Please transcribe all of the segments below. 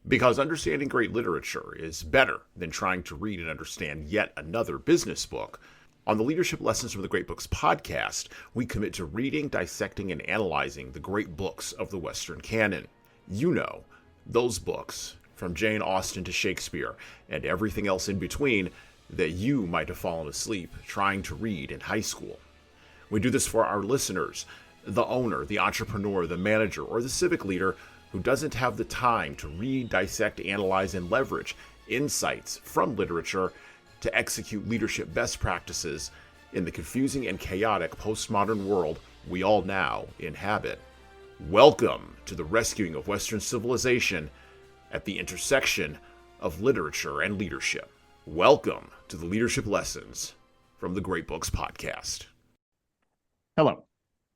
Because understanding great literature is better than trying to read and understand yet another business book. On the Leadership Lessons from the Great Books podcast, we commit to reading, dissecting, and analyzing the great books of the Western canon. You know, those books, from Jane Austen to Shakespeare, and everything else in between, that you might have fallen asleep trying to read in high school. We do this for our listeners, the owner, the entrepreneur, the manager, or the civic leader who doesn't have the time to read, dissect, analyze, and leverage insights from literature to execute leadership best practices in the confusing and chaotic postmodern world we all now inhabit. Welcome to the rescuing of Western civilization at the intersection of literature and leadership. Welcome to the Leadership Lessons from the Great Books podcast. Hello,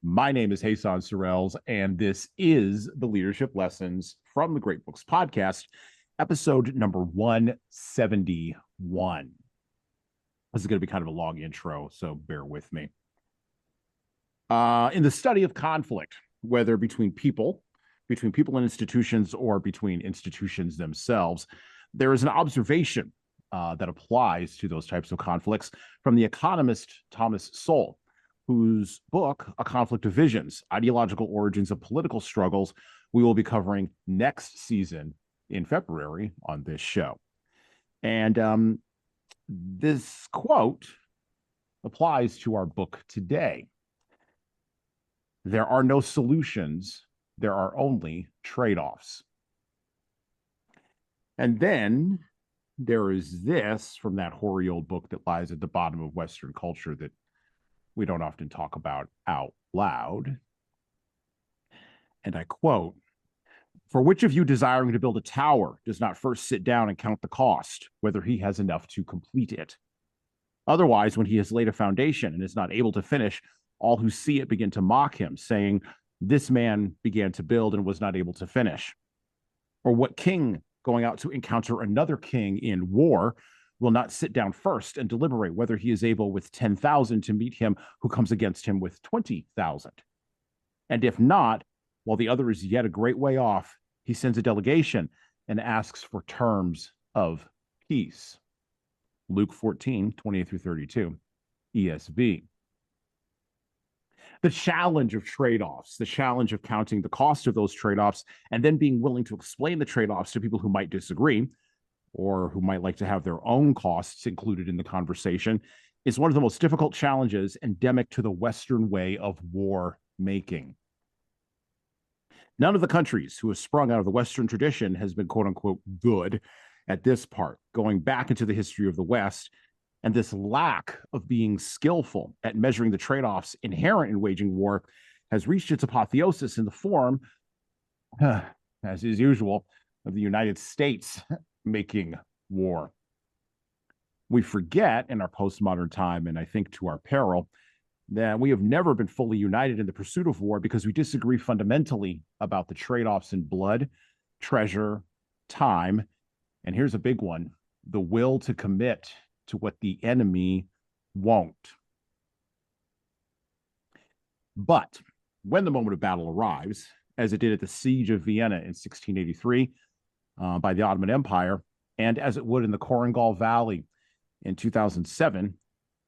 my name is Jesan Sorrells, and this is the Leadership Lessons from the Great Books podcast, episode number 171. This is going to be kind of a long intro, so bear with me. In the study of conflict, whether between people and institutions, or between institutions themselves, there is an observation that applies to those types of conflicts from the economist Thomas Sowell, whose book, A Conflict of Visions, Ideological Origins of Political Struggles, we will be covering next season in February on this show. And this quote applies to our book today. There are no solutions, there are only trade-offs. And then there is this from that hoary old book that lies at the bottom of Western culture that we don't often talk about out loud. And I quote, "For which of you desiring to build a tower does not first sit down and count the cost, whether he has enough to complete it? Otherwise, when he has laid a foundation and is not able to finish, all who see it begin to mock him, saying, 'This man began to build and was not able to finish.' Or what king going out to encounter another king in war will not sit down first and deliberate whether he is able with 10,000 to meet him who comes against him with 20,000? And if not, while the other is yet a great way off, he sends a delegation and asks for terms of peace." Luke 14, 28 through 32, ESV. The challenge of trade-offs, the challenge of counting the cost of those trade-offs, and then being willing to explain the trade-offs to people who might disagree, or who might like to have their own costs included in the conversation, is one of the most difficult challenges endemic to the Western way of war making. None of the countries who have sprung out of the Western tradition has been, quote unquote, good at this part, going back into the history of the West. And this lack of being skillful at measuring the trade-offs inherent in waging war has reached its apotheosis in the form, as is usual, of the United States making war. We forget in our postmodern time, and I think to our peril, that we have never been fully united in the pursuit of war because we disagree fundamentally about the trade-offs in blood, treasure, time, and here's a big one, the will to commit to what the enemy won't. But when the moment of battle arrives, as it did at the Siege of Vienna in 1683, by the Ottoman Empire, and as it would in the Korengal Valley in 2007,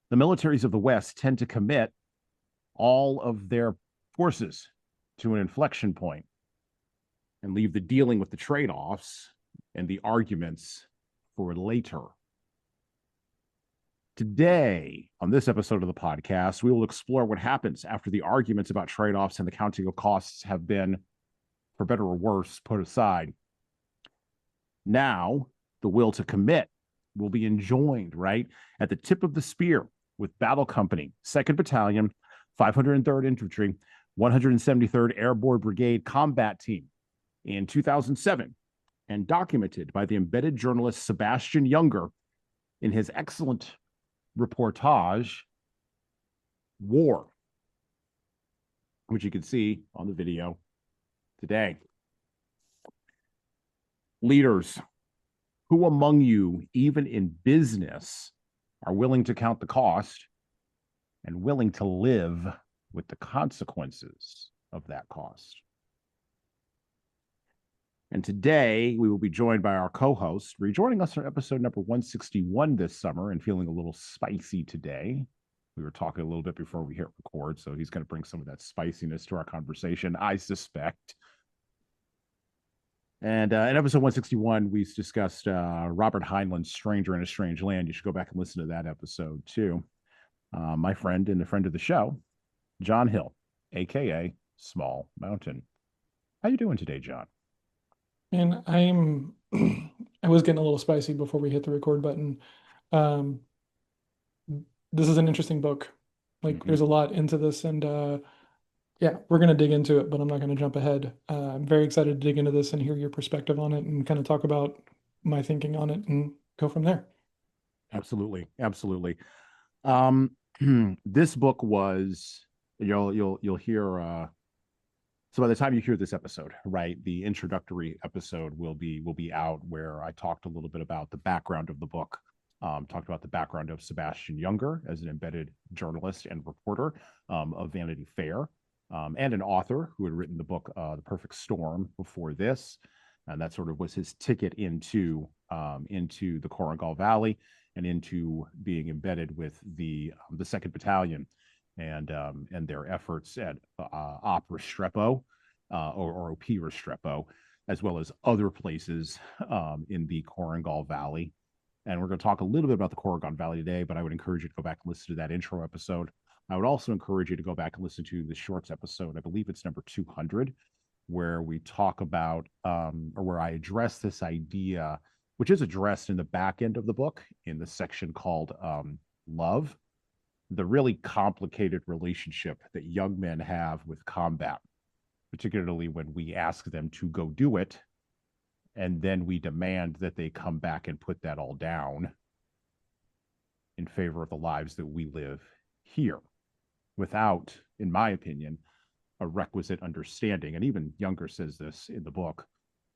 the militaries of the West tend to commit all of their forces to an inflection point and leave the dealing with the trade-offs and the arguments for later. Today, on this episode of the podcast, we will explore what happens after the arguments about trade-offs and the counting of costs have been, for better or worse, put aside. Now, the will to commit will be enjoined, right, at the tip of the spear with Battle Company, 2nd Battalion, 503rd Infantry, 173rd Airborne Brigade Combat Team in 2007, and documented by the embedded journalist Sebastian Junger in his excellent reportage, War, which you can see on the video today. Leaders, who among you, even in business, are willing to count the cost and willing to live with the consequences of that cost? And today we will be joined by our co-host, rejoining us for episode number 161 this summer and feeling a little spicy today. We were talking a little bit before we hit record, so he's going to bring some of that spiciness to our conversation, I suspect. And in episode 161, we discussed Robert Heinlein's Stranger in a Strange Land. You should go back and listen to that episode too. My friend and a friend of the show, John Hill, aka Small Mountain. How you doing today, John? And I was getting a little spicy before we hit the record button. Um, this is an interesting book. There's a lot into this, and yeah, we're gonna dig into it, but I'm not gonna jump ahead. I'm very excited to dig into this and hear your perspective on it, and kind of talk about my thinking on it, and go from there. Absolutely, absolutely. This book was you'll hear. So by the time you hear this episode, right, the introductory episode will be out, where I talked a little bit about the background of the book, talked about the background of Sebastian Junger as an embedded journalist and reporter of Vanity Fair, and an author who had written the book The Perfect Storm before this, and that sort of was his ticket into the Korengal Valley and into being embedded with the Second Battalion and their efforts at Op Restrepo or OP Restrepo, as well as other places in the Korengal Valley. And we're going to talk a little bit about the Korengal Valley today, but I would encourage you to go back and listen to that intro episode. I would also encourage you to go back and listen to the shorts episode. I believe it's number 200, where we talk about, or where I address this idea, which is addressed in the back end of the book in the section called Love, the really complicated relationship that young men have with combat, particularly when we ask them to go do it, and then we demand that they come back and put that all down in favor of the lives that we live here, without, in my opinion, a requisite understanding. And even Junger says this in the book,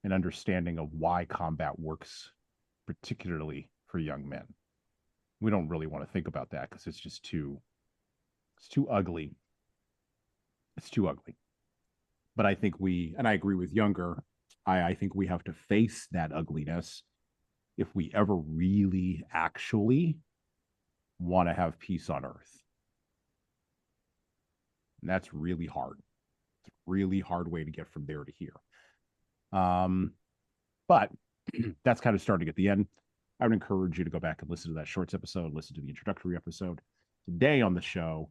an understanding of why combat works, particularly for young men. We don't really want to think about that because it's too ugly. It's too ugly. But I think and I agree with Junger, I think we have to face that ugliness if we ever really actually want to have peace on Earth. And that's really hard. It's a really hard way to get from there to here. But that's kind of starting at the end. I would encourage you to go back and listen to that shorts episode, listen to the introductory episode. Today on the show,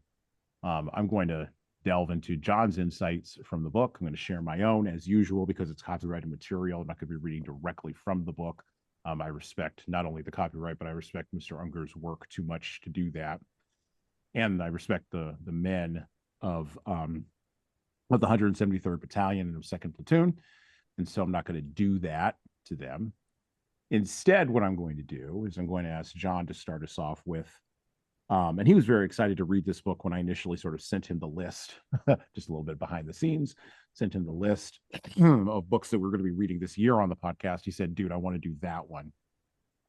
I'm going to delve into John's insights from the book. I'm going to share my own, as usual, because it's copyrighted material. I'm not going to be reading directly from the book. I respect not only the copyright, but I respect Mr. Unger's work too much to do that. And I respect the men of the 173rd Battalion and of 2nd Platoon. And so I'm not going to do that to them. Instead, what I'm going to do is I'm going to ask John to start us off with, and he was very excited to read this book when I initially sort of sent him the list, just a little bit behind the scenes, sent him the list of books that we're going to be reading this year on the podcast. He said, dude, I want to do that one.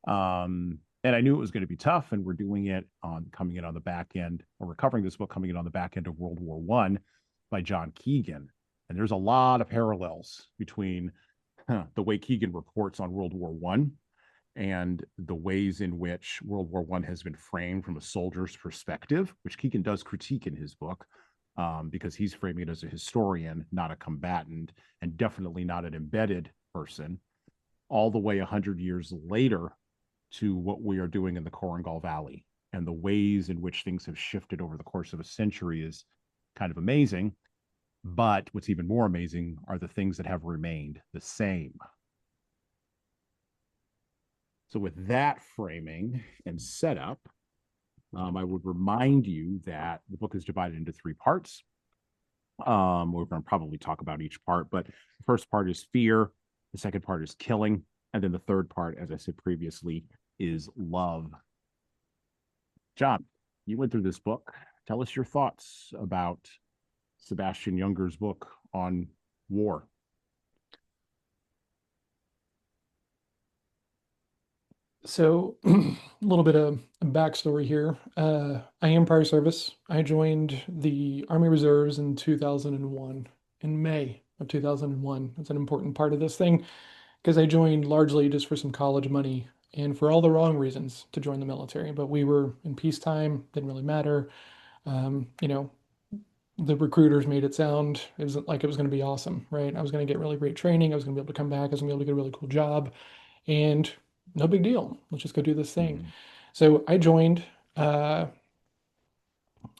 And I knew it was going to be tough, and we're doing it coming in on the back end, or we're covering this book coming in on the back end of World War I by John Keegan. And there's a lot of parallels between the way Keegan reports on World War I and the ways in which World War I has been framed from a soldier's perspective, which Keegan does critique in his book, because he's framing it as a historian, not a combatant, and definitely not an embedded person, all the way 100 years later to what we are doing in the Korengal Valley. And the ways in which things have shifted over the course of a century is kind of amazing. But what's even more amazing are the things that have remained the same. So with that framing and setup, I would remind you that the book is divided into 3 parts. We're going to probably talk about each part, but the first part is fear. The second part is killing. And then the third part, as I said previously, is love. John, you went through this book. Tell us your thoughts about Sebastian Junger's book on war. So a little bit of backstory here. I am prior service. I joined the Army Reserves in 2001, in May of 2001. It's an important part of this thing because I joined largely just for some college money and for all the wrong reasons to join the military. But we were in peacetime, didn't really matter. You know, the recruiters made it sound it was like it was going to be awesome, right? I was going to get really great training. I was going to be able to come back. I was going to be able to get a really cool job, and no big deal. Let's just go do this thing. Mm-hmm. So I joined, uh,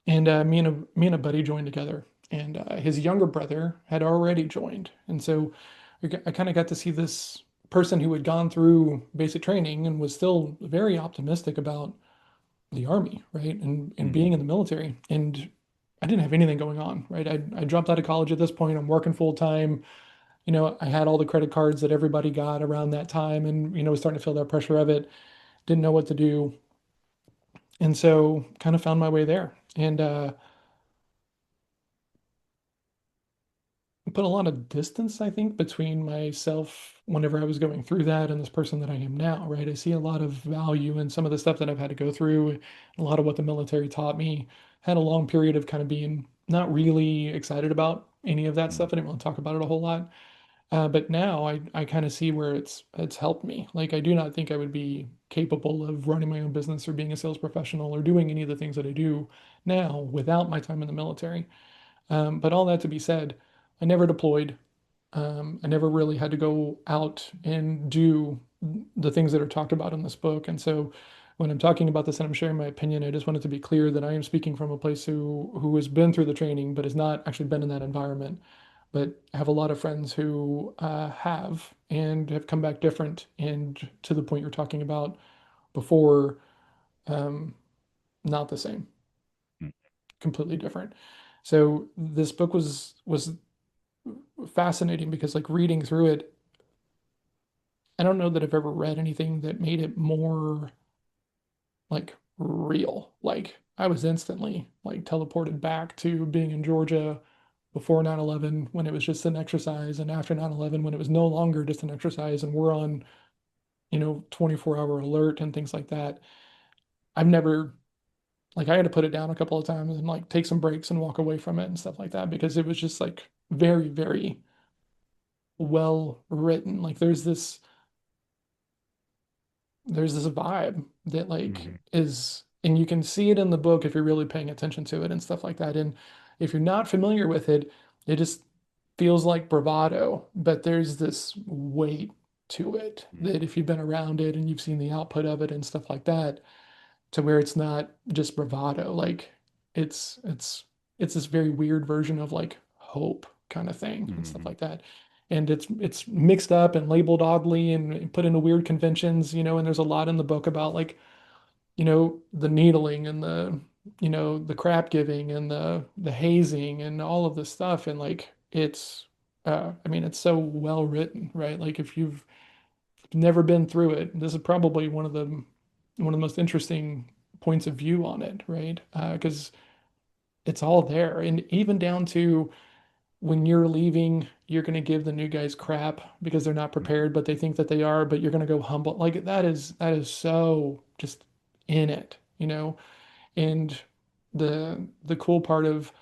and me and a buddy joined together, and his younger brother had already joined, and so I kind of got to see this person who had gone through basic training and was still very optimistic about the army, right? And being in the military. And I didn't have anything going on, right? I dropped out of college at this point. I'm working full time. You know, I had all the credit cards that everybody got around that time and, was starting to feel that pressure of it. Didn't know what to do. And so kind of found my way there. And put a lot of distance, I think, between myself whenever I was going through that and this person that I am now, right? I see a lot of value in some of the stuff that I've had to go through, a lot of what the military taught me. Had a long period of kind of being not really excited about any of that stuff. I didn't want to talk about it a whole lot. But now I kind of see where it's helped me. Like I do not think I would be capable of running my own business or being a sales professional or doing any of the things that I do now without my time in the military. But all that to be said, I never deployed. I never really had to go out and do the things that are talked about in this book. And so when I'm talking about this and I'm sharing my opinion, I just want it to be clear that I am speaking from a place who has been through the training, but has not actually been in that environment. But I have a lot of friends who have and have come back different. And to the point you're talking about before, um, not the same, completely different. So this book was fascinating because like reading through it, I don't know that I've ever read anything that made it more like real. Like I was instantly like teleported back to being in Georgia before 9/11 when it was just an exercise and after 9/11 when it was no longer just an exercise and we're on, 24-hour alert and things like that. I've never like I had to put it down a couple of times and like take some breaks and walk away from it and stuff like that because it was just like very, very well written. Like there's this vibe that like Mm-hmm. is and you can see it in the book if you're really paying attention to it and stuff like that. And if you're not familiar with it, it just feels like bravado, but there's this weight to it that if you've been around it and you've seen the output of it and stuff like that, to where it's not just bravado, like it's it's it's this very weird version of like hope kind of thing and stuff Mm-hmm. like that. And it's mixed up and labeled oddly and put into weird conventions, and there's a lot in the book about like, the needling and the crap giving and the hazing and all of this stuff. And like I mean, it's so well written, right? Like if you've never been through it, this is probably one of the most interesting points of view on it, right? Because it's all there, and even down to when you're leaving, you're going to give the new guys crap because they're not prepared, but they think that they are, but you're going to go humble. Like that is so just in it. And the cool part of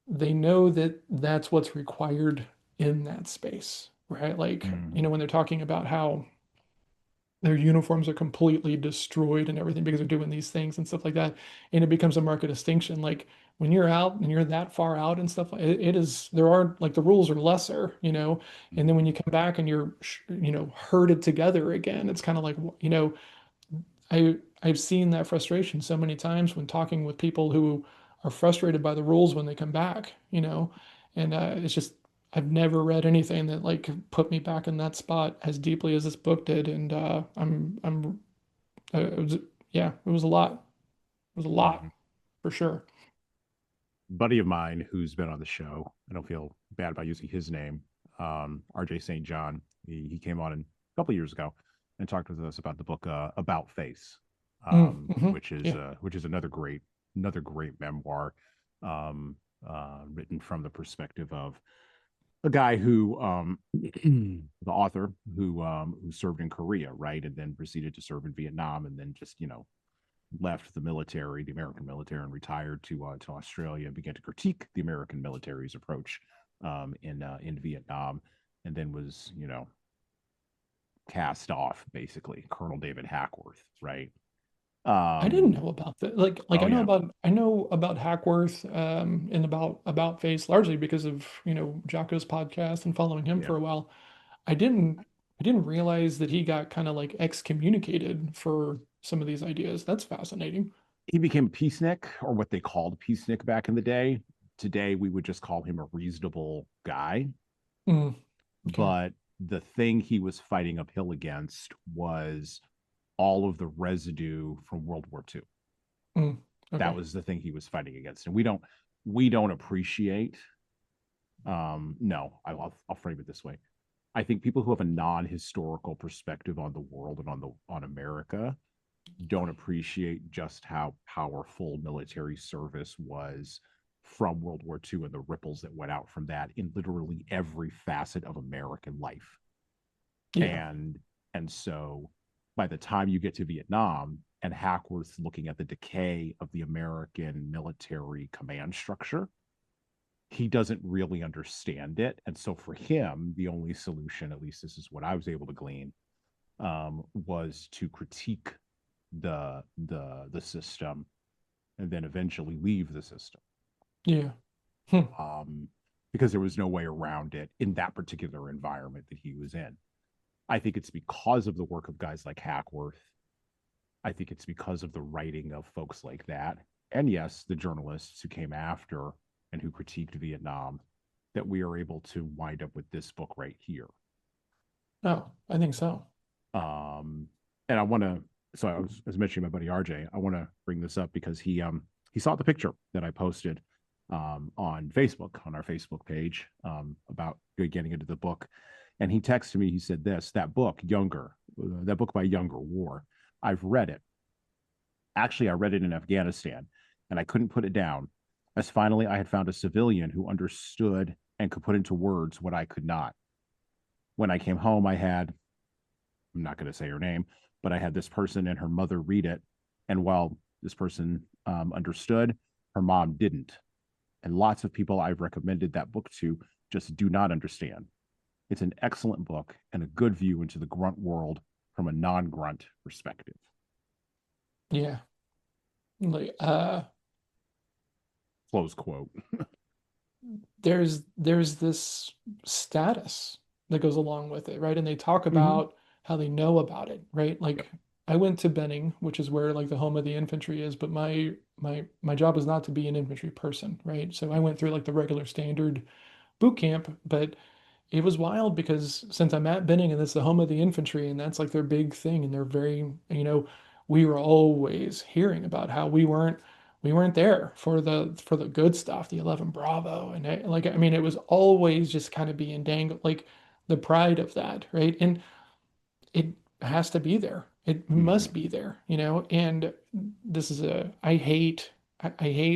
they know that that's what's required in that space, right? Like, Mm-hmm. when they're talking about how their uniforms are completely destroyed and everything because they're doing these things and stuff like that. And it becomes a market distinction. Like when you're out and you're that far out and stuff, it is, there are like the rules are lesser. And then when you come back and you're, herded together again, it's kind of like, I've seen that frustration so many times when talking with people who are frustrated by the rules when they come back. And it's just I've never read anything that like put me back in that spot as deeply as this book did. And I'm it was yeah, it was a lot. It was a Mm-hmm. lot for sure. Buddy of mine who's been on the show, I don't feel bad about using his name, RJ St. John. He came on a couple years ago and talked with us about the book About Face, Mm-hmm. Yeah. which is another great memoir, written from the perspective of a guy who the author who served in Korea, right, and then proceeded to serve in Vietnam, and then just left the American military, and retired to Australia and began to critique the American military's approach in Vietnam, and then was, cast off, basically. Colonel David Hackworth, right? I didn't Um, know about that. Like oh yeah, I know about Hackworth and about face largely because of, Jocko's podcast and following him yeah. for a while. I didn't realize that he got kind of like excommunicated for some of these ideas. That's fascinating. He became a peacenik, or what they called peacenik back in the day. Today we would just call him a reasonable guy. Mm, okay. But the thing he was fighting uphill against was all of the residue from World War II. Mm, That okay. was the thing he was fighting against, and we don't appreciate. No, I'll frame it this way. I think people who have a non-historical perspective on the world and on America don't appreciate just how powerful military service was from World War II and the ripples that went out from that in literally every facet of American life. Yeah. And so by the time you get to Vietnam and Hackworth's looking at the decay of the American military command structure, he doesn't really understand it. And so for him, the only solution, at least this is what I was able to glean, was to critique the system and then eventually leave the system, Yeah. Hmm. um, because there was no way around it in that particular environment that he was in. I think it's because of the work of guys like Hackworth. I think it's because of the writing of folks like that. And yes, the journalists who came after and who critiqued Vietnam, that we are able to wind up with this book right here. Oh, I think so. Um, and I want to, so I was mentioning my buddy RJ. I want to bring this up because he saw the picture that I posted on Facebook, on our Facebook page, about getting into the book, and he texted me. He said, that book Younger, that book by Junger, War. I've read it. Actually, I read it in Afghanistan, and I couldn't put it down. As finally, I had found a civilian who understood and could put into words what I could not. When I came home, I'm not going to say her name, but I had this person and her mother read it. And while this person understood, her mom didn't. And lots of people I've recommended that book to just do not understand. It's an excellent book and a good view into the grunt world from a non grunt perspective. Yeah. Like Close quote. there's this status that goes along with it, right? And they talk Mm-hmm. about how they know about it, right? Yep. Like I went to Benning, which is where like the home of the infantry is, but my job was not to be an infantry person, right? So I went through like the regular standard boot camp, but it was wild because since I'm at Benning and it's the home of the infantry and that's like their big thing and they're very, we were always hearing about how we weren't there for the good stuff, the 11 Bravo and like I mean it was always just kind of being dangled like the pride of that, right? And it has to be there. It Mm-hmm. must be there, and this is a I hate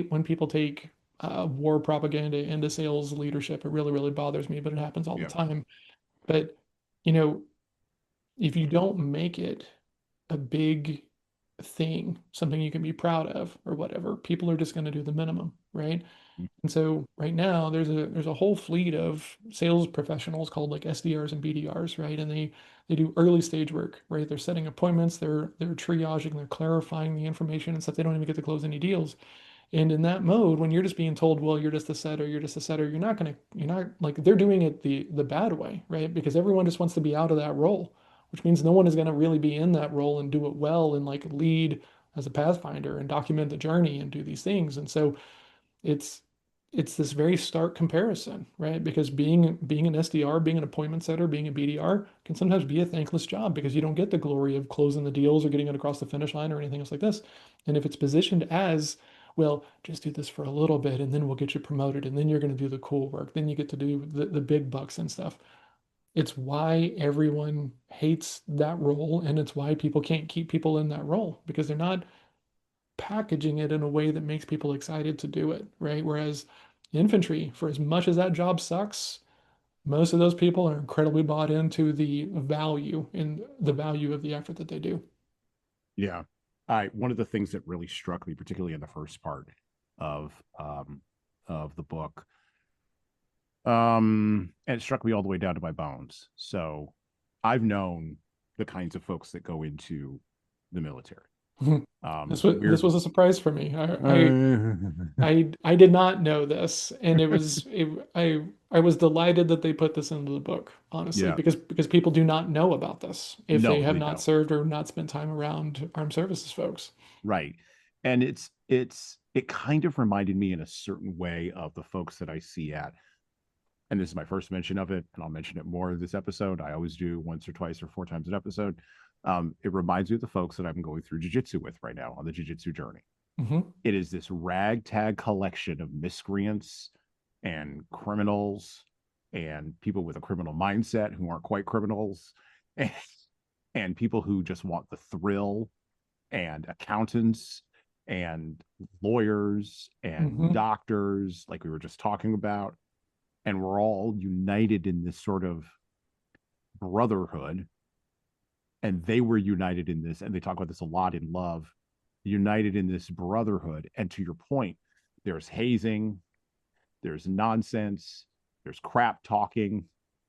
when people take war propaganda into sales leadership. It really, really bothers me, but it happens all the Yep. time. But, you know, if you don't make it a big thing, something you can be proud of or whatever, people are just going to do the minimum, right? And so right now there's a whole fleet of sales professionals called like SDRs and BDRs, right? And they do early stage work, right? They're setting appointments, they're triaging, they're clarifying the information and stuff. They don't even get to close any deals. And in that mode, when you're just being told, well, you're just a setter, you're just a setter, you're not like they're doing it the bad way, right? Because everyone just wants to be out of that role, which means no one is going to really be in that role and do it well and like lead as a pathfinder and document the journey and do these things. And so it's it's this very stark comparison, right? Because being an SDR, being an appointment setter, being a BDR can sometimes be a thankless job because you don't get the glory of closing the deals or getting it across the finish line or anything else like this. And if it's positioned as, well, just do this for a little bit and then we'll get you promoted and then you're going to do the cool work, then you get to do the big bucks and stuff. It's why everyone hates that role and it's why people can't keep people in that role because they're not packaging it in a way that makes people excited to do it, right? Whereas infantry, for as much as that job sucks, most of those people are incredibly bought into the value of the effort that they do. Yeah. I One of the things that really struck me, particularly in the first part of um of the book, And it struck me all the way down to my bones. So I've known the kinds of folks that go into the military. This was a surprise for me. Uh, I did not know this, and I was delighted that they put this into the book, honestly, yeah, because people do not know about this if they no, have they not don't. served or not spent time around armed services folks. Right. And it kind of reminded me in a certain way of the folks that I see at, and this is my first mention of it, and I'll mention it more this episode. I always do once or twice or four times an episode. It reminds me of the folks that I'm going through jujitsu with right now on the jujitsu journey. Hmm. It is this ragtag collection of miscreants and criminals and people with a criminal mindset who aren't quite criminals and, and people who just want the thrill and accountants and lawyers and Hmm. doctors, like we were just talking about. And we're all united in this sort of brotherhood. And they were united in this, and they talk about this a lot in Love, united in this brotherhood. And to your point, there's hazing, there's nonsense, there's crap talking.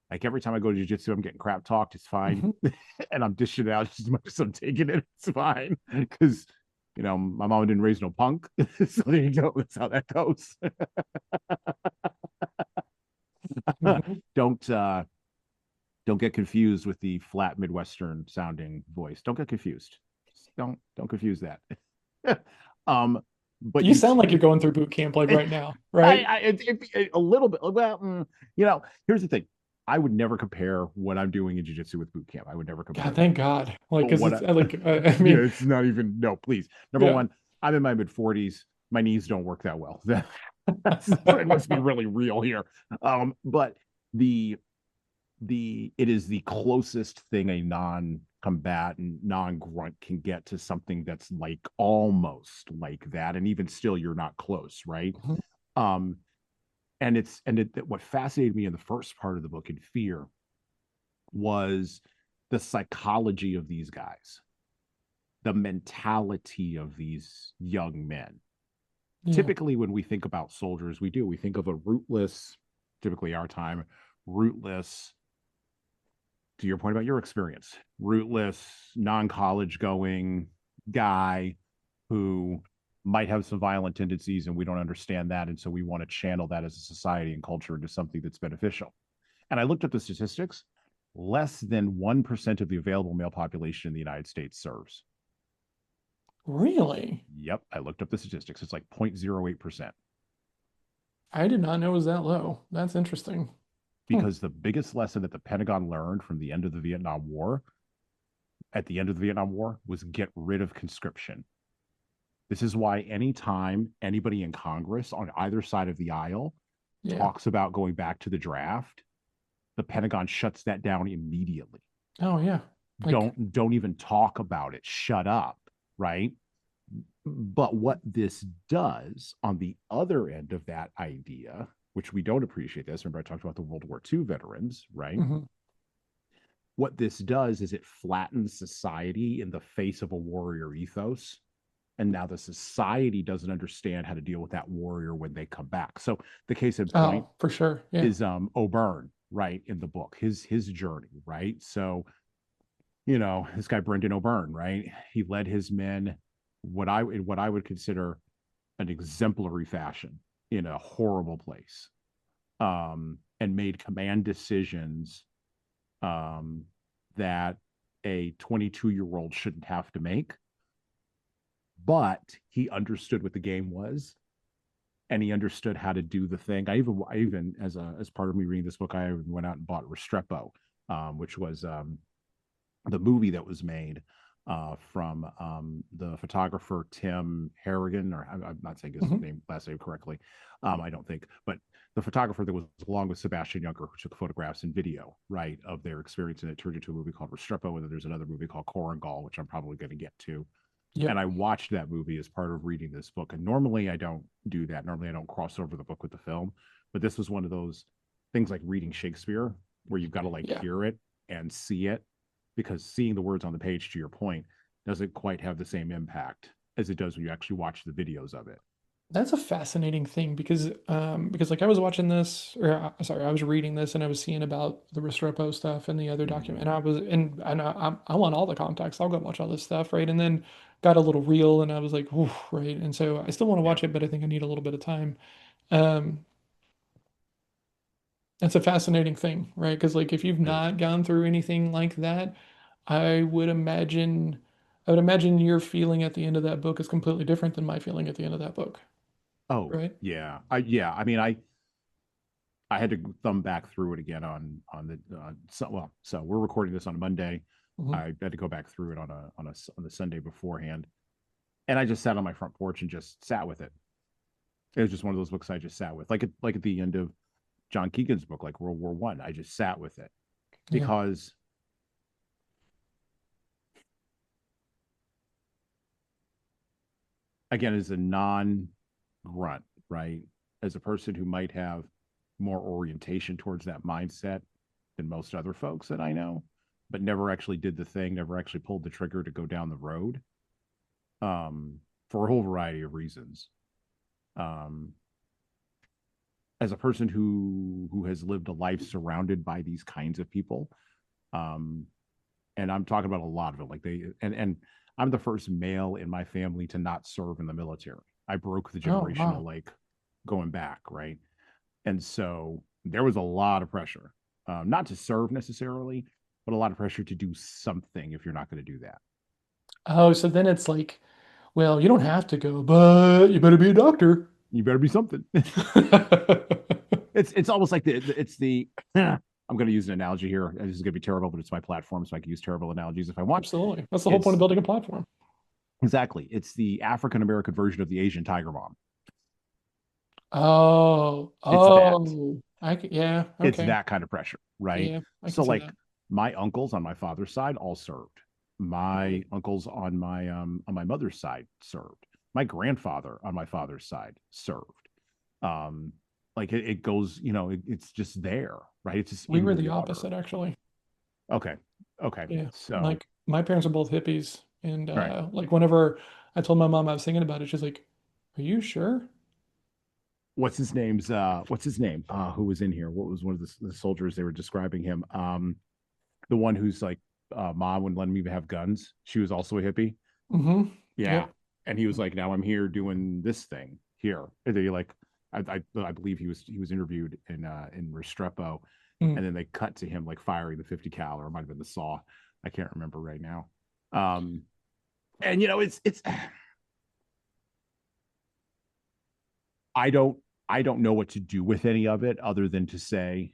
Like every time I go to jiu-jitsu, I'm getting crap talked. It's fine. Hmm. And I'm dishing it out just as much as I'm taking it. It's fine. Because, my mom didn't raise no punk. So there you go. That's how that goes. Hmm. don't don't get confused with the flat Midwestern sounding voice. Don't get confused. Don't confuse that. um, but You sound like you're going through boot camp like right now, right? a little bit. Well, here's the thing. I would never compare what I'm doing in jiu-jitsu with boot camp. I would never compare God, them. thank God. Like, But because what it's I, like, I yeah, mean, it's not even, no, please. Number yeah. one, I'm in my mid 40s. My knees don't work that well. Let's be really real here. But the it is the closest thing a non-combatant, non-grunt can get to something that's like almost like that, and even still, you're not close, right? Mhm. Um, what fascinated me in the first part of the book in Fear was the psychology of these guys, the mentality of these young men. Yeah. Typically, when we think about soldiers, we think of a rootless, typically our time, rootless, to your point about your experience, rootless, non-college going guy who might have some violent tendencies and we don't understand that. And so we want to channel that as a society and culture into something that's beneficial. And I looked up the statistics. Less than 1% of the available male population in the United States serves. Really? Yep. I looked up the statistics. It's like 0.08%. I did not know it was that low. That's interesting. Hmm. Because the biggest lesson that the Pentagon learned from the end of the Vietnam War, at the end of the Vietnam War, was get rid of conscription. This is why anytime anybody in Congress on either side of the aisle Yeah. talks about going back to the draft, the Pentagon shuts that down immediately. Oh, yeah. Like, Don't even talk about it. Shut up, right? But what this does on the other end of that idea, which we don't appreciate this, remember I talked about the World War II veterans, right? mhm. What this does is it flattens society in the face of a warrior ethos. And now the society doesn't understand how to deal with that warrior when they come back. So the case in point Oh, for sure. Yeah. is O'Byrne, right, in the book, his journey, right? So, this guy Brendan O'Byrne, right? He led his men what I would consider an exemplary fashion in a horrible place. And made command decisions that a 22-year-old shouldn't have to make, but he understood what the game was and he understood how to do the thing. I even as part of me reading this book, I went out and bought Restrepo, which was the movie that was made from the photographer Tim Harrigan, or I'm not saying his Mhm. last name correctly. I don't think, but the photographer that was along with Sebastian Junger, who took photographs and video, right, of their experience, and it turned into a movie called Restrepo, and then there's another movie called Korengal, which I'm probably going to get to. And Yep. I watched that movie as part of reading this book. And normally I don't do that. Normally I don't cross over the book with the film. But this was one of those things like reading Shakespeare, where you've got to like Yeah. hear it and see it, because seeing the words on the page, to your point, doesn't quite have the same impact as it does when you actually watch the videos of it. That's a fascinating thing because like I was watching this or sorry, I was reading this and I was seeing about the Restrepo stuff and the other document Mhm. and I want all the context. I'll go watch all this stuff, right? And then got a little real and I was like, oof, right? And so I still want to Yeah. watch it, but I think I need a little bit of time. Um, that's a fascinating thing, right? Because like if you've It is. not gone through anything like that, I would imagine I would imagine your feeling at the end of that book is completely different than my feeling at the end of that book, Oh, right? yeah. I mean, I had to thumb back through it again on the so we're recording this on a Monday. Mhm. I had to go back through it on the Sunday beforehand, and I just sat on my front porch and just sat with it. It was just one of those books I just sat with, like at the end of John Keegan's book, like World War One. I just sat with it Yeah. because, again, as a non-grunt, right, as a person who might have more orientation towards that mindset than most other folks that I know, but never actually did the thing, never actually pulled the trigger to go down the road, um, for a whole variety of reasons. Um, as a person who has lived a life surrounded by these kinds of people, um, and I'm talking about a lot of it. Like and I'm the first male in my family to not serve in the military. I broke the Oh, generational wow. like going back, right? And so there was a lot of pressure, not to serve necessarily, but a lot of pressure to do something if you're not going to do that. Oh, so then it's like, well, you don't have to go, but you better be a doctor. You better be something. It's almost like it's the I'm going to use an analogy here. This is going to be terrible, but it's my platform, so I can use terrible analogies if I want. Absolutely. That's the whole point of It's building a platform. exactly. It's the African American version of the Asian tiger mom. Oh, It's that. yeah, It's okay. that kind of pressure, right? Yeah, I can So see like that. my uncles on my father's side all served. My Really? uncles on my mother's side served. My grandfather on my father's side served. Um, like it goes, it's just there, right? It's just We in were the the water. opposite, actually. Okay. Okay. Yeah. So, Like my parents are both hippies. And right. like whenever I told my mom I was thinking about it, she's like, are you sure? What's his name? Who was in here? What was one of the soldiers they were describing him? The one who's like, mom wouldn't let him even have guns. She was also a hippie. Mm-hmm. Yeah. Yep. And he was like, now I'm here doing this thing here. And they like, I believe he was interviewed in Restrepo, Mm. and then they cut to him like firing the 50 cal, or it might have been the saw. I can't remember right now. Um, and it's I don't I don't know what to do with any of it other than to say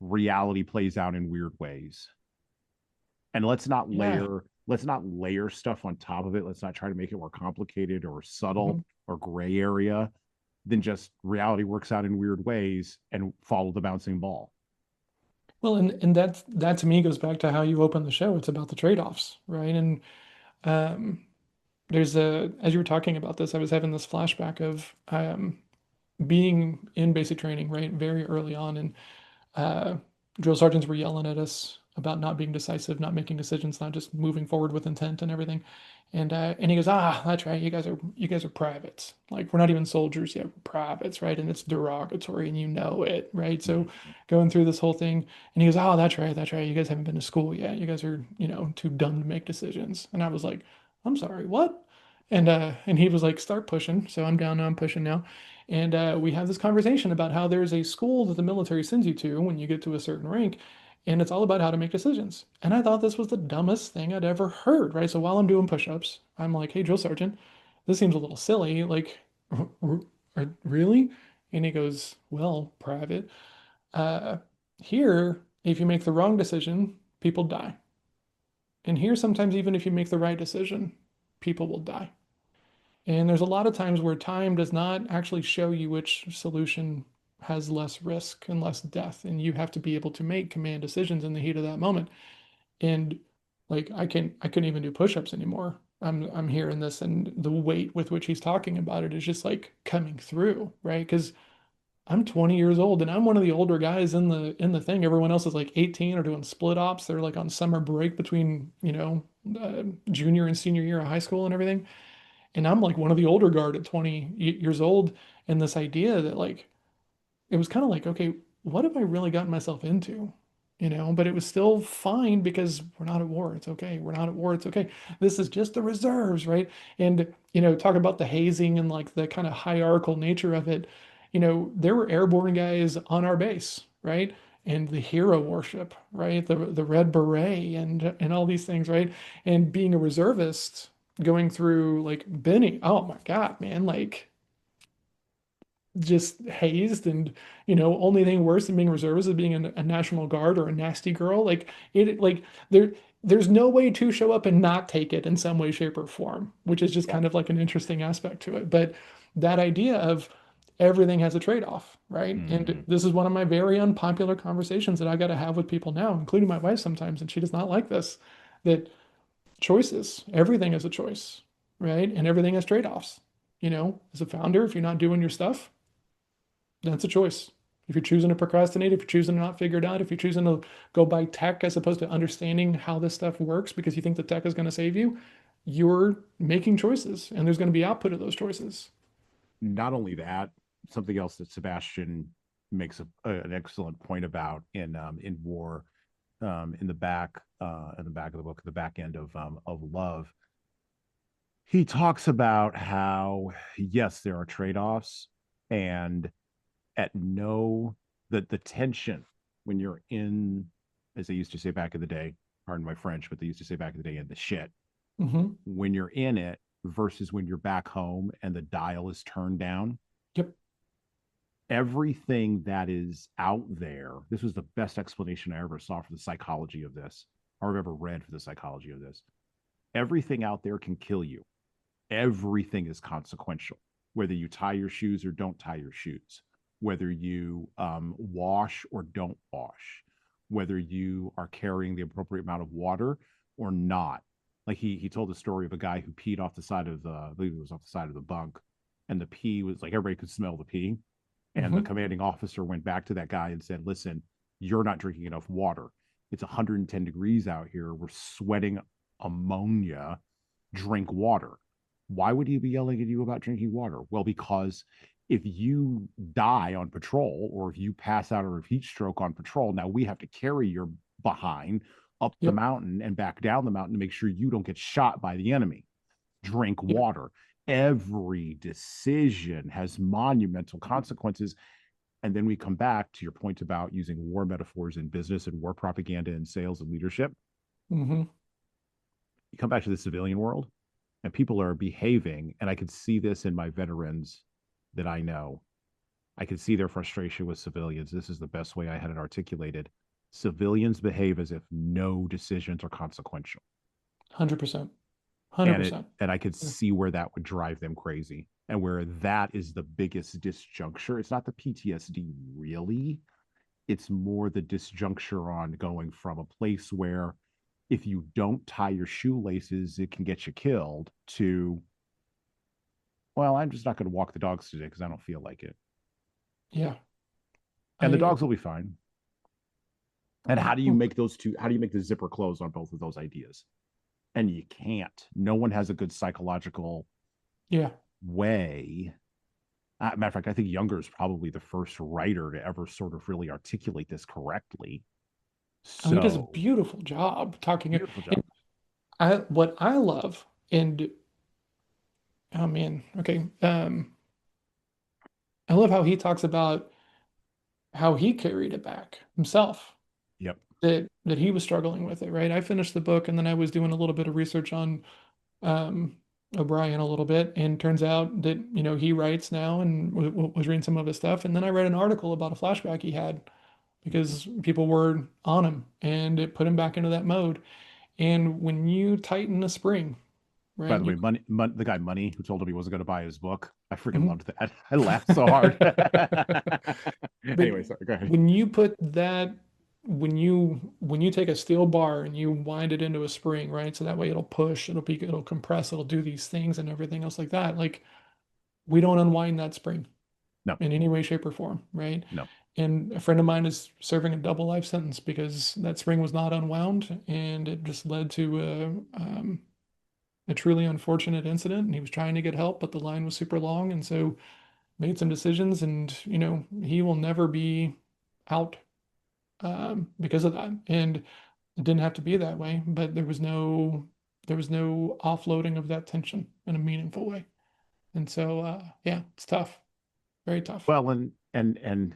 reality plays out in weird ways. And Yeah. let's not layer stuff on top of it. Let's not try to make it more complicated or Mm-hmm. subtle or gray area than just reality works out in weird ways and follow the bouncing ball. Well, and that to me goes back to how you open the show. It's about the trade-offs, right? And um, there's as you were talking about this, I was having this flashback of being in basic training, right, very early on, and uh, drill sergeants were yelling at us about not being decisive, not making decisions, not just moving forward with intent and everything. And he goes, ah, that's right. You guys are privates. Like we're not even soldiers yet. We're privates, right? And it's derogatory, and you know it, right? So Mm-hmm. going through this whole thing, and he goes, oh, that's right, that's right. You guys haven't been to school yet. You guys are, too dumb to make decisions. And I was like, I'm sorry, what? And he was like, start pushing. So I'm down now. I'm pushing now. And we have this conversation about how there's a school that the military sends you to when you get to a certain rank, and it's all about how to make decisions. And I thought this was the dumbest thing I'd ever heard, right? So while I'm doing push-ups, I'm like, hey, drill sergeant, this seems a little silly. Like, really? And he goes, well, private. Uh, Here, if you make the wrong decision, people die. And here, sometimes even if you make the right decision, people will die. And there's a lot of times where time does not actually show you which solution has less risk and less death. And you have to be able to make command decisions in the heat of that moment. And like I couldn't even do push-ups anymore. I'm hearing this and the weight with which he's talking about it is just like coming through, right? Because I'm 20 years old and I'm one of the older guys in the thing. Everyone else is like 18 or doing split ops. They're like on summer break between, junior and senior year of high school and everything. And I'm like one of the older guard at 20 years old. And this idea that like, it was kind of like, okay, what have I really gotten myself into? But it was still fine because we're not at war. It's okay. We're not at war. It's okay. This is just the reserves, right? And, talk about the hazing and like the kind of hierarchical nature of it. There were airborne guys on our base, right? And the hero worship, right? The red beret and all these things, right? And being a reservist, going through like Benny, oh my God, man, like just hazed and only thing worse than being reservist is being a national guard or a nasty girl like there's no way to show up and not take it in some way shape or form, which is just Yeah. kind of like an interesting aspect to it. But that idea of everything has a trade-off, right? And this is one of my very unpopular conversations that I got to have with people now, including my wife sometimes, and she does not like this, that choices, everything is a choice, right? And everything has trade-offs. As a founder, if you're not doing your stuff, that's a choice. If you're choosing to procrastinate, if you're choosing to not figure it out, if you're choosing to go buy tech as opposed to understanding how this stuff works because you think the tech is going to save you, you're making choices and there's going to be output of those choices. Not only that, something else that Sebastian makes an excellent point about in War, in the back of the book, the back end of Love, he talks about how yes, there are trade-offs, and at no the tension when you're in, as they used to say back in the day, pardon my French, but they used to say back in the day, in the shit, when you're in it versus when you're back home and the dial is turned down. Yep. Everything that is out there, this was the best explanation I ever saw for the psychology of this, or I've ever read for the psychology of this. Everything out there can kill you. Everything is consequential, whether you tie your shoes or don't tie your shoes, whether you wash or don't wash, whether you are carrying the appropriate amount of water or not. Like he told the story of a guy who peed off the side of I believe it was off the side of the bunk, and the pee was like everybody could smell the pee. And the commanding officer went back to that guy and said, listen, you're not drinking enough water. It's 110 degrees out here. We're sweating ammonia. Drink water. Why would he be yelling at you about drinking water? Well, because if you die on patrol or if you pass out or heat stroke on patrol, now we have to carry your behind up the mountain and back down the mountain to make sure you don't get shot by the enemy. Drink water. Every decision has monumental consequences. And then we come back to your point about using war metaphors in business and war propaganda and sales and leadership. You come back to the civilian world, and people are behaving, and I could see this in my veterans that I know. I could see their frustration with civilians. This is the best way I had it articulated. Civilians behave as if no decisions are consequential. 100%. 100%. And I could see where that would drive them crazy, and where that is the biggest disjuncture. It's not the PTSD really. It's more the disjuncture on going from a place where if you don't tie your shoelaces, it can get you killed, to, well, I'm just not going to walk the dogs today because I don't feel like it. Yeah. And the dogs will be fine. And how do you make those two? How do you make the zipper close on both of those ideas? And you can't. No one has a good psychological way. Matter of fact, I think Junger is probably the first writer to ever sort of really articulate this correctly. So, he does a beautiful job talking. Beautiful job. What I love, and oh man, okay. I love how he talks about how he carried it back himself. Yep. That he was struggling with it, right? I finished the book and then I was doing a little bit of research on O'Brien a little bit, and turns out that he writes now and was reading some of his stuff, and then I read an article about a flashback he had because people were on him and it put him back into that mode. And when you tighten a spring, right? By the way, the guy Money, who told him he wasn't going to buy his book, I freaking loved that. I laughed so hard. Anyway, sorry, go ahead. When you put that, when you take a steel bar and you wind it into a spring, right? So that way it'll push, it'll compress, it'll do these things and everything else like that. Like, we don't unwind that spring in any way, shape, or form, right? No. And a friend of mine is serving a double life sentence because that spring was not unwound, and it just led to a truly unfortunate incident, and he was trying to get help, but the line was super long, and so made some decisions, and he will never be out because of that. And it didn't have to be that way, but there was no offloading of that tension in a meaningful way. And so yeah, it's tough, very tough. Well, and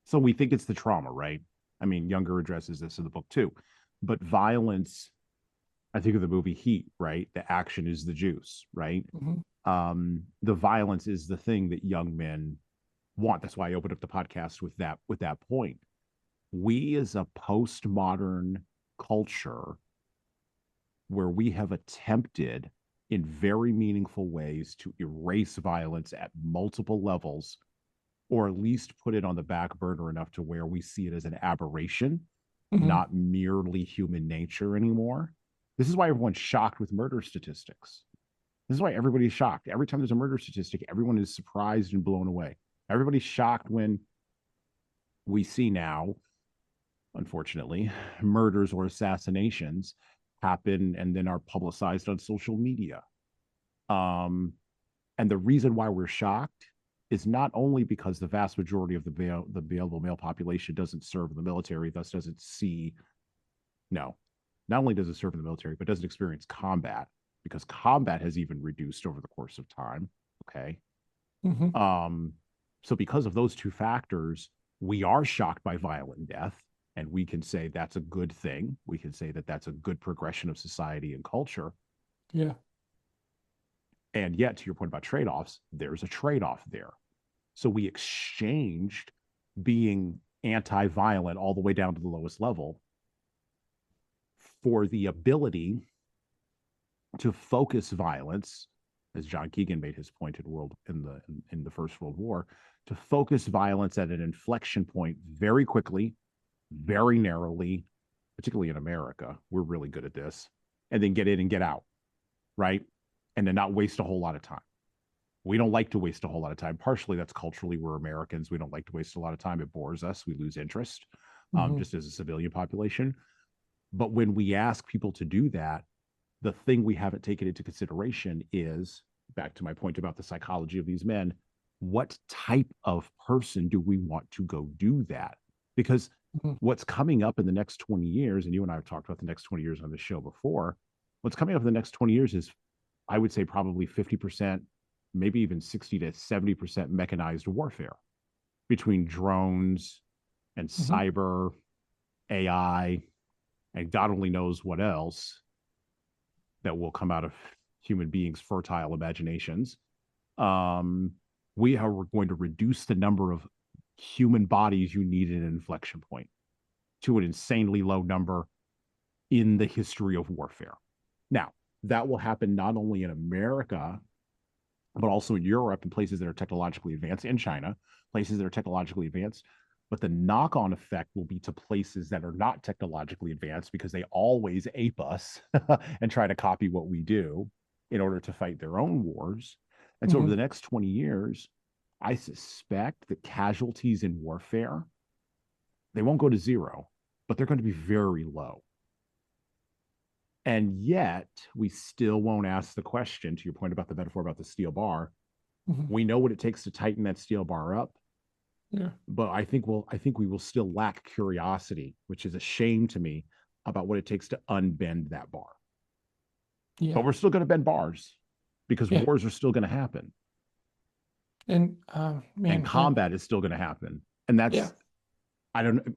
so we think it's the trauma, right? I mean, Younger addresses this in the book too. But violence, I think of the movie Heat, right? The action is the juice, right? Mhm. The violence is the thing that young men want. That's why I opened up the podcast with that point. We as a postmodern culture where we have attempted in very meaningful ways to erase violence at multiple levels, or at least put it on the back burner enough to where we see it as an aberration, Mhm. not merely human nature anymore. This is why everyone's shocked with murder statistics. This is why everybody's shocked. Every time there's a murder statistic, everyone is surprised and blown away. Everybody's shocked when we see now, unfortunately, murders or assassinations happen and then are publicized on social media. Um, and the reason why we're shocked is not only because the vast majority of the available male population doesn't serve in the military, thus doesn't see, no, not only does it serve in the military, but doesn't experience combat, because combat has even reduced over the course of time. Okay. Mhm. Um, so because of those two factors, we are shocked by violent death, and we can say that's a good thing. We can say that that's a good progression of society and culture. Yeah. And yet, to your point about trade offs, there's a trade off there. So we exchanged being anti violent all the way down to the lowest level for the ability to focus violence, as John Keegan made his point in the First World War, to focus violence at an inflection point very quickly, very narrowly, particularly in America. We're really good at this, and then get in and get out, right? And then not waste a whole lot of time. We don't like to waste a whole lot of time. Partially, that's culturally, we're Americans. We don't like to waste a lot of time. It bores us. We lose interest, Mhm. just as a civilian population. But when we ask people to do that, the thing we haven't taken into consideration is, back to my point about the psychology of these men, what type of person do we want to go do that? Because Mhm. what's coming up in the next 20 years, and you and I have talked about the next 20 years on the show before, what's coming up in the next 20 years is, I would say, probably 50%, maybe even 60 to 70% mechanized warfare between drones and Mhm. cyber, AI, and God only knows what else that will come out of human beings' fertile imaginations. Um, we are going to reduce the number of human bodies you need at an inflection point to an insanely low number in the history of warfare. Now, that will happen not only in America, but also in Europe and places that are technologically advanced, in China, places that are technologically advanced. But the knock on effect will be to places that are not technologically advanced, because they always ape us and try to copy what we do in order to fight their own wars. And so over the Mhm. next 20 years, I suspect that casualties in warfare, they won't go to zero, but they're going to be very low. And yet, we still won't ask the question, to your point about the metaphor about the steel bar. Mhm. We know what it takes to tighten that steel bar up, Yeah. but I think we will still lack curiosity, which is a shame to me, about what it takes to unbend that bar. Yeah. But we're still going to bend bars, because Yeah. wars are still going to happen, And and man, combat is still going to happen. And yeah. that's, I don't know,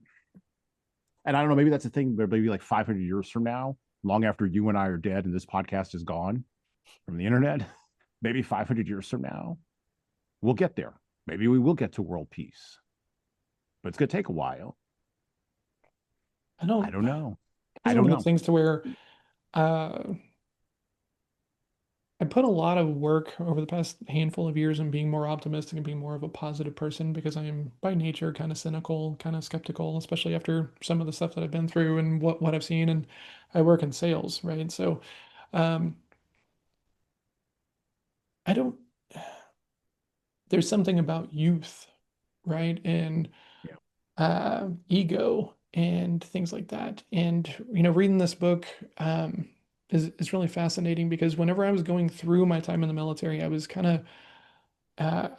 and I don't know, maybe that's a thing, but maybe like 500 years from now, long after you and I are dead and this podcast is gone from the internet, maybe 500 years from now, we'll get there. Maybe we will get to world peace, but it's going to take a while. I I don't. don't know. It's I one don't of those know. things to where uh, I put a lot of work over the past handful of years in being more optimistic and being more of a positive person, because I am by nature kind of cynical, kind of skeptical, especially after some of the stuff that I've been through and what I've seen. And I work in sales, right? So um, I don't. There's something about youth, right? And Yeah. ego and things like that. And reading this book. is really fascinating because whenever I was going through my time in the military, I was kind of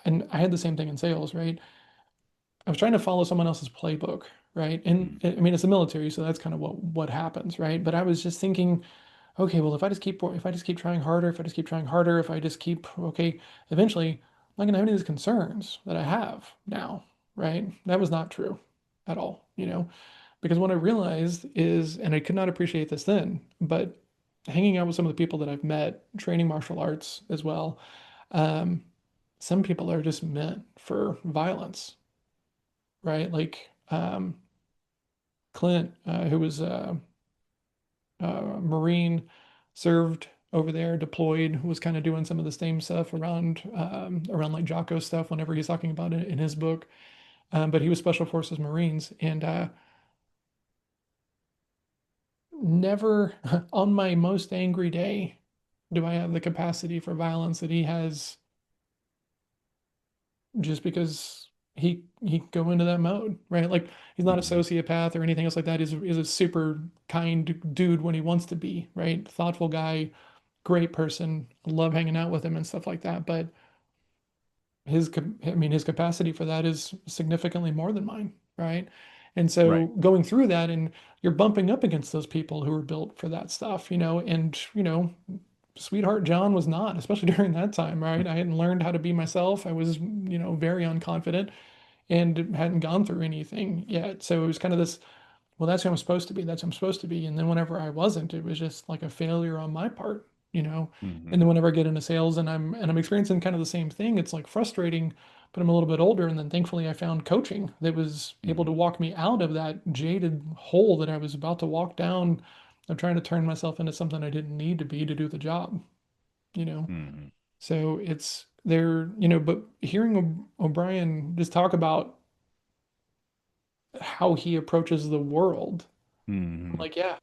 and I had the same thing in sales, right? I was trying to follow someone else's playbook, right? And Mm. I mean, it's the military, so that's kind of what happens, right? But I was just thinking, okay, well, if I just keep trying harder, if I just keep trying harder, if I just keep, okay, eventually I'm not gonna have any of these concerns that I have now, right? That was not true at all, because what I realized is, and I could not appreciate this then, but hanging out with some of the people that I've met, training martial arts as well, um, some people are just meant for violence, right? Like Clint, who was Marine, served over there, deployed, was kind of doing some of the same stuff around like Jocko stuff whenever he's talking about it in his book. But he was Special Forces Marines, and never on my most angry day do I have the capacity for violence that he has, just because he go into that mode, right? Like he's not a Mm-hmm. sociopath or anything else like that. He's a super kind dude when he wants to be, right? Thoughtful guy, great person, love hanging out with him and stuff like that. But his capacity for that is significantly more than mine, right? And so Right. going through that, and you're bumping up against those people who are built for that stuff, and Sweetheart John was not, especially during that time, right? I hadn't learned how to be myself. I was, very unconfident and hadn't gone through anything yet. So it was kind of this, well, that's who I'm supposed to be. That's who I'm supposed to be. And then whenever I wasn't, it was just like a failure on my part. And Mm-hmm. then whenever I get into sales and I'm experiencing kind of the same thing, it's like frustrating, but I'm a little bit older. And then thankfully I found coaching that was able to Mm-hmm. walk me out of that jaded hole that I was about to walk down of trying to turn myself into something I didn't need to be to do the job, you know. Mm-hmm. So it's there, but hearing O'Brien just talk about how he approaches the world, I'm Mm-hmm. like, yeah,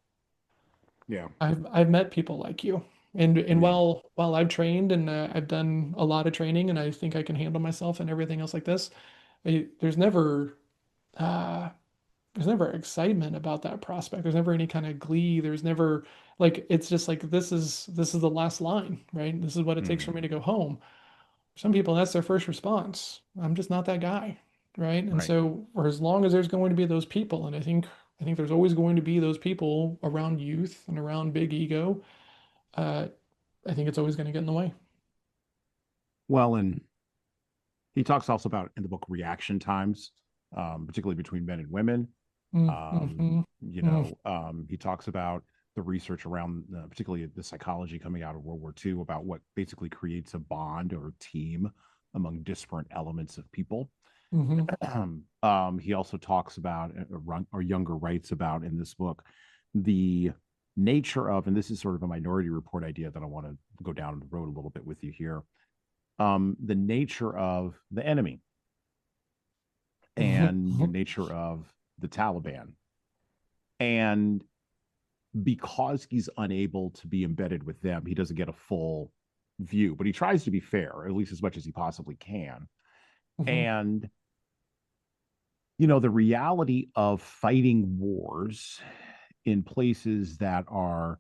Yeah. I've met people like you. And Yeah. while I've trained and I've done a lot of training and I think I can handle myself and everything else like this, I, uh there's never excitement about that prospect. There's never any kind of glee. There's never like it's just like this is the last line, right? This is what it takes for me Mm-hmm. to go home. Some people, that's their first response. I'm just not that guy, right? And Right. so for as long as there's going to be those people, and I think there's always going to be those people around youth and around big ego, uh, I think it's always going to get in the way. Well, and he talks also about in the book reaction times, particularly between men and women. Mm-hmm. He talks about the research around, particularly the psychology coming out of World War II, about what basically creates a bond or a team among disparate elements of people. Mm-hmm. He also talks about, or Younger writes about in this book, the nature of, and this is sort of a Minority Report idea that I want to go down the road a little bit with you here. The nature of the enemy and the Mm-hmm. nature of the Taliban. And because he's unable to be embedded with them, he doesn't get a full view, but he tries to be fair, at least as much as he possibly can. Mm-hmm. And, the reality of fighting wars in places that are,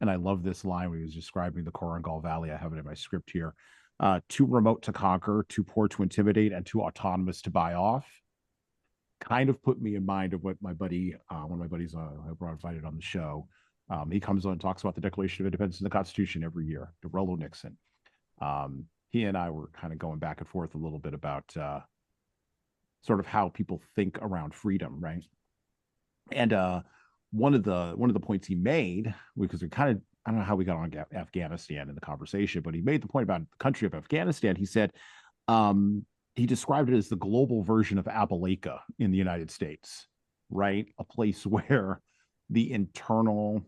and I love this line when he was describing the Korangal Valley. I have it in my script here. Too remote to conquer, too poor to intimidate, and too autonomous to buy off. Kind of put me in mind of what my buddy, one of my buddies I brought invited on the show. He comes on and talks about the Declaration of Independence and the Constitution every year, Rollo Nixon. He and I were kind of going back and forth a little bit about sort of how people think around freedom, right? And one of the points he made, because we kind of, I don't know how we got on Afghanistan in the conversation, but he made the point about the country of Afghanistan. He said, he described it as the global version of Appalachia in the United States, right? A place where the internal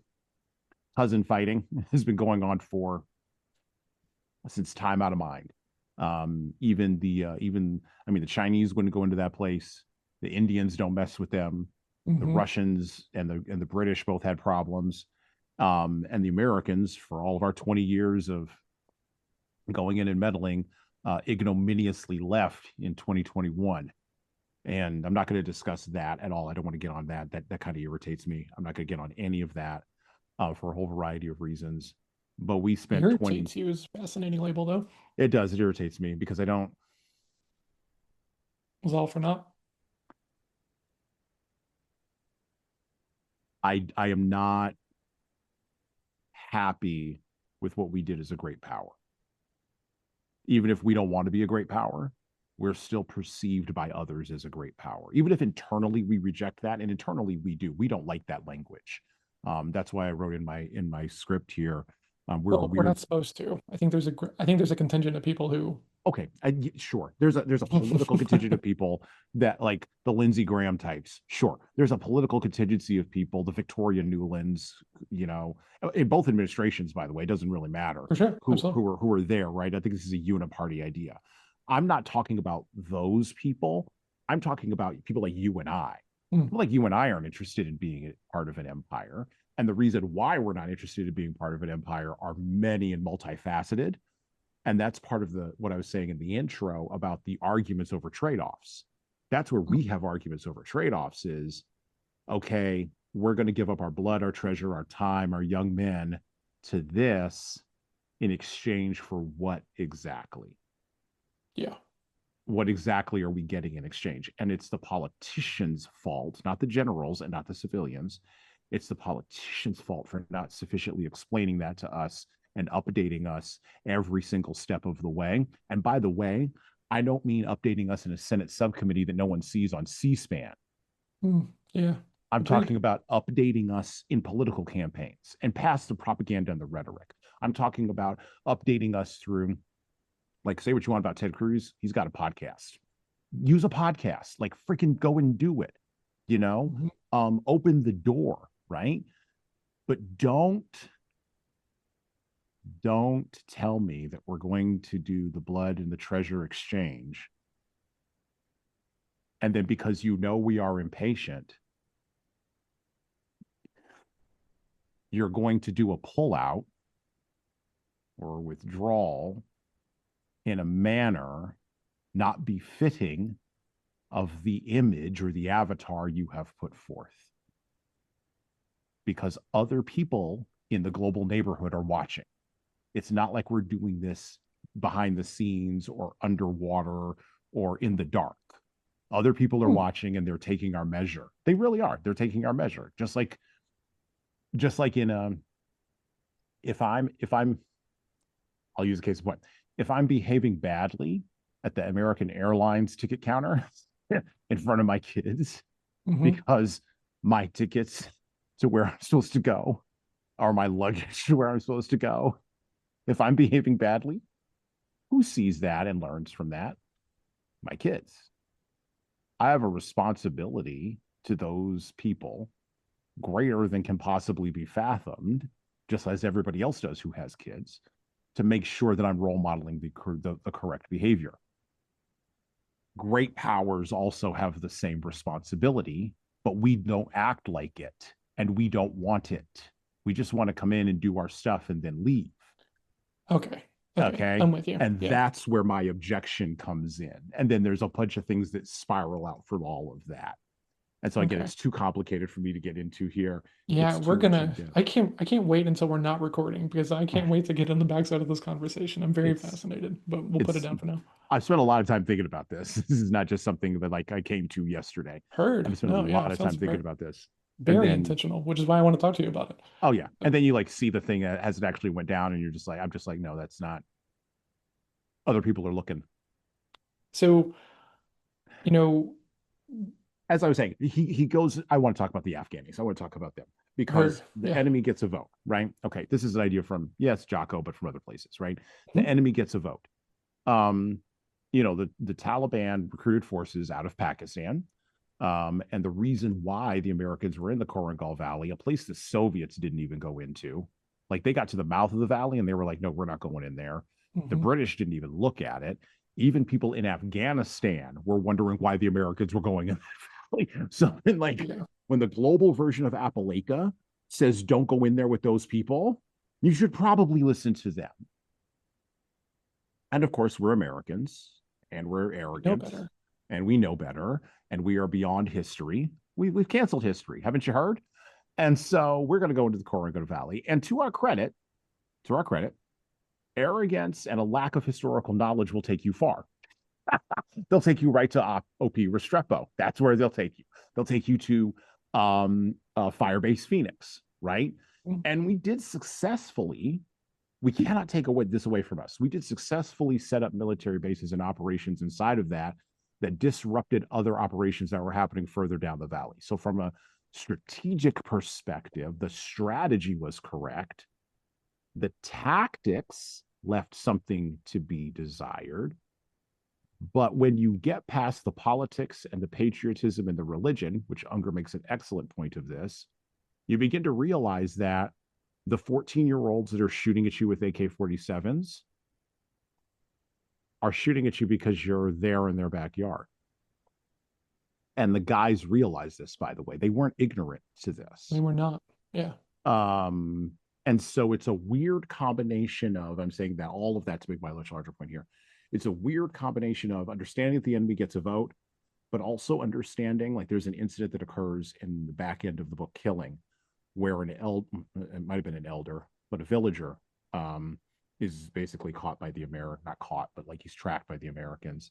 cousin fighting has been going on for since time out of mind. I mean, the Chinese wouldn't go into that place. The Indians don't mess with them. The Mm-hmm. Russians and the British both had problems. And the Americans, for all of our 20 years of going in and meddling, ignominiously left in 2021. And I'm not going to discuss that at all. I don't want to get on that. That kind of irritates me. I'm not going to get on any of that. for a whole variety of reasons. But we It spent 20. irritates you is a fascinating label, though. It does. It irritates me because Was all for naught. I am not happy with what we did as a great power. Even if we don't want to be a great power, we're still perceived by others as a great power. Even if internally we reject that, and internally we do, we don't like that language. That's why I wrote in my script here. We're Well, we're not supposed to. I think there's a contingent of people who. Okay, sure. There's a political contingent of people that like the Lindsey Graham types. Sure, there's a political contingency of people, the Victoria Newlands, in both administrations, by the way, it doesn't really matter For sure, who absolutely. who are there, right? I think this is a uniparty idea. I'm not talking about those people. I'm talking about people like you and I. People like you and I aren't interested in being part of an empire. And the reason why we're not interested in being part of an empire are many and multifaceted. And that's part of what I was saying in the intro about the arguments over trade-offs. That's where we have arguments over trade-offs is, okay, we're going to give up our blood, our treasure, our time, our young men to this in exchange for what exactly? Yeah. What exactly are we getting in exchange? And it's the politicians' fault, not the generals and not the civilians. It's the politicians' fault for not sufficiently explaining that to us and updating us every single step of the way. And by the way, I don't mean updating us in a Senate subcommittee that no one sees on C-SPAN. Yeah. I'm Agreed. talking about updating us in political campaigns and past the propaganda and the rhetoric. I'm talking about updating us through, like, say what you want about Ted Cruz. He's got a podcast. Use a podcast. Like, freaking go and do it. Open the door, right? But don't tell me that we're going to do the blood and the treasure exchange. And then because we are impatient, you're going to do a pullout or withdrawal in a manner not befitting of the image or the avatar you have put forth. Because other people in the global neighborhood are watching. It's not like we're doing this behind the scenes or underwater or in the dark. Other people are watching and they're taking our measure. They really are. They're taking our measure. Just like in if I'm I'll use a case in point. If I'm behaving badly at the American Airlines ticket counter in front of my kids because my tickets to where I'm supposed to go or my luggage to where I'm supposed to go, if I'm behaving badly, who sees that and learns from that? My kids. I have a responsibility to those people greater than can possibly be fathomed, just as everybody else does who has kids, to make sure that I'm role modeling the correct behavior. Great powers also have the same responsibility, but we don't act like it and we don't want it. We just want to come in and do our stuff and then leave. Okay. I'm with you. And that's where my objection comes in. And then there's a bunch of things that spiral out from all of that. And so again, it's too complicated for me to get into here. Yeah, I can't wait until we're not recording because I can't wait to get on the backside of this conversation. I'm very fascinated, but we'll put it down for now. I've spent a lot of time thinking about this. This is not just something that I came to yesterday. I've spent a lot of time thinking about this. Very intentional, which is why I want to talk to you about it. Oh yeah. And then you see the thing as it actually went down and I'm just like, no, that's not. Other people are looking. So, as I was saying, he goes, I want to talk about the Afghanis. I want to talk about them because the enemy gets a vote, right? Okay. This is an idea from, yes, Jocko, but from other places, right? The enemy gets a vote. The Taliban recruited forces out of Pakistan. And the reason why the Americans were in the Korangal Valley, a place the Soviets didn't even go into, like they got to the mouth of the valley and they were like, no, we're not going in there. The British didn't even look at it. Even people in Afghanistan were wondering why the Americans were going in that valley. Something like when the global version of Appalachia says don't go in there with those people, you should probably listen to them. And of course, we're Americans and we're arrogant and we know better and we are beyond history. We've canceled history. Haven't you heard? And so we're going to go into the Corrigan Valley. And to our credit, arrogance and a lack of historical knowledge will take you far. They'll take you right to OP Restrepo. That's where they'll take you. They'll take you to Firebase Phoenix, right? And we did successfully, we cannot take this away from us. We did successfully set up military bases and operations inside of that disrupted other operations that were happening further down the valley. So from a strategic perspective, the strategy was correct. The tactics left something to be desired. But when you get past the politics and the patriotism and the religion, which Unger makes an excellent point of this, you begin to realize that the 14-year-olds that are shooting at you with AK-47s are shooting at you because you're there in their backyard. And the guys realize this, by the way. They weren't ignorant to this. They were not. Yeah. And so it's a weird combination of, I'm saying that all of that to make my much larger point here. It's a weird combination of understanding that the enemy gets a vote, but also understanding, like there's an incident that occurs in the back end of the book Killing, where it might have been an elder, but a villager is basically caught by the not caught, but like he's tracked by the Americans.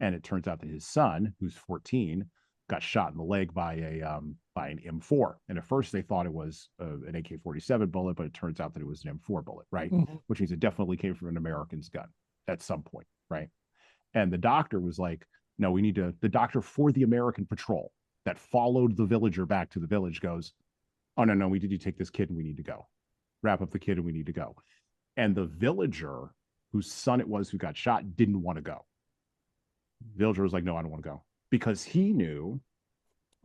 And it turns out that his son, who's 14, got shot in the leg by an M4. And at first they thought it was an AK-47 bullet, but it turns out that it was an M4 bullet, right? Mm-hmm. Which means it definitely came from an American's gun at some point, right? And the doctor was like, no, the doctor for the American patrol that followed the villager back to the village goes, oh, no, we need to take this kid and we need to go. Wrap up the kid and we need to go. And the villager whose son it was who got shot didn't want to go. The villager was like, no, I don't want to go. Because he knew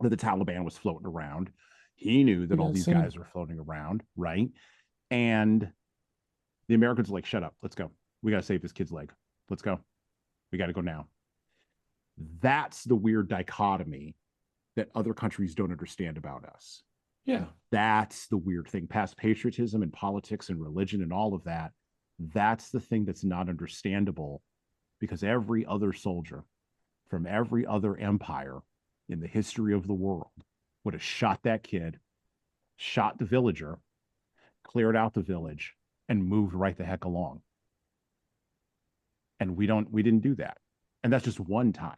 that the Taliban was floating around. He knew that all these guys were floating around, right? And the Americans were like, shut up, let's go. We got to save this kid's leg. Let's go. We got to go now. That's the weird dichotomy that other countries don't understand about us. Yeah. That's the weird thing. Past patriotism and politics and religion and all of that, that's the thing that's not understandable, because every other soldier from every other empire in the history of the world would have shot that kid, shot the villager, cleared out the village, and moved right the heck along. And we didn't do that. And that's just one time.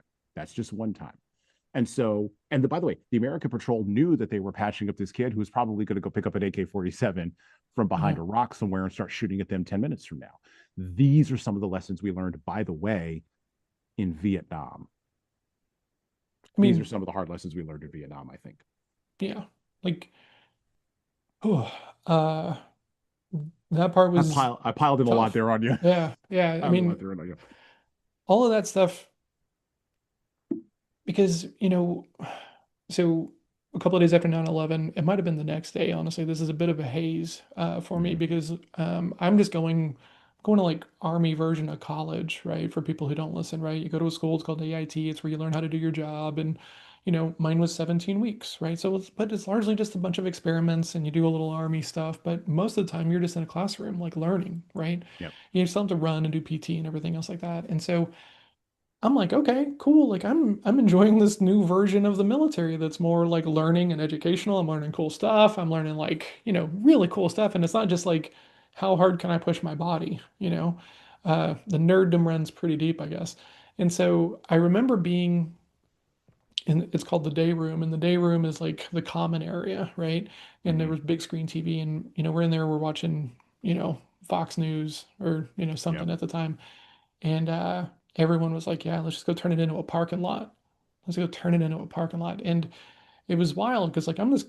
And so, by the way, the American patrol knew that they were patching up this kid who was probably going to go pick up an AK-47 from behind a rock somewhere and start shooting at them 10 minutes from now. These are some of the lessons we learned, by the way, in Vietnam. These are some of the hard lessons we learned in Vietnam, I think. Yeah. Like, that part was... I piled in tough. A lot there on you. Yeah. I mean, all of that stuff, because, so a couple of days after 9/11, it might have been the next day, honestly. This is a bit of a haze for me, because I'm just going to like Army version of college, right? For people who don't listen, right? You go to a school, it's called AIT. It's where you learn how to do your job. And, mine was 17 weeks, right? So, but it's largely just a bunch of experiments, and you do a little Army stuff. But most of the time you're just in a classroom, like learning, right? Yep. You still have to run and do PT and everything else like that. And so I'm like, okay, cool. Like I'm enjoying this new version of the military that's more like learning and educational. I'm learning cool stuff. I'm learning like, really cool stuff. And it's not just like, how hard can I push my body? The nerddom runs pretty deep, I guess. And so I remember being it's called the day room, and the day room is like the common area, right? And there was big screen TV, and we're in there, we're watching, Fox News or something at the time. And everyone was like, yeah, let's just go turn it into a parking lot. Let's go turn it into a parking lot. And it was wild because like I'm this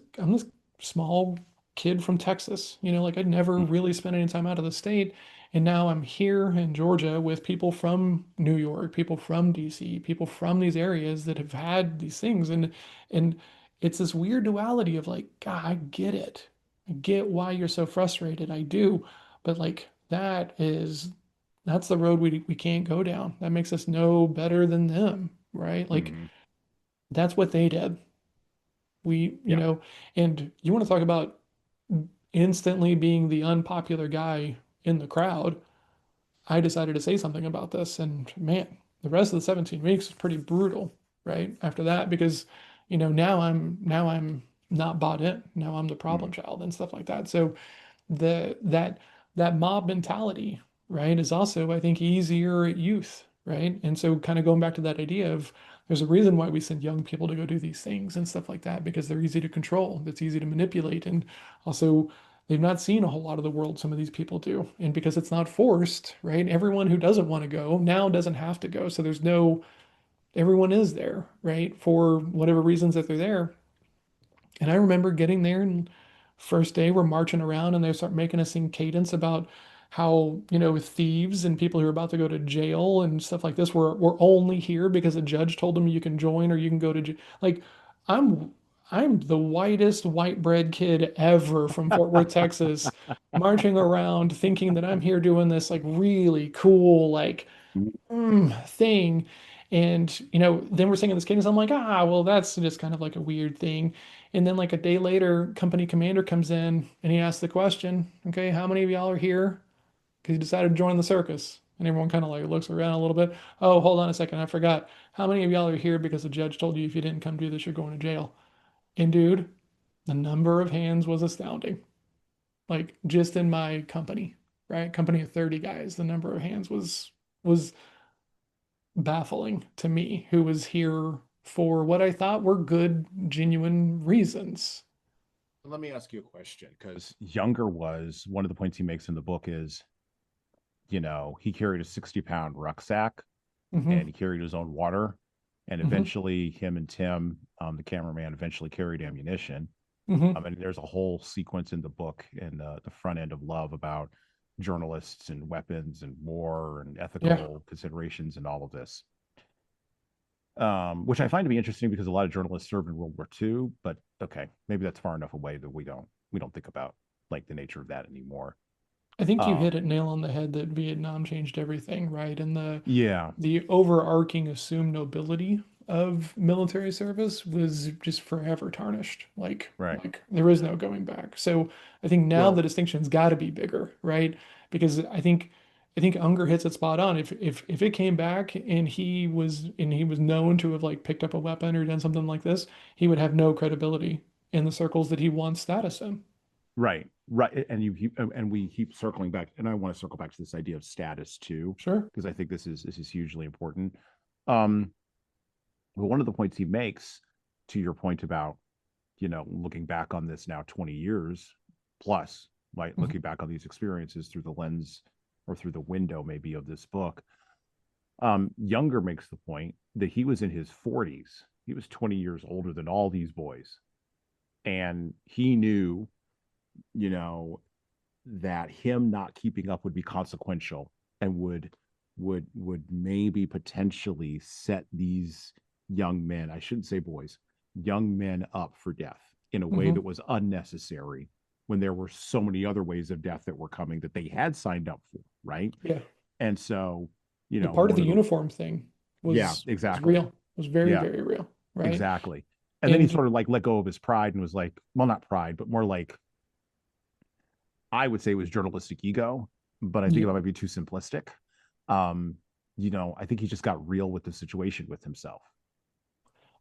small kid from Texas, like I'd never really spent any time out of the state. And now I'm here in Georgia with people from New York, people from DC, people from these areas that have had these things. And it's this weird duality of like, God, I get it. I get why you're so frustrated. I do. But like that's the road we can't go down. That makes us no better than them, right? Like that's what they did. And you want to talk about instantly being the unpopular guy in the crowd. I decided to say something about this, and man, the rest of the 17 weeks is pretty brutal, right? After that, because now I'm not bought it. Now I'm the problem Mhm. child and stuff like that. So the that mob mentality, right, is also, I think, easier at youth, right? And so kind of going back to that idea of there's a reason why we send young people to go do these things and stuff like that, because they're easy to control, it's easy to manipulate, and also they've not seen a whole lot of the world some of these people do. And because it's not forced, right? Everyone who doesn't want to go now doesn't have to go. So there's no, everyone is there, right? For whatever reasons that they're there. And I remember getting there, and first day we're marching around and they start making us sing cadence about how, thieves and people who are about to go to jail and stuff like this were only here because a judge told them you can join or you can go to jail. Like I'm I'm the whitest white bread kid ever from Fort Worth, Texas, marching around thinking that I'm here doing this like really cool like thing. And, then we're singing this cadence. I'm like, well, that's just kind of like a weird thing. And then, like a day later, company commander comes in and he asks the question, okay, how many of y'all are here? Because he decided to join the circus. And everyone kind of like looks around a little bit. Oh, hold on a second. I forgot. How many of y'all are here because the judge told you if you didn't come do this, you're going to jail? And dude, the number of hands was astounding. Like just in my company, right? Company of 30 guys, the number of hands was baffling to me, who was here for what I thought were good, genuine reasons. Let me ask you a question, because Younger was one of the points he makes in the book is, he carried a 60-pound rucksack Hmm. and he carried his own water. And Hmm. eventually, him and Tim, the cameraman, eventually carried ammunition. Hmm. And there's a whole sequence in the book in the front end of Love about journalists and weapons and war and Yeah, ethical considerations and all of this, which I find to be interesting because a lot of journalists served in World War II. But okay, maybe that's far enough away that we don't think about like the nature of that anymore. I think you hit Um, it nail on the head that Vietnam changed everything, right? And the yeah, the overarching assumed nobility of military service was just forever tarnished. Like right. like there is no going back. So I think now the Well, distinction's got to be bigger, right? Because I think Unger hits it spot on. If it came back and he was known to have like picked up a weapon or done something like this, he would have no credibility in the circles that he wants status in. right, right, and we keep circling back, and I want to circle back to this idea of status too, Sure. because I think this is hugely important. Um, but one of the points he makes, to your point about looking back on this now 20 years plus, right, Mhm. looking back on these experiences through the lens or through the window maybe of this book, Younger makes the point that he was in his 40s. He was 20 years older than all these boys, and he knew, you know, that him not keeping up would be consequential and would maybe potentially set these young men, I shouldn't say boys, young men up for death in a way that Hmm. was unnecessary when there were so many other ways of death that were coming that they had signed up for, right? Yeah. And so, The part of one the of the uniform thing yeah, was exactly. real. Was very, Yeah, very real, right? exactly. And then he And sort of like let go of his pride and was like, well, not pride, but more like I would say it was journalistic ego, but I think yeah. that might be too simplistic. Um, I think he just got real with the situation with himself.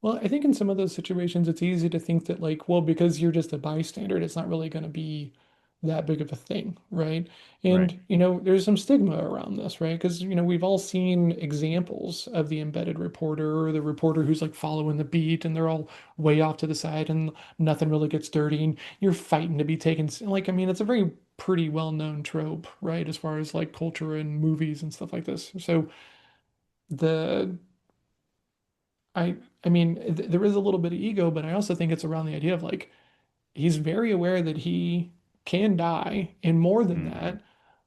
Well, I think in some of those situations, it's easy to think that, like, well, because you're just a bystander, it's not really going to be that big of a thing, right? Right. And, there's some stigma around this, right? Because, we've all seen examples of the embedded reporter or the reporter who's like following the beat and they're all way off to the side and nothing really gets dirty and you're fighting to be taken. Like, I mean, it's a very pretty well-known trope, right? As far as like culture and movies and stuff like this. So the I mean, there is a little bit of ego, but I also think it's around the idea of like he's very aware that he can die, and more than Mm-hmm. that,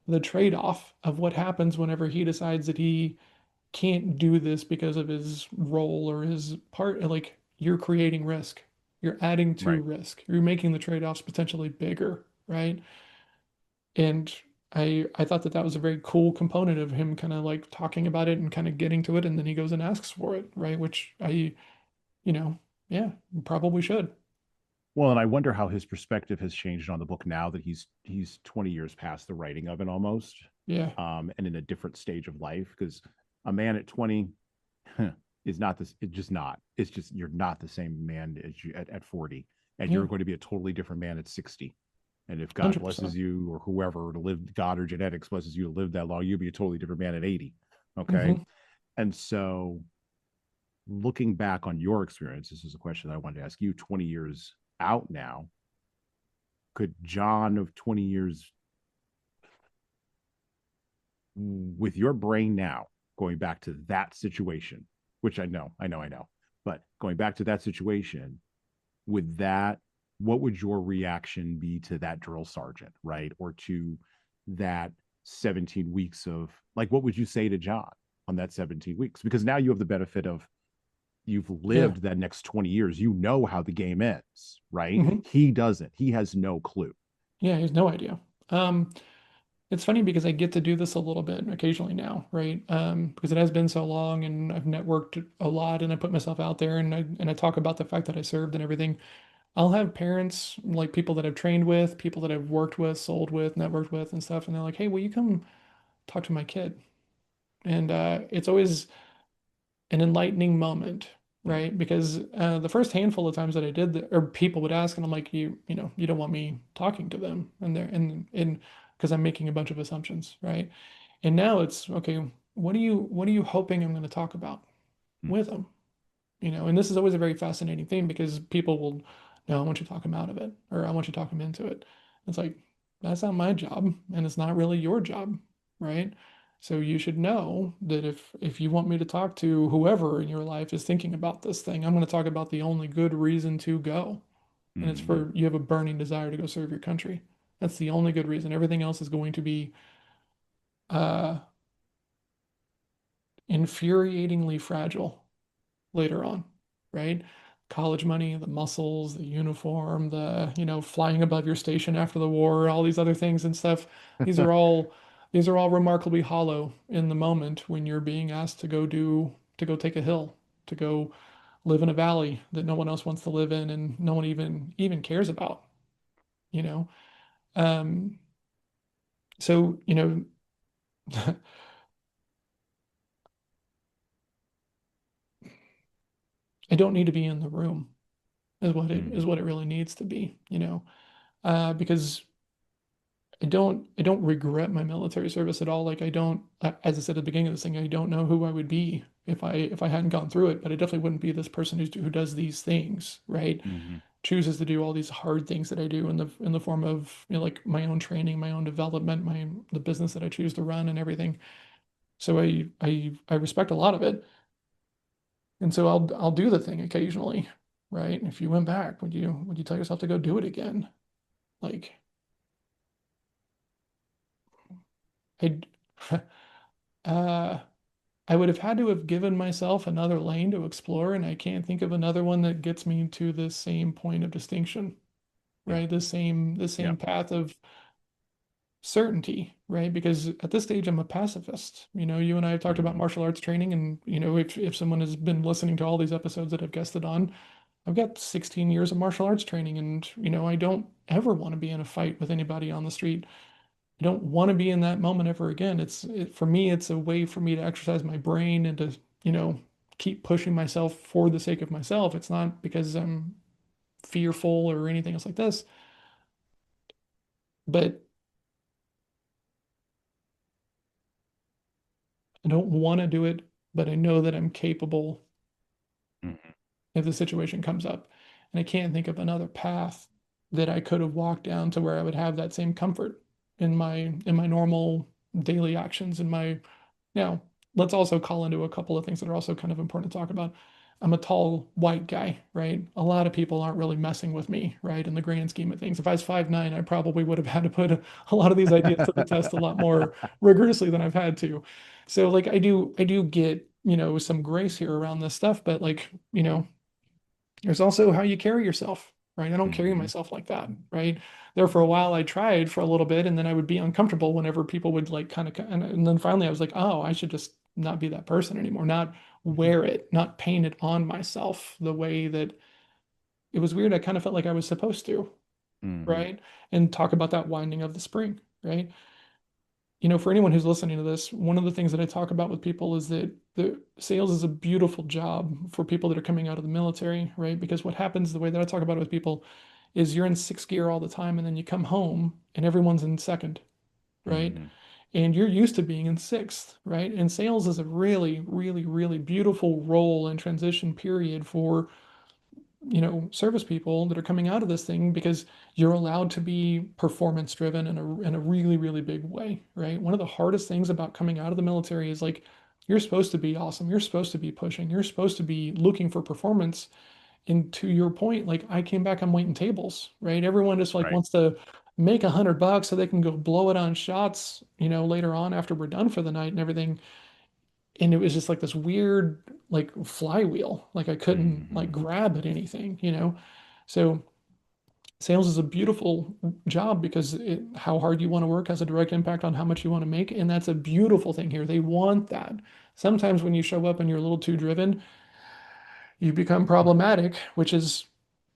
the trade-off of what happens whenever he decides that he can't do this because of his role or his part, like you're creating risk. You're adding to Right. risk. You're making the trade-offs potentially bigger, right? And I thought that that was a very cool component of him kind of like talking about it and kind of getting to it, and then he goes and asks for it, right? Which you know, yeah, probably should. Well, and I wonder how his perspective has changed on the book now that he's 20 years past the writing of it almost, Yeah. and in a different stage of life. Because a man at 20 is not this. It's just not. It's just you're not the same man as you at 40. and Yeah, you're going to be a totally different man at 60. And if God blesses 100%. you or whoever to live, God or genetics blesses you to live that long, you'll be a totally different man at 80. Okay. Hmm. And so looking back on your experience, this is a question that I wanted to ask you 20 years out now. Could John of 20 years with your brain now, going back to that situation, which I know, but going back to that situation, with that, what would your reaction be to that drill sergeant, right? Or to that 17 weeks of, like, what would you say to John on that 17 weeks? Because now you have the benefit of you've Yeah. lived that next 20 years. You know how the game ends, right? Hmm. He doesn't. He has no clue. Yeah, he has no idea. Um, it's funny because I get to do this a little bit occasionally now, right? Because it has been so long and I've networked a lot and I put myself out there and I talk about the fact that I served and everything. I'll have parents, like people that I've trained with, people that I've worked with, sold with, networked with and stuff, and they're like, "Hey, will you come talk to my kid?" And it's always an enlightening moment, Mm, right? Because the first handful of times that I did that, or people would ask, and I'm like, you don't want me talking to them, and they're and because I'm making a bunch of assumptions, right? And now it's okay. What are you hoping I'm going to talk about mm, with them? And this is always a very fascinating thing because people will, no, I want you to talk him out of it, or I want you to talk him into it. It's like, that's not my job, and it's not really your job, right? So you should know that if you want me to talk to whoever in your life is thinking about this thing, I'm going to talk about the only good reason to go. And it's mhm, for you have a burning desire to go serve your country. That's the only good reason. Everything else is going to be uh infuriatingly fragile later on, right? College money, the muscles, the uniform, flying above your station after the war, all these other things and stuff. These are all these are all remarkably hollow in the moment when you're being asked to go take a hill, to go live in a valley that no one else wants to live in and no one even cares about, you know. Um, so, I don't need to be in the room is mhm, what it really needs to be, because I don't regret my military service at all. Like I don't, as I said at the beginning of this thing, I don't know who I would be if I hadn't gone through it. But I definitely wouldn't be this person who does these things, right? mhm, Chooses to do all these hard things that I do in the form of like my own training, my own development, the business that I choose to run and everything. So I respect a lot of it, and so I'll do the thing occasionally, right? If you went back, would you tell yourself to go do it again? Like I uh I would have had to have given myself another lane to explore, and I can't think of another one that gets me to the same point of distinction, yeah, right? The yeah, same path of certainty, right? Because at this stage, I'm a pacifist. You and I have talked about mhm, martial arts training, and if someone has been listening to all these episodes that I've guested on, I've got 16 years of martial arts training, and I don't ever want to be in a fight with anybody on the street. I don't want to be in that moment ever again. For me, it's a way for me to exercise my brain and to, keep pushing myself for the sake of myself. It's not because I'm fearful or anything else like this, but I don't want to do it, but I know that I'm capable mhm, if the situation comes up. And I can't think of another path that I could have walked down to where I would have that same comfort in my normal daily actions in my Now, let's also call into a couple of things that are also kind of important to talk about. I'm a tall white guy, right? A lot of people aren't really messing with me, right? In the grand scheme of things. If I was 5'9", I probably would have had to put a lot of these ideas to the test a lot more rigorously than I've had to. So like I do get, some grace here around this stuff, but like, there's also how you carry yourself, right? I don't carry mhm, myself like that, right? There for a while, I tried for a little bit, and then I would be uncomfortable whenever people would like kind of, and then finally I was like, oh, I should just not be that person anymore, not mhm, wear it, not paint it on myself the way that it was weird. I kind of felt like I was supposed to, mhm, right? And talk about that winding of the spring, right? for anyone who's listening to this, one of the things that I talk about with people is that the sales is a beautiful job for people that are coming out of the military, right? Because what happens, the way that I talk about it with people, is you're in sixth gear all the time, and then you come home and everyone's in second, right? Hmm. And you're used to being in sixth, right? And sales is a really, really, really beautiful role and transition period for service people that are coming out of this thing, because you're allowed to be performance driven in a really, really big way, right? One of the hardest things about coming out of the military is like, you're supposed to be awesome. You're supposed to be pushing. You're supposed to be looking for performance. And to your point, like I came back, I'm waiting tables, right? Everyone just like Right. wants to make $100 so they can go blow it on shots, later on after we're done for the night and everything. And it was just like this weird like flywheel, like I couldn't like Hmm. grab at anything. So sales is a beautiful job because how hard you want to work has a direct impact on how much you want to make, and that's a beautiful thing here. They want that. Sometimes when you show up and you're a little too driven, you become problematic, which is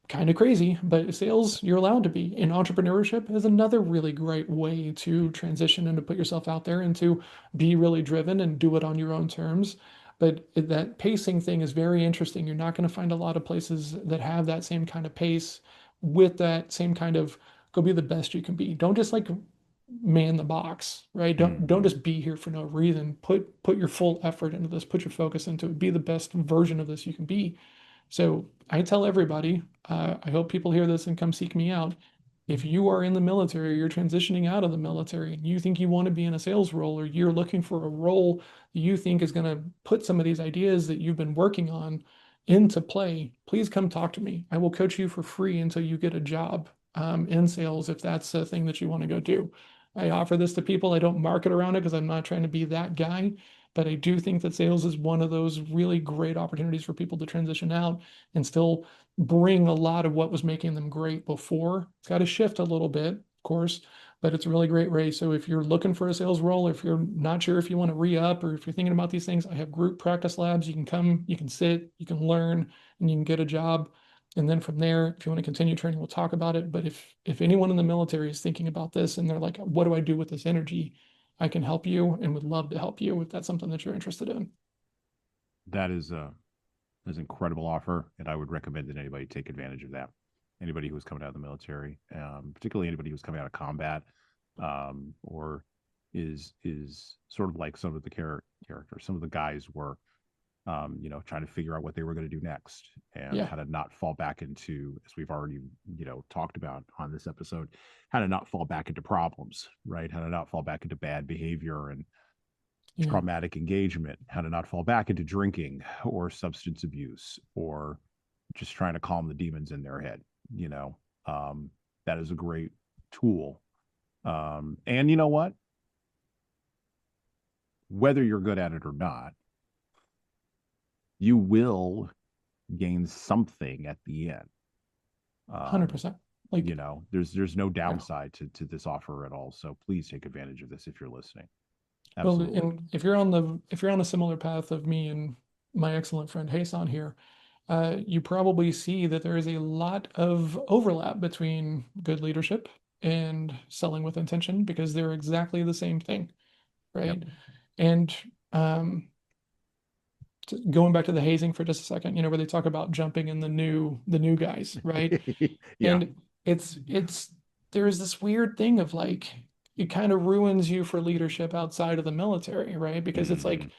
kind of crazy, but sales, you're allowed to be. And entrepreneurship is another really great way to transition and to put yourself out there and to be really driven and do it on your own terms. But that pacing thing is very interesting. You're not going to find a lot of places that have that same kind of pace with that same kind of go be the best you can be. Don't just like man the box, right? Don't Hmm. just be here for no reason. Put your full effort into this, put your focus into it, be the best version of this you can be. So I tell everybody, I hope people hear this and come seek me out. If you are in the military, you're transitioning out of the military, and you think you want to be in a sales role, or you're looking for a role that you think is going to put some of these ideas that you've been working on into play, please come talk to me. I will coach you for free until you get a job in sales if that's a thing that you want to go do. I offer this to people. I don't market around it because I'm not trying to be that guy. But I do think that sales is one of those really great opportunities for people to transition out and still bring a lot of what was making them great before. It's got to shift a little bit, of course, but it's a really great race. So if you're looking for a sales role, if you're not sure if you want to re-up or if you're thinking about these things, I have group practice labs. You can come, you can sit, you can learn, and you can get a job. And then from there, if you want to continue training, we'll talk about it. But if anyone in the military is thinking about this and they're like, what do I do with this energy? I can help you and would love to help you if that's something that you're interested in. That is an incredible offer, and I would recommend that anybody take advantage of that. Anybody who's coming out of the military, particularly anybody who's coming out of combat, or is sort of like some of the characters, some of the guys were, trying to figure out what they were going to do next and Yeah. how to not fall back into, as we've already, talked about on this episode, how to not fall back into problems, right? How to not fall back into bad behavior and Yeah. traumatic engagement, how to not fall back into drinking or substance abuse or just trying to calm the demons in their head. You know, that is a great tool. And you know what? Whether you're good at it or not, you will gain something at the end. Um, 100%. Like, there's no yeah. downside to this offer at all. So please take advantage of this if you're listening. Well, Absolutely. and if you're on a similar path of me and my excellent friend Jesan here, you probably see that there is a lot of overlap between good leadership and selling with intention because they're exactly the same thing, Yep. right? And um, going back to the hazing for just a second, where they talk about jumping in the new guys, right? Yeah. And it's there's this weird thing of like it kind of ruins you for leadership outside of the military, right? Because it's Hmm. like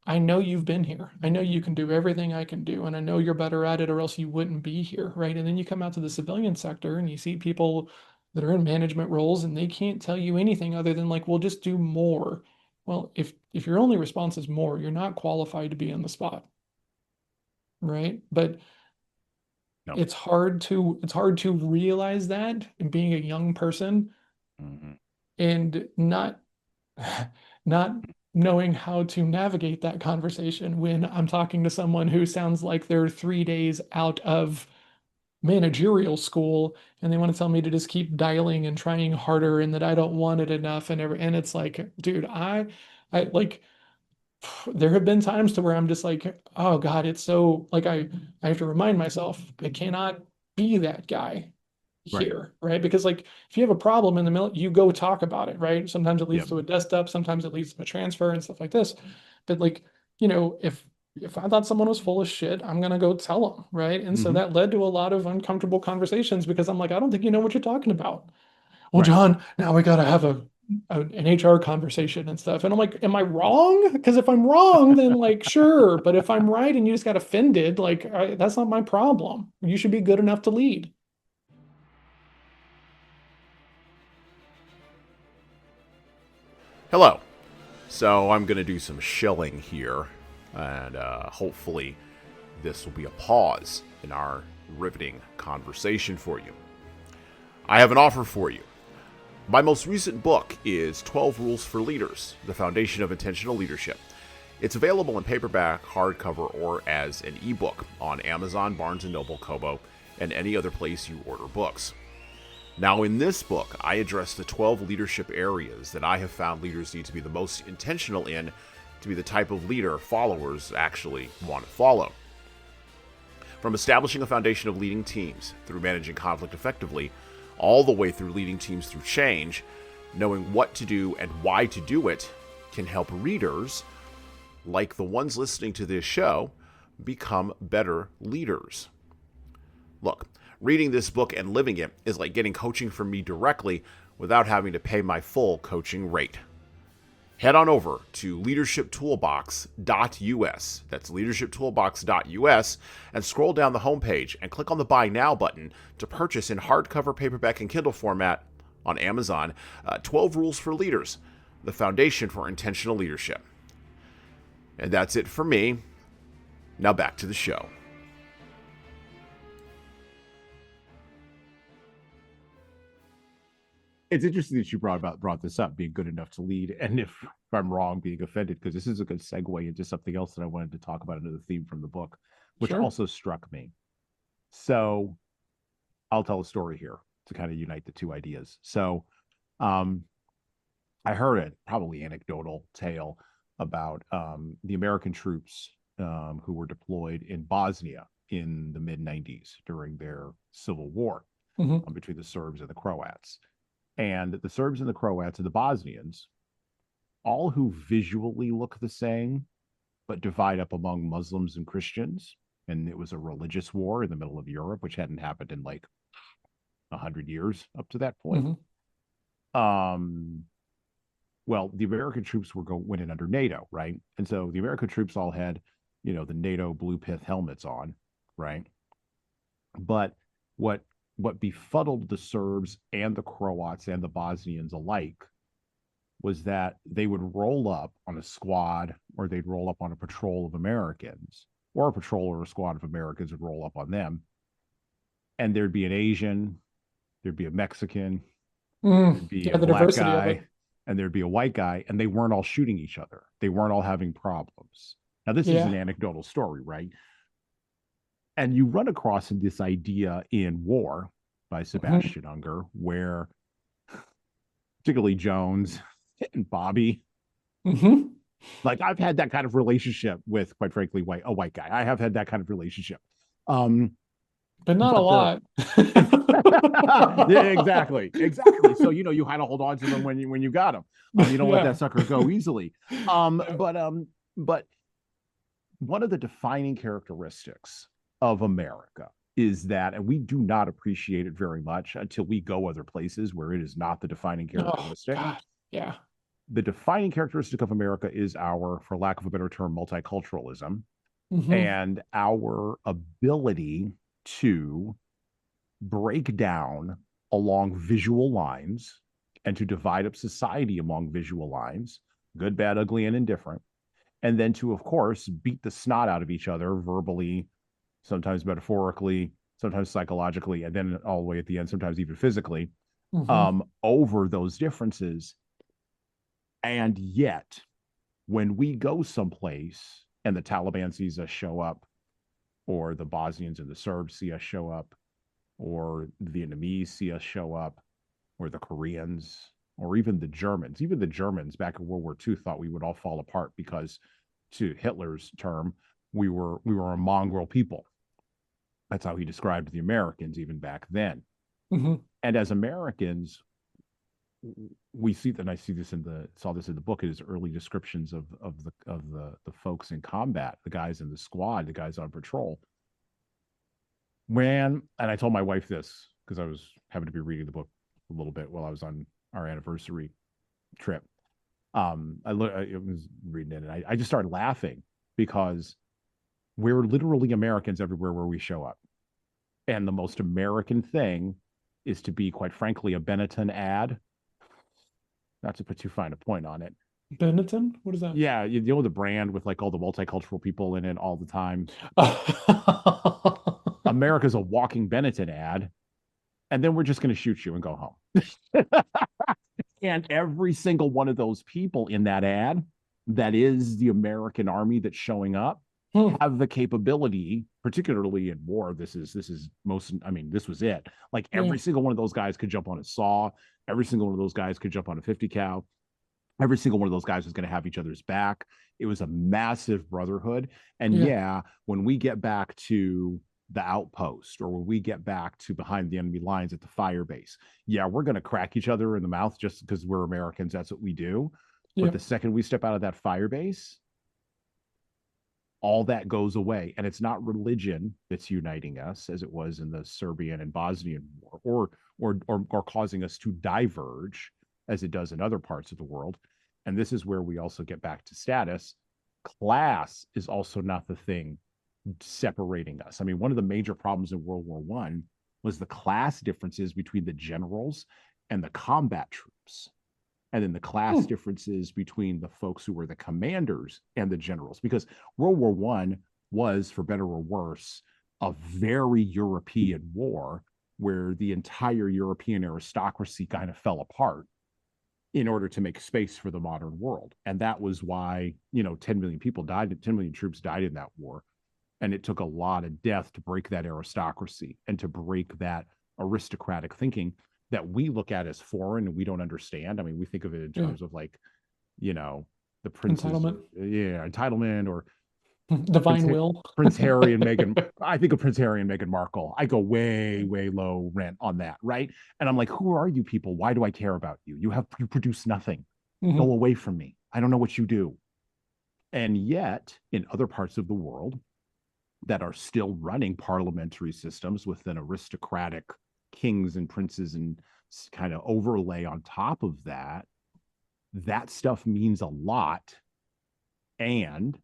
I know you've been here. I know you can do everything I can do, and I know you're better at it, or else you wouldn't be here, right? And then you come out to the civilian sector and you see people that are in management roles and they can't tell you anything other than like, we'll just do more. Well, if your only response is more, you're not qualified to be on the spot, right? But No. it's hard to realize that and being a young person Hmm. and not knowing how to navigate that conversation when I'm talking to someone who sounds like they're 3 days out of managerial school and they want to tell me to just keep dialing and trying harder and that I don't want it enough and it's like, dude, I like there have been times to where I'm just like, oh God, it's so like I have to remind myself I cannot be that guy. Right. here, right? Because like if you have a problem in the middle, you go talk about it, right? Sometimes it leads Yep. to a dust up, sometimes it leads to a transfer and stuff like this. But like, you know, if I thought someone was full of shit, I'm gonna go tell them, right? And so Hmm. that led to a lot of uncomfortable conversations because I'm like, I don't think you know what you're talking about. Well, Right. John, now we gotta have an HR conversation and stuff. And I'm like, am I wrong? Because if I'm wrong, then like, sure. But if I'm right and you just got offended, like, that's not my problem. You should be good enough to lead. Hello. So I'm going to do some shilling here, and hopefully this will be a pause in our riveting conversation for you. I have an offer for you. My most recent book is 12 Rules for Leaders, The Foundation of Intentional Leadership. It's available in paperback, hardcover, or as an ebook on Amazon, Barnes & Noble, Kobo, and any other place you order books. Now, in this book, I address the 12 leadership areas that I have found leaders need to be the most intentional in to be the type of leader followers actually want to follow. From establishing a foundation of leading teams through managing conflict effectively, all the way through leading teams through change, knowing what to do and why to do it can help readers, like the ones listening to this show, become better leaders. Look, reading this book and living it is like getting coaching from me directly without having to pay my full coaching rate. Head on over to leadershiptoolbox.us. That's leadershiptoolbox.us, and scroll down the homepage and click on the Buy Now button to purchase in hardcover, paperback, and Kindle format on Amazon 12 Rules for Leaders, the foundation for intentional leadership. And that's it for me. Now back to the show. It's interesting that you brought this up, being good enough to lead, and if I'm wrong, being offended, because this is a good segue into something else that I wanted to talk about, another theme from the book, which Sure. also struck me. So I'll tell a story here to kind of unite the two ideas. So um, I heard a probably anecdotal tale about the American troops who were deployed in Bosnia in the mid 90s during their civil war Hmm. between the Serbs and the Croats. And the Serbs and the Croats and the Bosnians, all who visually look the same, but divide up among Muslims and Christians. And it was a religious war in the middle of Europe, which hadn't happened in like 100 years up to that point. Hmm. Um, well, the American troops went in under NATO, right? And so the American troops all had, the NATO blue pith helmets on, right? But what what befuddled the Serbs and the Croats and the Bosnians alike was that they would roll up on a squad, or they'd roll up on a patrol of Americans, or a patrol or a squad of Americans would roll up on them. And there'd be an Asian, there'd be a Mexican, there'd be Yeah, a the black diversity of it. guy, and there'd be a white guy, and they weren't all shooting each other. They weren't all having problems. Now, this is Yeah. an anecdotal story, right? And you run across this idea in War by Hmm. Sebastian Junger, where particularly Jones and Bobby, Hmm. like I've had that kind of relationship with, quite frankly, a white guy. I have had that kind of relationship. Um, But not a but the lot. yeah, exactly. So you had to hold on to them when you got them. You don't let Yeah. that sucker go easily. Um, Yeah. but um, but one of the defining characteristics of America is that, and we do not appreciate it very much until we go other places where it is not the defining Oh characteristic. God. Yeah. The defining characteristic of America is our, for lack of a better term, multiculturalism, Hmm. and our ability to break down along visual lines and to divide up society among visual lines, good, bad, ugly, and indifferent, and then to, of course, beat the snot out of each other verbally, sometimes metaphorically, sometimes psychologically, and then all the way at the end, sometimes even physically, Hmm. over those differences. And yet, when we go someplace and the Taliban sees us show up, or the Bosnians and the Serbs see us show up, or the Vietnamese see us show up, or the Koreans, or even the Germans. Even the Germans back in World War II thought we would all fall apart because, to Hitler's term, we were a mongrel people. That's how he described the Americans even back then. Hmm. And as Americans, we see that, and I see this in the saw this in the book, is early descriptions of the folks in combat, the guys in the squad, the guys on patrol. When and I told my wife this because I was having to be reading the book a little bit while I was on our anniversary trip. I was reading it, and I just started laughing because we're literally Americans everywhere where we show up. And the most American thing is to be, quite frankly, a Benetton ad. Not to put too fine a point on it. Benetton? What is that? Yeah, you know the brand with like all the multicultural people in it all the time. America's a walking Benetton ad, and then we're just going to shoot you and go home. And every single one of those people in that ad that is the American army that's showing up Hmm. have the capability, particularly in war. This is most, I mean, this was it. Like Yeah. every single one of those guys could jump on a saw. Every single one of those guys could jump on a 50 cal. Every single one of those guys was going to have each other's back. It was a massive brotherhood. And Yeah. yeah, when we get back to the outpost, or when we get back to behind the enemy lines at the fire base, yeah, we're going to crack each other in the mouth just because we're Americans. That's what we do. But Yeah. the second we step out of that fire base, all that goes away. And it's not religion that's uniting us as it was in the Serbian and Bosnian war, or causing us to diverge as it does in other parts of the world. And this is where we also get back to status. Class is also not the thing separating us. I mean, one of the major problems in World War One was the class differences between the generals and the combat troops, and then the class Hmm. differences between the folks who were the commanders and the generals. Because World War One was, for better or worse, a very European war where the entire European aristocracy kind of fell apart in order to make space for the modern world. And that was why, 10 million people died, 10 million troops died in that war. And it took a lot of death to break that aristocracy and to break that aristocratic thinking that we look at as foreign and we don't understand. I mean, we think of it in Yeah. terms of like, you know, the princes, Entitlement. yeah, entitlement, or Prince, Divine will. Prince Harry and Meghan. I think of Prince Harry and Meghan Markle. I go way, way low rent on that, right? And I'm like, who are you people? Why do I care about you? You produce nothing. Go Hmm. away from me. I don't know what you do. And yet, in other parts of the world that are still running parliamentary systems with an aristocratic kings and princes and kind of overlay on top of that, that stuff means a lot. And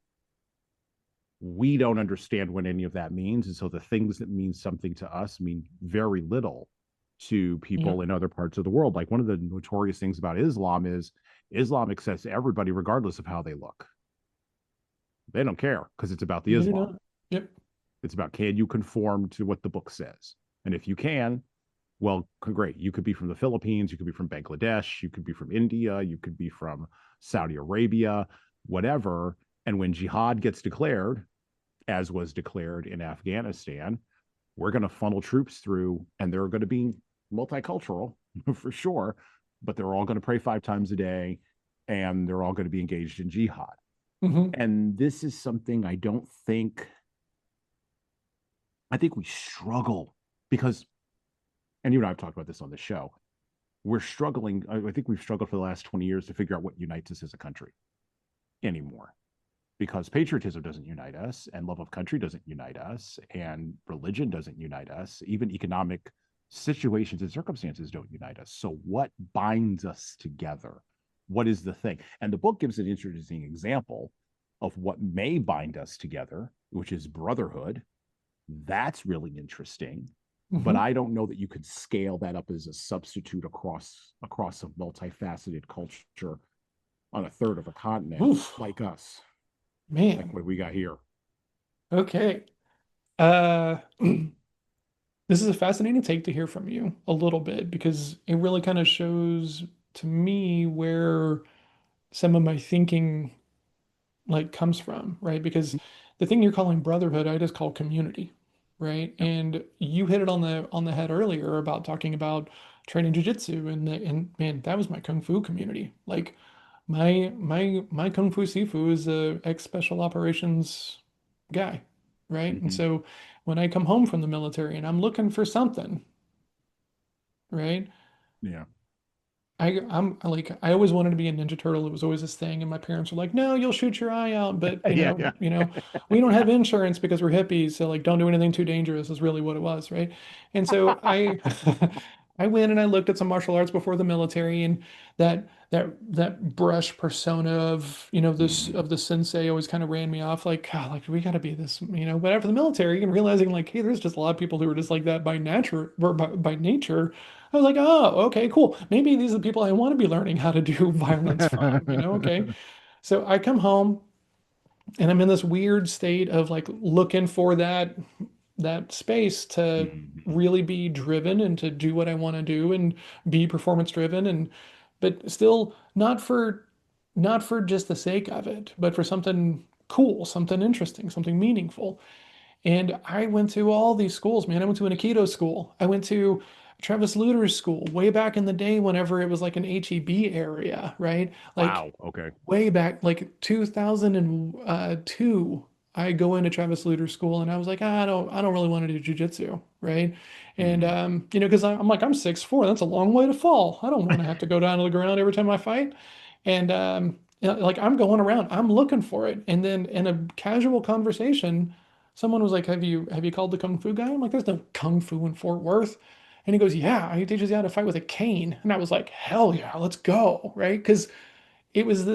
we don't understand what any of that means. And so the things that mean something to us mean very little to Yeah. people in other parts of the world. Like one of the notorious things about Islam is Islam accepts everybody regardless of how they look. They don't care because it's about the They do Islam. not. Yep. It's about, can you conform to what the book says? And if you can, well, great. You could be from the Philippines, you could be from Bangladesh, you could be from India, you could be from Saudi Arabia, whatever. And when jihad gets declared, as was declared in Afghanistan, we're going to funnel troops through, and they're going to be multicultural for sure, but they're all going to pray 5 times a day, and they're all going to be engaged in jihad. Hmm. And this is something I think we struggle because, and you and I have talked about this on the show, we're struggling. I think we've struggled for the last 20 years to figure out what unites us as a country anymore, because patriotism doesn't unite us, and love of country doesn't unite us, and religion doesn't unite us. Even economic situations and circumstances don't unite us. So what binds us together? What is the thing? And the book gives an interesting example of what may bind us together, which is brotherhood. That's really interesting. But Hmm. I don't know that you could scale that up as a substitute across a multifaceted culture on a third of a continent Oof, like us, like man. what we got here. Okay. Uh, this is a fascinating take to hear from you a little bit because it really kind of shows to me where some of my thinking like comes from, right? Because the thing you're calling brotherhood, I just call community, right? Yep. And you hit it on the head earlier about talking about training jujitsu and man, that was my kung fu community. Like my kung fu sifu is a ex special operations guy, right? And Mm-hmm. so when I come home from the military and I'm looking for something, right? Yeah. I'm like I always wanted to be a Ninja Turtle. It was always this thing, and my parents were like, "No, you'll shoot your eye out." But Yeah. Yeah. we don't have insurance because we're hippies, so like, don't do anything too dangerous is really what it was, right? And so I, I went and I looked at some martial arts before the military, and that brush persona of this Mhm. of the sensei always kind of ran me off. Like, God, like we got to be this, But after the military, and realizing like, hey, there's just a lot of people who are just like that by nature, or by nature. I was like, oh, okay, cool. Maybe these are the people I want to be learning how to do violence from, okay. So I come home and I'm in this weird state of like looking for that space to Mhm. really be driven and to do what I want to do and be performance driven and but still not for just the sake of it, but for something cool, something interesting, something meaningful. And I went to all these schools, man. I went to an Aikido school. I went to Travis Luter's school way back in the day whenever it was like an HEB area, right? Like Wow. Okay. way back, like 2002, I go into Travis Luter's school and I was like, I don't really want to do jujitsu, right? And Mhm. because I'm like, I'm 6'4", that's a long way to fall. I don't want to have to go down to the ground every time I fight. And like I'm going around, I'm looking for it. And then in a casual conversation, someone was like, have you called the Kung Fu guy? I'm like, there's no Kung Fu in Fort Worth. And he goes, yeah, he teaches you how to fight with a cane. And I was like, hell yeah, let's go, right? Because it was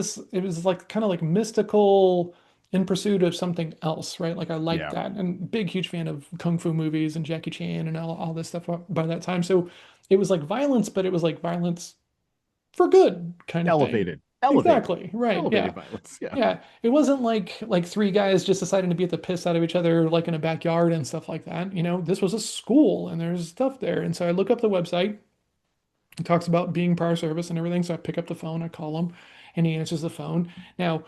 like kind of like mystical in pursuit of something else, right? Like I liked Yeah. that and big, huge fan of Kung Fu movies and Jackie Chan and all this stuff by that time. So it was like violence, but it was like violence for good kind of thing. Elevated. Elevated. Exactly. Right. Elevated Yeah. violence. Yeah. Yeah. It wasn't like three guys just deciding to beat the piss out of each other like in a backyard and stuff like that. This was a school and there's stuff there. And so I look up the website. It talks about being prior service and everything. So I pick up the phone, I call him, and he answers the phone. Now,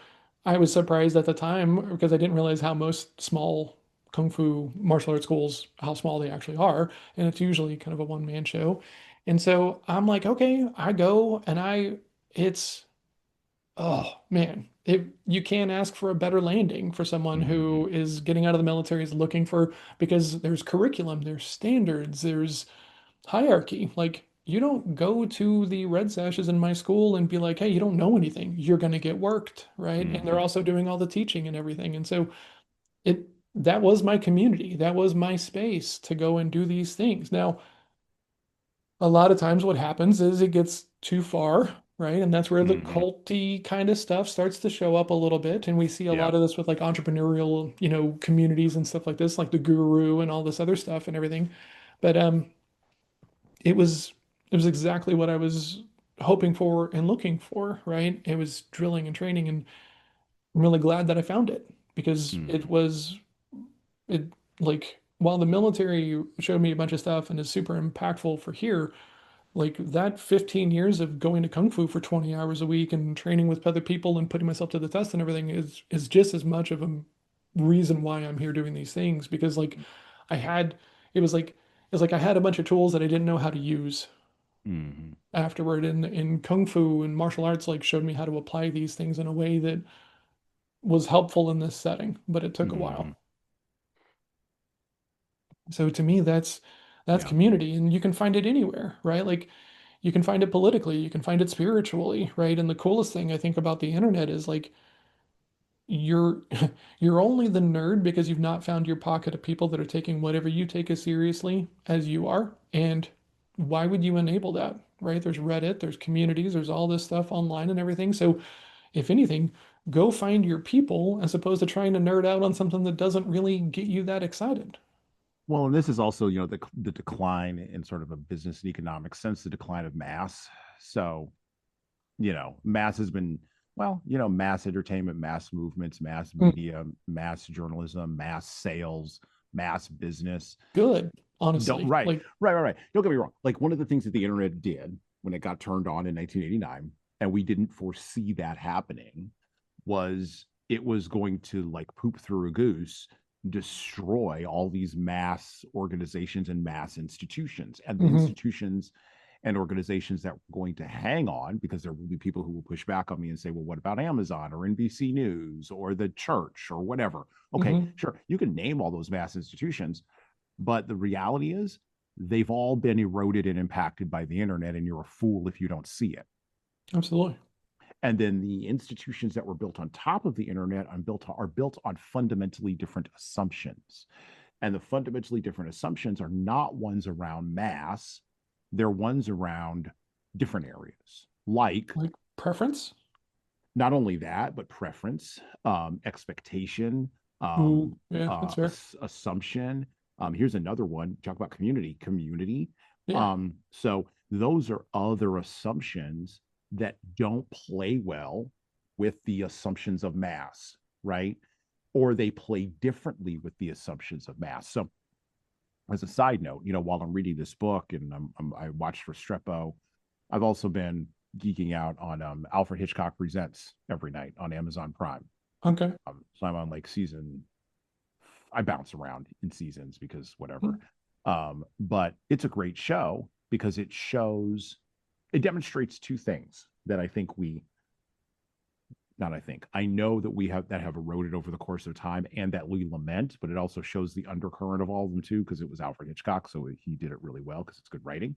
I was surprised at the time because I didn't realize how most small kung fu martial arts schools, how small they actually are. And it's usually kind of a one-man show. And so I'm like, okay, I go and it's oh man, you can't ask for a better landing for someone Mhm. who is getting out of the military, is looking for, because there's curriculum, there's standards, there's hierarchy. Like you don't go to the red sashes in my school and be like, hey, you don't know anything. You're going to get worked, right? And they're Mhm. also doing all the teaching and everything. And so it that was my community. That was my space to go and do these things. Now, a lot of times what happens is it gets too far, right? And that's where the Mhm. culty kind of stuff starts to show up a little bit. And we see a Yeah. lot of this with like entrepreneurial, communities and stuff like this, like the guru and all this other stuff and everything. But it was it was exactly what I was hoping for and looking for, right? It was drilling and training, and I'm really glad that I found it because it Mhm. was it like while the military showed me a bunch of stuff and is super impactful for here, like that 15 years of going to Kung Fu for 20 hours a week and training with other people and putting myself to the test and everything is just as much of a reason why I'm here doing these things because like I had it was like I had a bunch of tools that I didn't know how to use Mhm. afterward in Kung Fu and martial arts like showed me how to apply these things in a way that was helpful in this setting, but it took a Mhm. while. So to me, that's Yeah. community, and you can find it anywhere, right? Like you can find it politically, you can find it spiritually, right? And the coolest thing I think about the internet is like you're you're only the nerd because you've not found your pocket of people that are taking whatever you take as seriously as you are. And why would you enable that, right? There's Reddit, there's communities, there's all this stuff online and everything. So if anything, go find your people as opposed to trying to nerd out on something that doesn't really get you that excited. Well, and this is also, the decline in sort of a business and economic sense, the decline of mass. So, mass has been, well, mass entertainment, mass movements, mass Mm, media, mass journalism, mass sales, mass business. good, Don't honestly. right, Like, right, right, right. Don't get me wrong. Like one of the things that the internet did when it got turned on in 1989, and we didn't foresee that happening, was it was going to like poop through a goose, destroy all these mass organizations and mass institutions, and the mhm, institutions and organizations that were going to hang on, because there will be people who will push back on me and say, well, what about Amazon or NBC News or the church or whatever? Okay, mhm, sure, you can name all those mass institutions, but the reality is they've all been eroded and impacted by the internet, and you're a fool if you don't see it. Absolutely. And then the institutions that were built on top of the internet are built on fundamentally different assumptions. And the fundamentally different assumptions are not ones around mass, they're ones around different areas, like Like preference. not only that, but preference, expectation, Ooh, yeah, that's fair. assumption. Here's another one. Talk about community. Yeah. So those are other assumptions that don't play well with the assumptions of mass, right? Or they play differently with the assumptions of mass. So, as a side note, while I'm reading this book and I watched Restrepo, I've also been geeking out on Alfred Hitchcock Presents every night on Amazon Prime. Okay. So I'm on like season. I bounce around in seasons because Hmm. whatever. But it's a great show because it demonstrates two things that I think we not I think I know that we have eroded over the course of time and that we lament, but it also shows the undercurrent of all of them too, because it was Alfred Hitchcock, so he did it really well because it's good writing.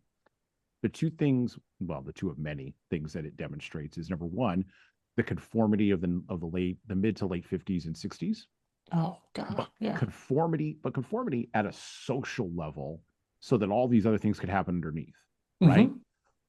The two things, well, the two of many things that it demonstrates is number one, the conformity of the mid to late 50s and 60s, Oh God. but Yeah. conformity at a social level so that all these other things could happen underneath, right? Hmm.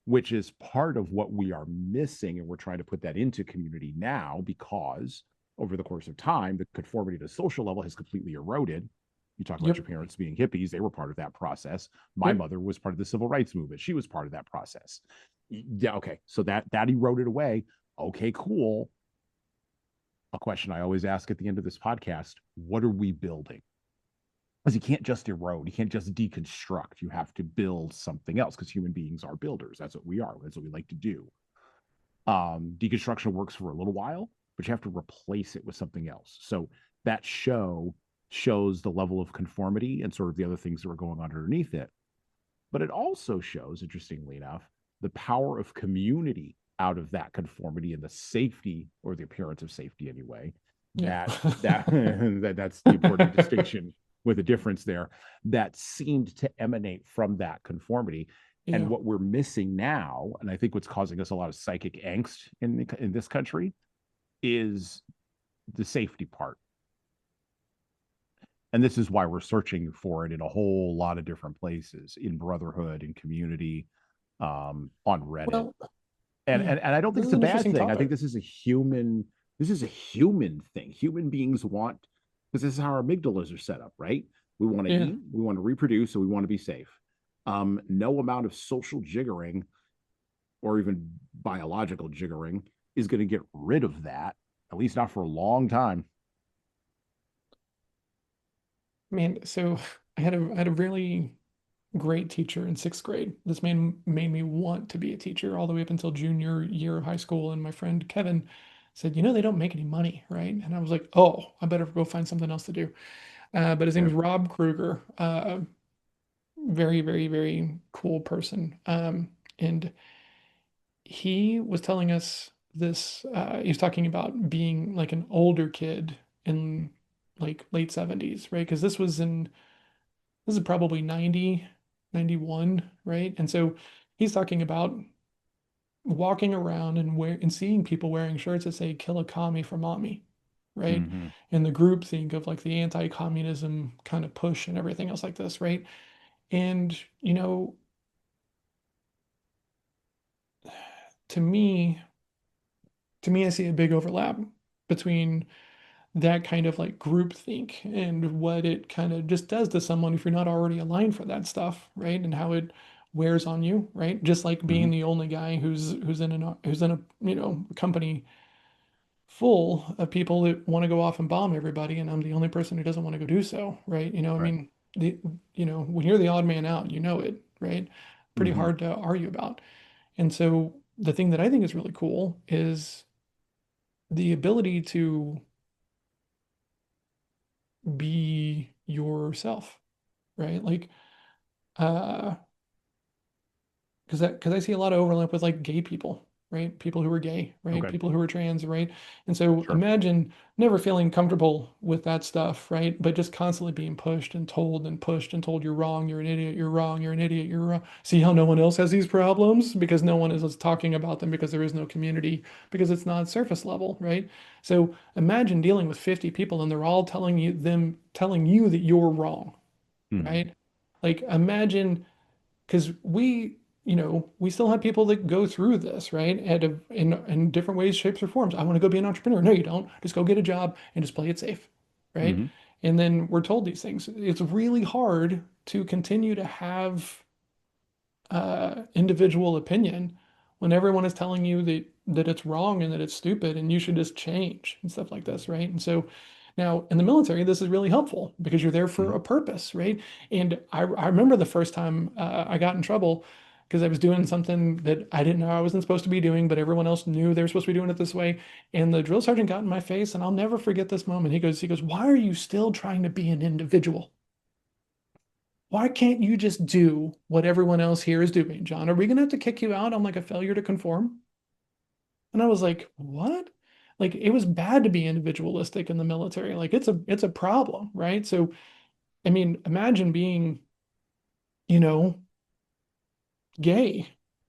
Which is part of what we are missing. And we're trying to put that into community now because over the course of time, the conformity to social level has completely eroded. You talk about Yep. your parents being hippies, they were part of that process. My Yep. mother was part of the civil rights movement. She was part of that process. Yeah, okay. So that eroded away. Okay, cool. A question I always ask at the end of this podcast, what are we building? Because you can't just erode, you can't just deconstruct. You have to build something else because human beings are builders. That's what we are. That's what we like to do. Deconstruction works for a little while, but you have to replace it with something else. So that show shows the level of conformity and sort of the other things that were going on underneath it. But it also shows, interestingly enough, the power of community out of that conformity and the safety or the appearance of safety anyway. Yeah. That's the important distinction with a difference there that seemed to emanate from that conformity. And Yeah. what we're missing now, and I think what's causing us a lot of psychic angst in this country, is the safety part. And this is why we're searching for it in a whole lot of different places, in brotherhood, in community, on Reddit. Well, And, yeah. and and I don't think This it's is a an bad interesting thing. I think topic. this is a human thing. Human beings want, because this is how our amygdalas are set up, right? We want to Yeah. eat, we want to reproduce, so we want to be safe. No amount of social jiggering or even biological jiggering is going to get rid of that, at least not for a long time. Man, so I had a really great teacher in sixth grade. This man made me want to be a teacher all the way up until junior year of high school. And my friend Kevin said, they don't make any money, right? And I was like, oh, I better go find something else to do. But his name Yeah. is Rob Kruger. Very, very, very cool person. And he was telling us this. He was talking about being like an older kid in like late 70s, right? Because this is probably 90, 91, right? And so he's talking about walking around and seeing people wearing shirts that say "Kill a commie for mommy," right? Mm-hmm. And the group think of like the anti-communism kind of push and everything else like this, right? And to me, I see a big overlap between that kind of like group think and what it kind of just does to someone if you're not already aligned for that stuff, right? And how it wears on you, right? Just like Mm-hmm. being the only guy who's in a company full of people that want to go off and bomb everybody, and I'm the only person who doesn't want to go do so, right? I Right. mean, when you're the odd man out, it, right? Pretty Mm-hmm. hard to argue about. And so the thing that I think is really cool is the ability to be yourself, right? Like, uh, because I see a lot of overlap with like gay people, right? People who are gay, right? Okay. People who are trans, right? And so Sure. imagine never feeling comfortable with that stuff, right? But just constantly being pushed and told and pushed and told you're wrong, you're an idiot, you're wrong, you're an idiot, you're wrong. See how no one else has these problems? Because no one is talking about them, because there is no community, because it's not surface level, right? So imagine dealing with 50 people and they're all telling you that you're wrong, Mhm. right? Like imagine, because we still have people that go through this, right? In different ways, shapes, or forms. I want to go be an entrepreneur. No, you don't. Just go get a job and just play it safe, right? Mhm. And then we're told these things. It's really hard to continue to have individual opinion when everyone is telling you that it's wrong and that it's stupid and you should just change and stuff like this, right? And so now in the military, this is really helpful because you're there for Mhm. a purpose, right? And I remember the first time I got in trouble because I was doing something that I didn't know I wasn't supposed to be doing, but everyone else knew they were supposed to be doing it this way. And the drill sergeant got in my face, and I'll never forget this moment. He goes, "Why are you still trying to be an individual? Why can't you just do what everyone else here is doing, John? Are we going to have to kick you out on like a failure to conform?" And I was like, what? Like it was bad to be individualistic in the military. Like it's a problem, right? So, I mean, imagine being, you know, gay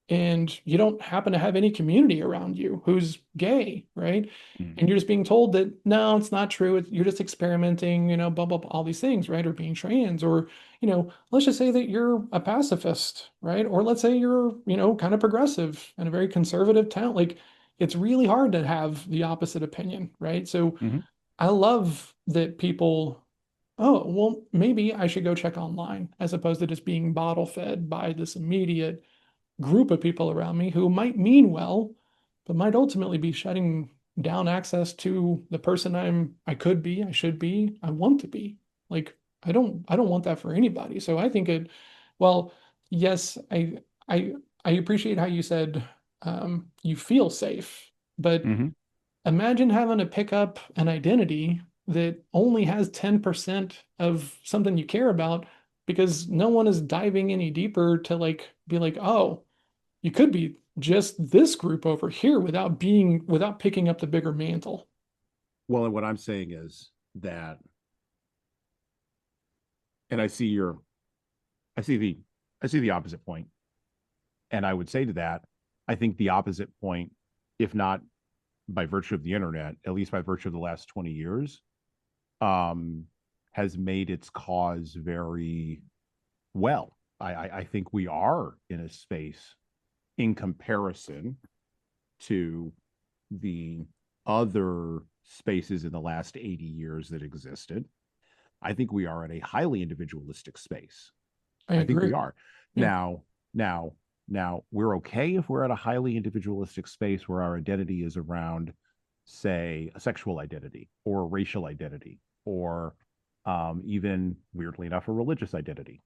and you don't happen to have any community around you who's gay, right? Mhm. And you're just being told that no, it's not true. You're just experimenting, blah, blah, blah, all these things, right? Or being trans, or, let's just say that you're a pacifist, right? Or let's say you're, kind of progressive and a very conservative town. Like it's really hard to have the opposite opinion, right? So Mhm. I love that people, oh, well, maybe I should go check online as opposed to just being bottle fed by this immediate group of people around me who might mean well, but might ultimately be shutting down access to the person I could be, I should be, I want to be. Like I don't want that for anybody. So I think well, yes, I appreciate how you said you feel safe, but Mhm. imagine having to pick up an identity that only has 10% of something you care about because no one is diving any deeper to like be like, oh, you could be just this group over here without picking up the bigger mantle. Well, and what I'm saying is that, and I see the, I see the opposite point, and I would say to that, I think the opposite point, if not by virtue of the internet, at least by virtue of the last 20 years, um, has made its cause very well. I think we are in a space in comparison to the other spaces in the last 80 years that existed. I think we are in a highly individualistic space. I I think we agree. are. Yeah. Now, now, now, we're okay if we're at a highly individualistic space where our identity is around, say, a sexual identity or a racial identity, or even, weirdly enough, a religious identity.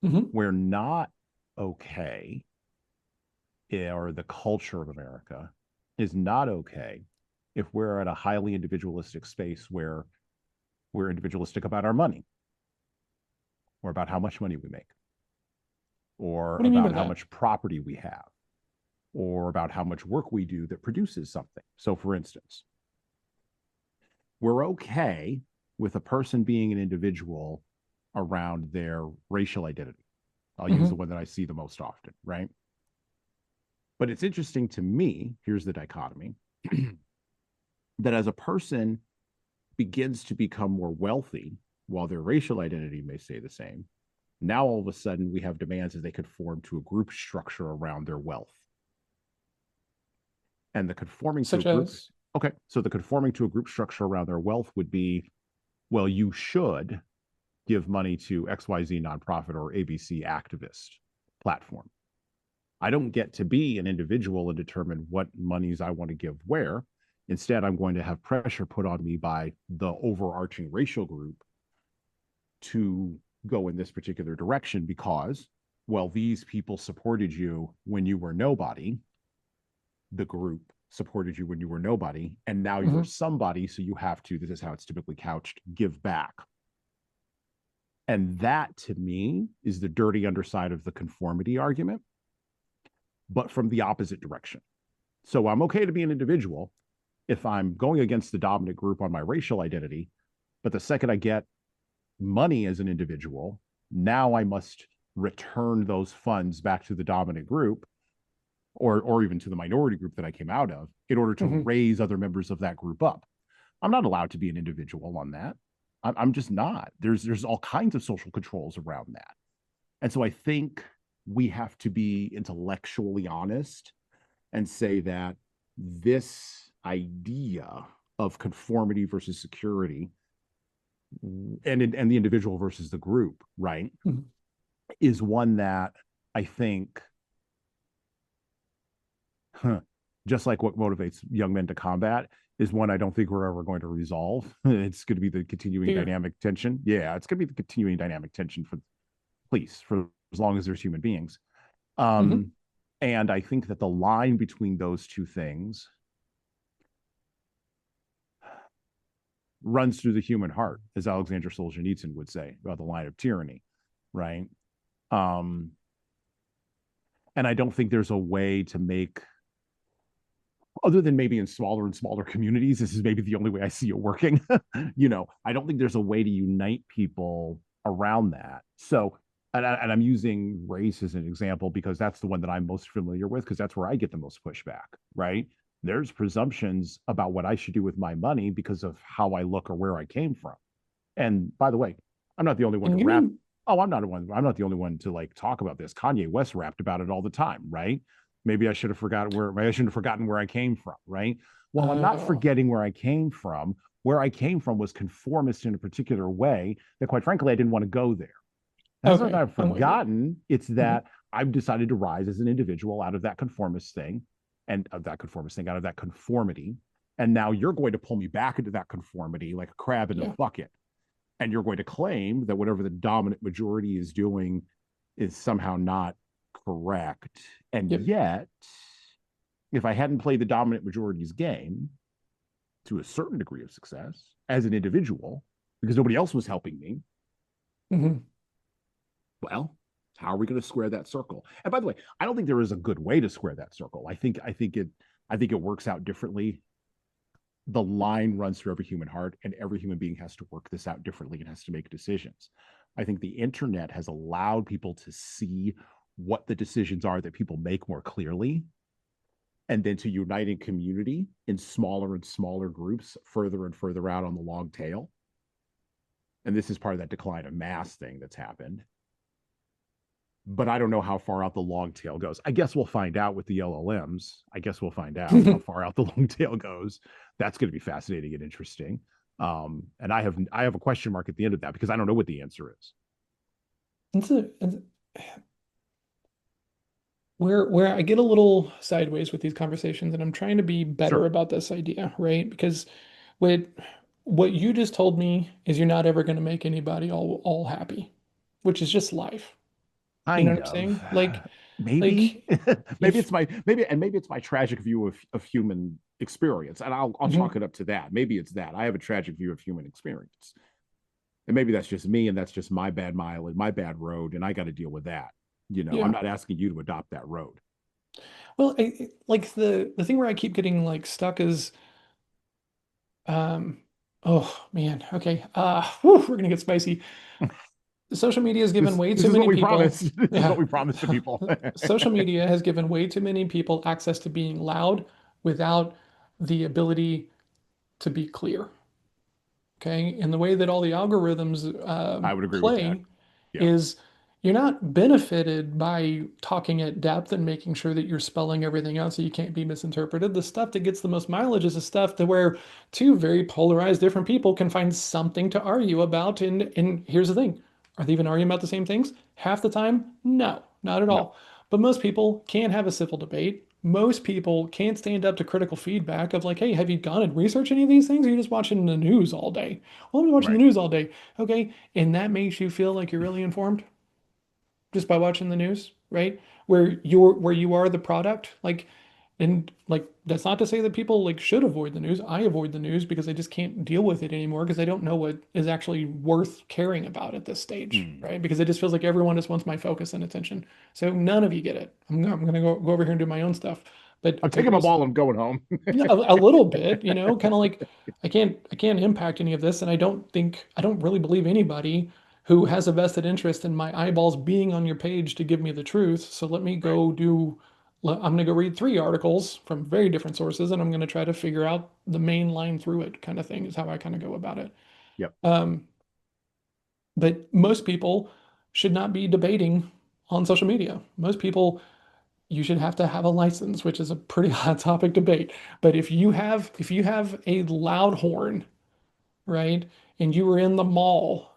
Hmm. We're not okay, or the culture of America is not okay if we're at a highly individualistic space where we're individualistic about our money, or about how much money we make, or What do you mean by about how that? much property we have, or about how much work we do that produces something. So, for instance, we're okay with a person being an individual around their racial identity. I'll use the Hmm. one that I see the most often, right? But it's interesting to me, here's the dichotomy, that as a person begins to become more wealthy, while their racial identity may stay the same, now all of a sudden we have demands that they conform to a group structure around their wealth. And the conforming to a Such group, as, okay, so the conforming to a group structure around their wealth would be, well, you should give money to XYZ nonprofit or ABC activist platform. I don't get to be an individual and determine what monies I want to give where. Instead, I'm going to have pressure put on me by the overarching racial group to go in this particular direction because, well, these people supported you when you were nobody. The group supported you when you were nobody, and now you're mhm. somebody. So you have to, this is how it's typically couched, give back. And that to me is the dirty underside of the conformity argument, but from the opposite direction. So I'm okay to be an individual if I'm going against the dominant group on my racial identity. But the second I get money as an individual, now I must return those funds back to the dominant group, or even to the minority group that I came out of, in order to Hmm. raise other members of that group up. I'm not allowed to be an individual on that. I'm just not. There's all kinds of social controls around that. And so I think we have to be intellectually honest and say that this idea of conformity versus security, and the individual versus the group, right, Hmm. is one that I think, just like what motivates young men to combat, is one I don't think we're ever going to resolve. It's going to be the continuing Fear. dynamic tension. Yeah, it's going to be the continuing dynamic tension for police for as long as there's human beings. Hmm. Um, and I think that the line between those two things runs through the human heart, as Alexander Solzhenitsyn would say about the line of tyranny, right? Um, and I don't think there's a way to make, other than maybe in smaller and smaller communities, this is maybe the only way I see it working. I don't think there's a way to unite people around that. So, and I'm using race as an example because that's the one that I'm most familiar with, because that's where I get the most pushback, right? There's presumptions about what I should do with my money because of how I look or where I came from. And by the way, I'm not the only one to And you rap. mean, Oh, I'm not the only one to like talk about this. Kanye West rapped about it all the time, right? Maybe I should have forgotten where maybe I shouldn't have forgotten where I came from, right? Well, I'm not oh, forgetting where I came from. Where I came from was conformist in a particular way that, quite frankly, I didn't want to go there. That's not that okay, I've I'm with you. forgotten. It's Hmm. that I've decided to rise as an individual out of that conformist thing, out of that conformity. And now you're going to pull me back into that conformity like a crab in a Yeah. bucket. And you're going to claim that whatever the dominant majority is doing is somehow not correct. And Yep. yet, if I hadn't played the dominant majority's game to a certain degree of success as an individual, because nobody else was helping me, Hmm. well, how are we going to square that circle? And by the way, I don't think there is a good way to square that circle. I think it works out differently. The line runs through every human heart, and every human being has to work this out differently and has to make decisions. I think the internet has allowed people to see what the decisions are that people make more clearly, and then to unite in community in smaller and smaller groups further and further out on the long tail. And this is part of that decline of mass thing that's happened. But I don't know how far out the long tail goes. I guess we'll find out with the LLMs. I guess we'll find out how far out the long tail goes. That's going to be fascinating and interesting. And I have a question mark at the end of that because I don't know what the answer is. It's where I get a little sideways with these conversations, and I'm trying to be better Sure, about this idea, right? Because what what you just told me is you're not ever going to make anybody all happy, which is just life. You know what kind I'm of. saying? Maybe, Like if maybe it's my tragic view of human experience, and I'll chalk mhm, it up to that. Maybe it's that I have a tragic view of human experience, and maybe that's just me, and that's just my bad mile and my bad road, and I got to deal with that. I'm yeah. not asking you to adopt that road. Well, like the thing where I keep getting like stuck is um oh man, okay. We're gonna get spicy. Social media has given way This too is what many we people, promised. This is what yeah. we promised to people. Social media has given way too many people access to being loud without the ability to be clear. Okay. And the way that all the algorithms I would agree with that. play Yeah, is you're not benefited by talking at depth and making sure that you're spelling everything out so you can't be misinterpreted. The stuff that gets the most mileage is the stuff to where two very polarized different people can find something to argue about. And here's the thing. Are they even arguing about the same things? Half the time, no, not at no, all. But most people can't have a civil debate. Most people can't stand up to critical feedback of like, hey, have you gone and researched any of these things? Or are you just watching the news all day? Well, I've been watching the right. news all day. Okay. And that makes you feel like you're really informed just by watching the news, right? Where you are the product. And like that's not to say that people like should avoid the news. I avoid the news because I just can't deal with it anymore because I don't know what is actually worth caring about at this stage, Hmm. right? Because it just feels like everyone just wants my focus and attention. So none of you get it. I'm gonna go over here and do my own stuff. but I'm but taking my there's ball and going home. yeah, a little bit, kind of like I can't impact any of this, and I don't really believe anybody who has a vested interest in my eyeballs being on your page to give me the truth. So let me Right. go I'm gonna go read 3 articles from very different sources, and I'm gonna try to figure out the main line through it, kind of thing is how I kind of go about it. Yep. Um, but most people should not be debating on social media. Most people, you should have to have a license, which is a pretty hot topic debate. But if you have a loud horn, right, and you were in the mall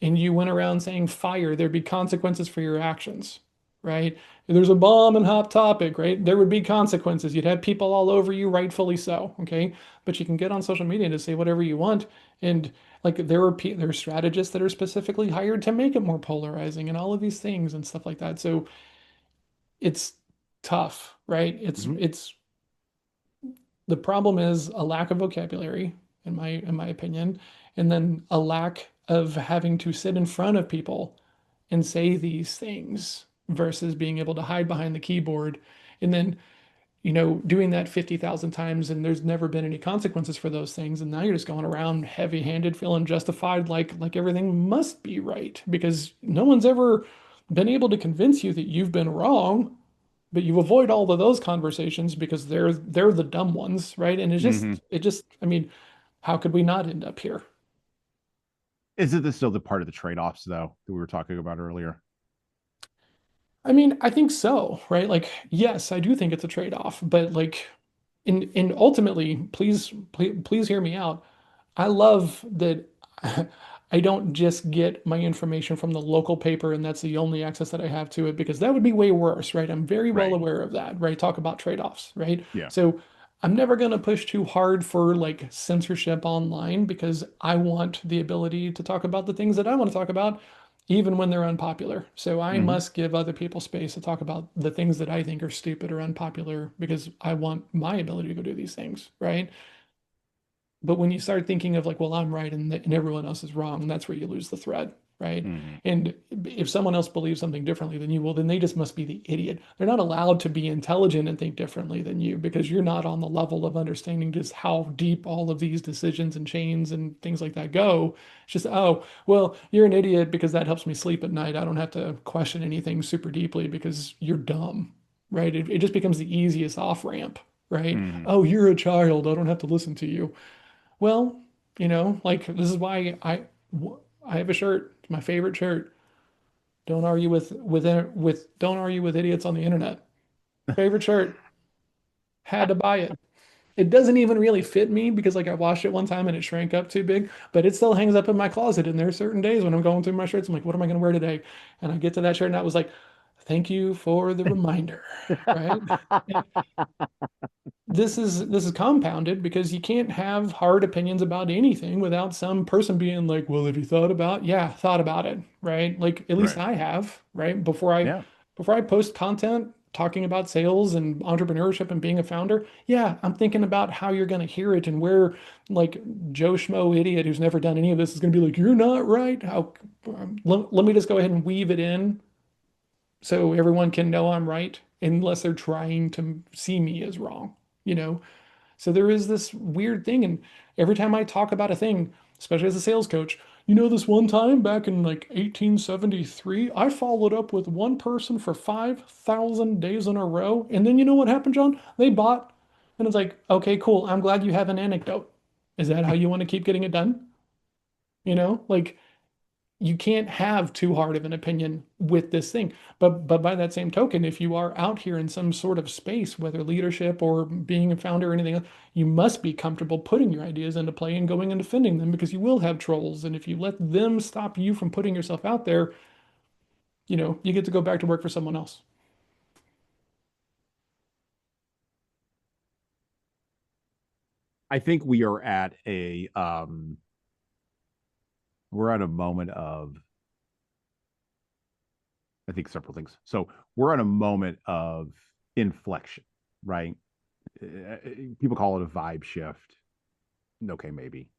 and you went around saying fire, there'd be consequences for your actions, right? If there's a bomb and hot topic, right? There would be consequences. You'd have people all over you, rightfully so, okay? But you can get on social media to say whatever you want, and like there are strategists that are specifically hired to make it more polarizing and all of these things and stuff like that. So it's tough, right? It's Hmm. it's the problem is a lack of vocabulary, in my opinion, and then a lack of having to sit in front of people and say these things versus being able to hide behind the keyboard and then doing that 50,000 times and there's never been any consequences for those things, and now you're just going around heavy-handed feeling justified, like everything must be right because no one's ever been able to convince you that you've been wrong, but you avoid all of those conversations because they're the dumb ones, right? And Hmm. I mean, how could we not end up here? Isn't this still the part of the trade-offs, though, that we were talking about earlier? I mean, I think so, right? Like, yes, I do think it's a trade-off, but like, in ultimately, please hear me out. I love that I don't just get my information from the local paper and that's the only access that I have to it because that would be way worse, right? I'm very well Right. aware of that, right? Talk about trade-offs, right? Yeah. So I'm never going to push too hard for like censorship online because I want the ability to talk about the things that I want to talk about, even when they're unpopular. So I Hmm. must give other people space to talk about the things that I think are stupid or unpopular because I want my ability to go do these things, right? But when you start thinking of like, well, I'm right and everyone else is wrong, that's where you lose the thread, right? Hmm. And if someone else believes something differently than you, well, then they just must be the idiot. They're not allowed to be intelligent and think differently than you because you're not on the level of understanding just how deep all of these decisions and chains and things like that go. It's just, oh, well, you're an idiot because that helps me sleep at night. I don't have to question anything super deeply because you're dumb, right? It just becomes the easiest off ramp, right? Hmm. Oh, you're a child. I don't have to listen to you. Well, like this is why I have a shirt, my favorite shirt. Don't argue with don't argue with idiots on the internet. Favorite shirt. Had to buy it. It doesn't even really fit me because like I washed it one time and it shrank up too big, but it still hangs up in my closet. And there are certain days when I'm going through my shirts, I'm like, what am I going to wear today? And I get to that shirt and I was like, thank you for the reminder, right? And this is compounded because you can't have hard opinions about anything without some person being like, well, have you thought about? Yeah, thought about it, right? Like at least Right. I have, right? Before I post content talking about sales and entrepreneurship and being a founder, yeah, I'm thinking about how you're going to hear it and where like Joe Schmo idiot who's never done any of this is going to be like, you're not right. Let me just go ahead and weave it in so everyone can know I'm right unless they're trying to see me as wrong, you know? So there is this weird thing. And every time I talk about a thing, especially as a sales coach, this one time back in like 1873, I followed up with one person for 5,000 days in a row. And then you know what happened, John? They bought. And it's like, okay, cool. I'm glad you have an anecdote. Is that how you want to keep getting it done? Like you can't have too hard of an opinion with this thing. But by that same token, if you are out here in some sort of space, whether leadership or being a founder or anything else, you must be comfortable putting your ideas into play and going and defending them because you will have trolls. And if you let them stop you from putting yourself out there, you get to go back to work for someone else. I think we're at a moment of, I think, several things. So we're at a moment of inflection, right? People call it a vibe shift. Okay, maybe.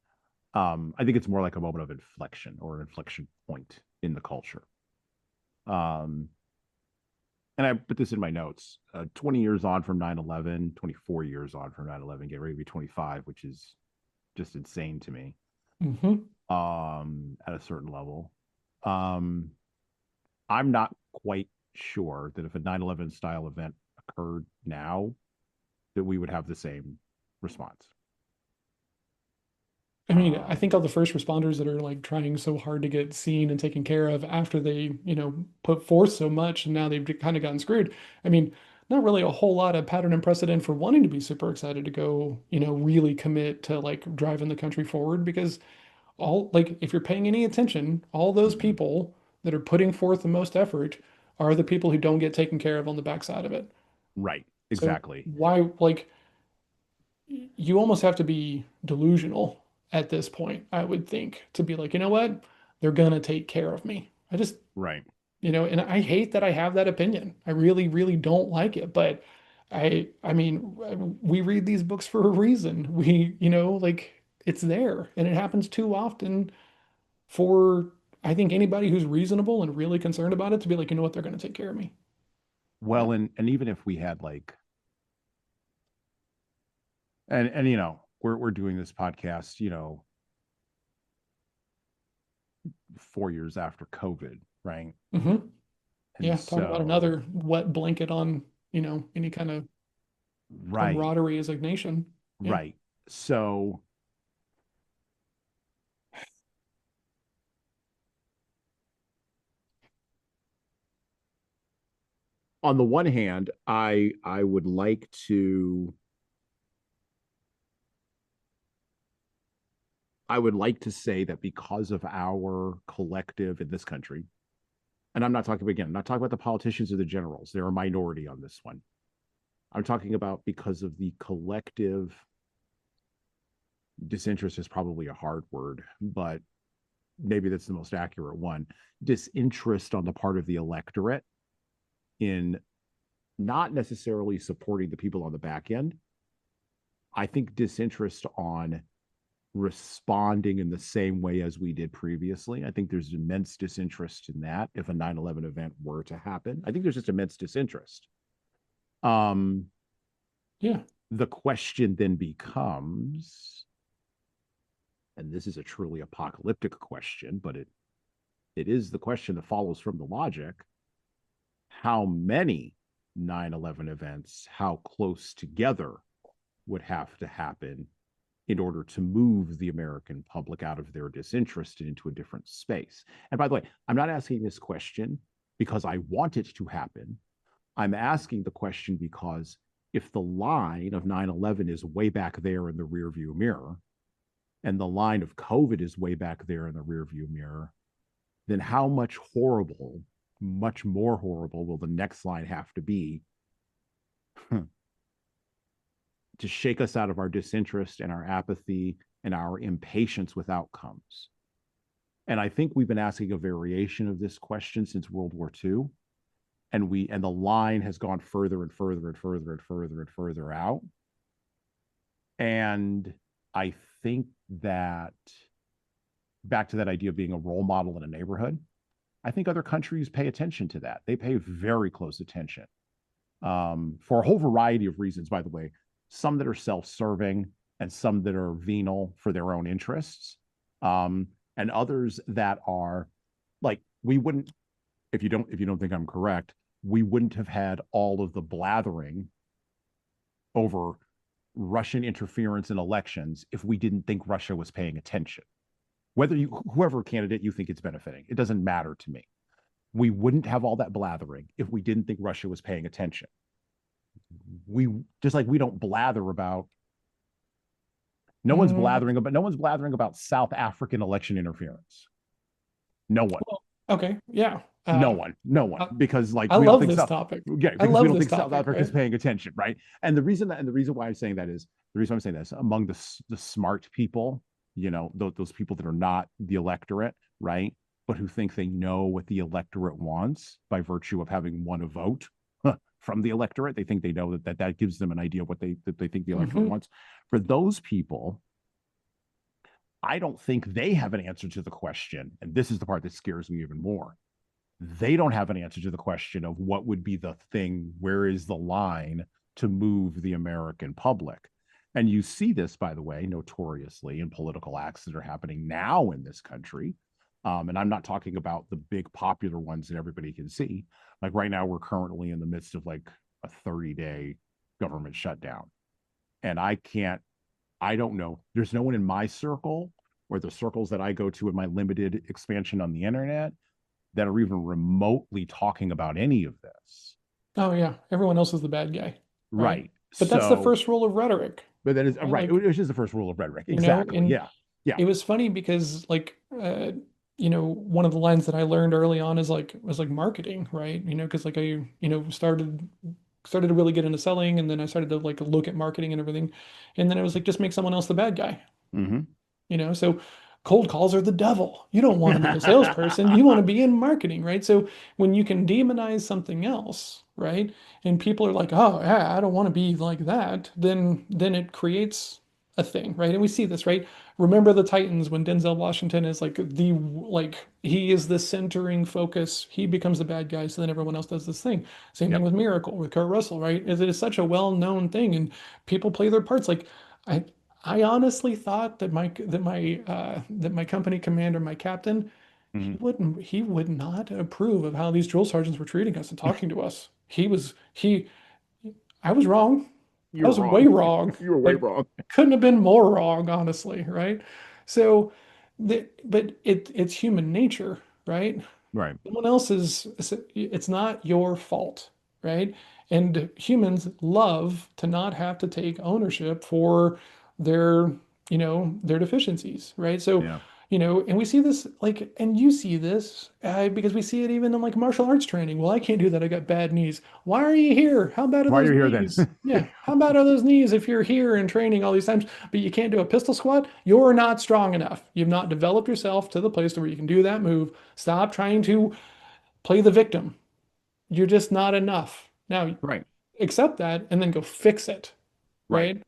I think it's more like a moment of inflection or an inflection point in the culture. Um, and I put this in my notes, 20 years on from 9/11, 24 years on from 9/11, get ready to be 25, which is just insane to me. Hmm. At a certain level. Um, I'm not quite sure that if a 9/11 style event occurred now, that we would have the same response. I mean, I Um, think all the first responders that are like trying so hard to get seen and taken care of after they, put forth so much and now they've kind of gotten screwed. I mean, not really a whole lot of pattern and precedent for wanting to be super excited to go, really commit to like driving the country forward because all like if you're paying any attention, all those mhm. people that are putting forth the most effort are the people who don't get taken care of on the backside of it. Right, So exactly. why like you almost have to be delusional at this point, I would think, to be like, you know what? They're gonna take care of me. I just, Right. and I hate that I have that opinion. I really, really don't like it. But I mean, we read these books for a reason. We, like it's there, and it happens too often for I think anybody who's reasonable and really concerned about it to be like, you know what, they're gonna take care of me. Well, and even if we had like, and we're doing this podcast, 4 years after COVID, right? Hmm. And Yeah, talk about so, another wet blanket on, any kind of right, camaraderie as a nation. Yeah. right. So on the one hand, I would like to say that because of our collective in this country, and I'm not talking again, I'm not talking about the politicians or the generals. They're a minority on this one. I'm talking about because of the collective disinterest is probably a hard word, but maybe that's the most accurate one. Disinterest on the part of the electorate in not necessarily supporting the people on the back end. I think disinterest on responding in the same way as we did previously. I think there's immense disinterest in that if a 9/11 event were to happen. I think there's just immense disinterest. Um, Yeah. the question then becomes, and this is a truly apocalyptic question, but it is the question that follows from the logic. How many 9/11 events, how close together would have to happen in order to move the American public out of their disinterest into a different space? And by the way, I'm not asking this question because I want it to happen. I'm asking the question because if the line of 9/11 is way back there in the rearview mirror, and the line of COVID is way back there in the rearview mirror, then how much more horrible will the next line have to be to shake us out of our disinterest and our apathy and our impatience with outcomes? And I think we've been asking a variation of this question since World War II. And the line has gone further and further and further and further and further out. And I think that back to that idea of being a role model in a neighborhood, I think other countries pay attention to that. They pay very close attention for a whole variety of reasons, by the way, some that are self-serving and some that are venal for their own interests, and others that are like, we wouldn't, if you don't think I'm correct, we wouldn't have had all of the blathering over Russian interference in elections if we didn't think Russia was paying attention. Whoever candidate you think it's benefiting, it doesn't matter to me. We wouldn't have all that blathering if we didn't think Russia was paying attention. We just like we don't blather about Mm, no one's blathering about South African election interference. No one. well, okay. Yeah. No one, I, because like I we don't love think this South, topic. yeah, I because we love don't this think South topic, Africa is right? paying attention, right? And the reason why I'm saying this among the smart people, those people that are not the electorate, right, but who think they know what the electorate wants by virtue of having won a vote from the electorate. They think they know that gives them an idea of what they think the electorate Hmm. wants. For those people, I don't think they have an answer to the question, and this is the part that scares me even more. They don't have an answer to the question of what would be the thing, where is the line to move the American public. And you see this, by the way, notoriously in political acts that are happening now in this country. And I'm not talking about the big popular ones that everybody can see. Like right now, we're currently in the midst of like a 30-day government shutdown. And I don't know. There's no one in my circle or the circles that I go to in my limited expansion on the internet that are even remotely talking about any of this. Oh yeah, everyone else is the bad guy, right? Right. But that's the So, first rule of rhetoric, but that is right? right. Like, Which is the first rule of rhetoric. Exactly. and Yeah. Yeah. it was funny because like one of the lines that I learned early on is like was like marketing, right? Because like I started to really get into selling, and then I started to like look at marketing and everything, and then it was like just make someone else the bad guy. Mm-hmm. So cold calls are the devil. You don't want to be a salesperson. You want to be in marketing, right? So when you can demonize something else, right? And people are like, oh, yeah, I don't want to be like that, then it creates a thing, right? And we see this, right? Remember the Titans when Denzel Washington is like he is the centering focus. He becomes the bad guy, so then everyone else does this thing. Same thing Yep. with Miracle, with Kurt Russell, right? It is such a well-known thing, and people play their parts. Like I I honestly thought that my company commander, my captain, Mm-hmm. he would not approve of how these drill sergeants were treating us and talking to us. He I was wrong. I You're was way wrong. wrong. You're way Like wrong. couldn't have been more wrong, honestly, right? So but it's human nature, right? Right. Someone else's, it's not your fault, right? And humans love to not have to take ownership for their, their deficiencies, right? So, Yeah. and we see this like, and you see this because we see it even in like martial arts training. Well, I can't do that. I got bad knees. Why are you here? How bad are Why are those you here then? knees? Yeah. How bad are those knees if you're here and training all these times, but you can't do a pistol squat? You're not strong enough. You've not developed yourself to the place to where you can do that move. Stop trying to play the victim. You're just not enough. Now, Right. accept that and then go fix it, Right. right?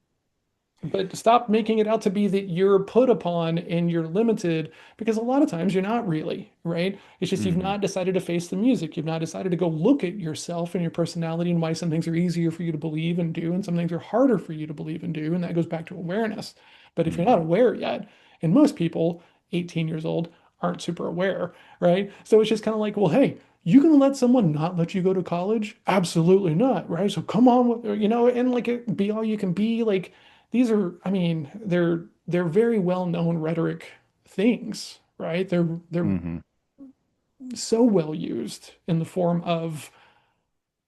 But stop making it out to be that you're put upon and you're limited because a lot of times you're not really, right? It's just you've Mm-hmm. not decided to face the music. You've not decided to go look at yourself and your personality and why some things are easier for you to believe and do and some things are harder for you to believe and do. And that goes back to awareness. But if you're not Mm-hmm. aware yet, and most people, 18 years old, aren't super aware, right? So it's just kind of like, well, hey, you gonna let someone not let you go to college? Absolutely not, right? So come on, and like it be all you can be. Like these are, I mean, they're very well-known rhetoric things, right? They're Mm-hmm. so well used in the form of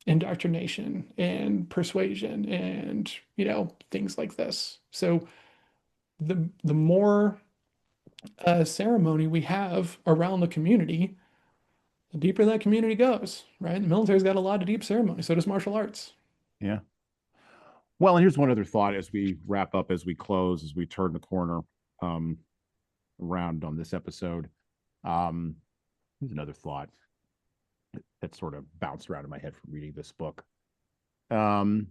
indoctrination and persuasion and things like this. So the more ceremony we have around the community, the deeper that community goes, right? The military's got a lot of deep ceremony, so does martial arts. Yeah. Well, and here's one other thought as we wrap up, as we close, as we turn the corner um, around on this episode. Um, Here's another thought that sort of bounced around in my head from reading this book. Um,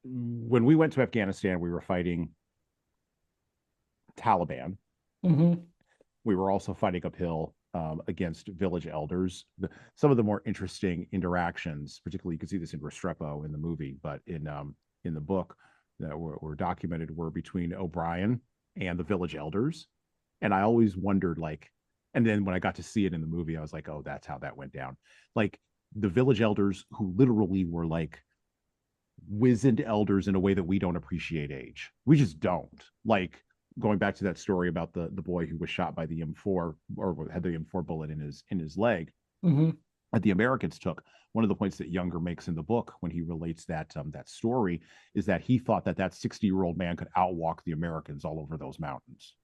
when we went to Afghanistan, we were fighting Taliban. Hmm. We were also fighting uphill against village elders. Some of the more interesting interactions, particularly you can see this in Restrepo in the movie, but in the book that were documented, were between O'Brien and the village elders. And I always wondered, like, and then when I got to see it in the movie, I was like, oh, that's how that went down. Like the village elders who literally were like wizened elders in a way that we don't appreciate age. We just don't. Like going back to that story about the boy who was shot by the M4 or had the M4 bullet in his leg Hmm. that the Americans took. One of the points that Younger makes in the book when he relates that story is that he thought that 60-year-old man could outwalk the Americans all over those mountains.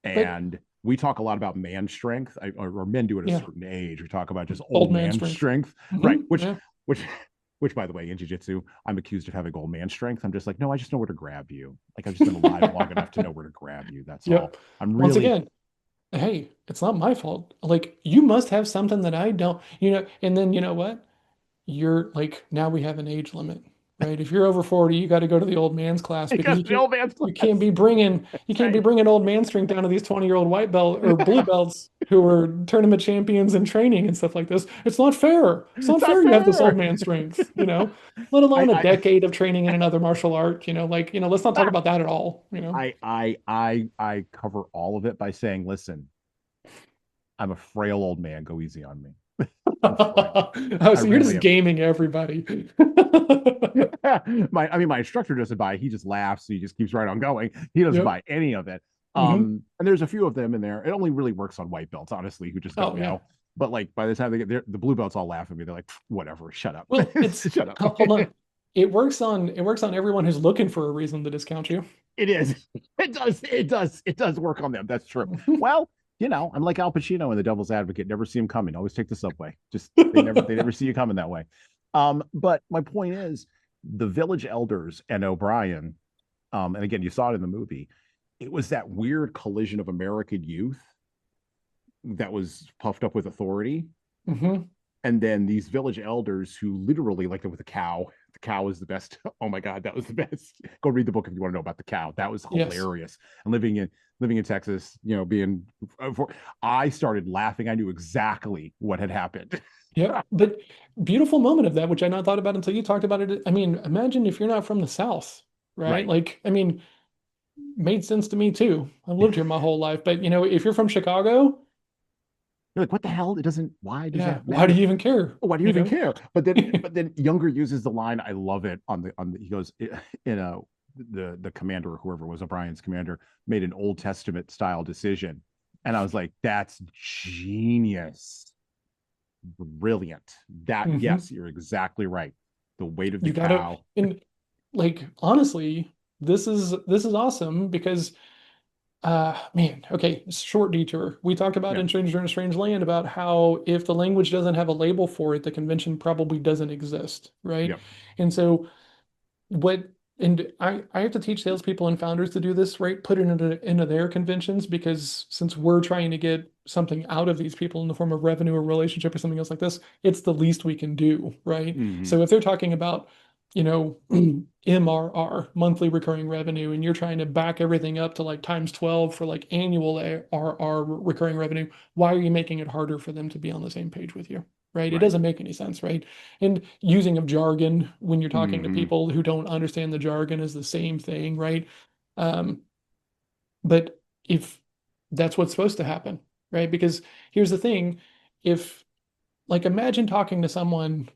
But And we talk a lot about man strength, or men do at a yeah, certain age. We talk about just old old man man strength. strength, right? Hmm. Yeah. Which, which, by the way, in jiu-jitsu, I'm accused of having old man strength. I'm just like, no, I just know where to grab you. Like I've just been alive long enough to know where to grab you. That's all. Yep. I'm Once really again, hey, it's not my fault. Like you must have something that I don't, and then you know what? You're like now we have an age limit, right? If you're over 40, you got to go to the old man's class because Because the old man's you class. can't be bringing Right. old man strength down to these 20-year-old white belt or blue belts who are tournament champions in training and stuff like this. It's not fair. It's not It's not fair you have this old fair. man strength, let alone a I decade of training in another martial art, let's not talk about that at all. I cover all of it by saying, listen, I'm a frail old man. Go easy on me. I'm frail. Oh, I so you're really just am. gaming everybody. My instructor doesn't buy it. He just laughs. He just keeps right on going. He doesn't Yep. buy any of it. Hmm. And there's a few of them in there. It only really works on white belts, honestly, who just don't Oh, yeah. know. But like by the time they get there, the blue belts all laugh at me. They're like, whatever, shut up. Well, it's Shut up. hold on. It works on everyone who's looking for a reason to discount you. It is. It does work on them. That's true. Well, I'm like Al Pacino in The Devil's Advocate. Never see him coming. Always take the subway. Just they never see you coming that way. But my point is the village elders and O'Brien, and again, you saw it in the movie, it was that weird collision of American youth that was puffed up with authority. Hmm. And then these village elders who literally, like with a cow, the cow is the best. Oh my God, that was the best. Go read the book if you want to know about the cow. That was Yes. hilarious. And living in Texas, being, I started laughing. I knew exactly what had happened. Yep. But beautiful moment of that, which I not thought about until you talked about it. I mean, imagine if you're not from the South, right? Right. Like, I mean, made sense to me too. I've lived here my whole life, but if you're from Chicago, You're like, what the hell? It doesn't. Why does yeah, that why do matter? you even care? Why do you You even know? care? But then Younger uses the line. I love it he goes in the commander or whoever was O'Brien's commander made an Old Testament style decision, and I was like, that's genius, brilliant. That Hmm. yes, you're exactly right. The weight of the You gotta, cow. and like honestly, this is awesome because man, okay, short detour. We talked about Yeah. in Stranger in a Strange Land about how if the language doesn't have a label for it, the convention probably doesn't exist, right? Yep. And so what and I have to teach salespeople and founders to do this, right? Put it into their conventions because since we're trying to get something out of these people in the form of revenue or relationship or something else like this, it's the least we can do, right? Hmm. So if they're talking about, you know, MRR, monthly recurring revenue, and you're trying to back everything up to like times 12 for like annual ARR recurring revenue, why are you making it harder for them to be on the same page with you? Right? It Right. doesn't make any sense, right? And using of jargon when you're talking to Hmm. people who don't understand the jargon is the same thing, right? Um, but if that's what's supposed to happen, right? Because here's the thing, if like imagine talking to someone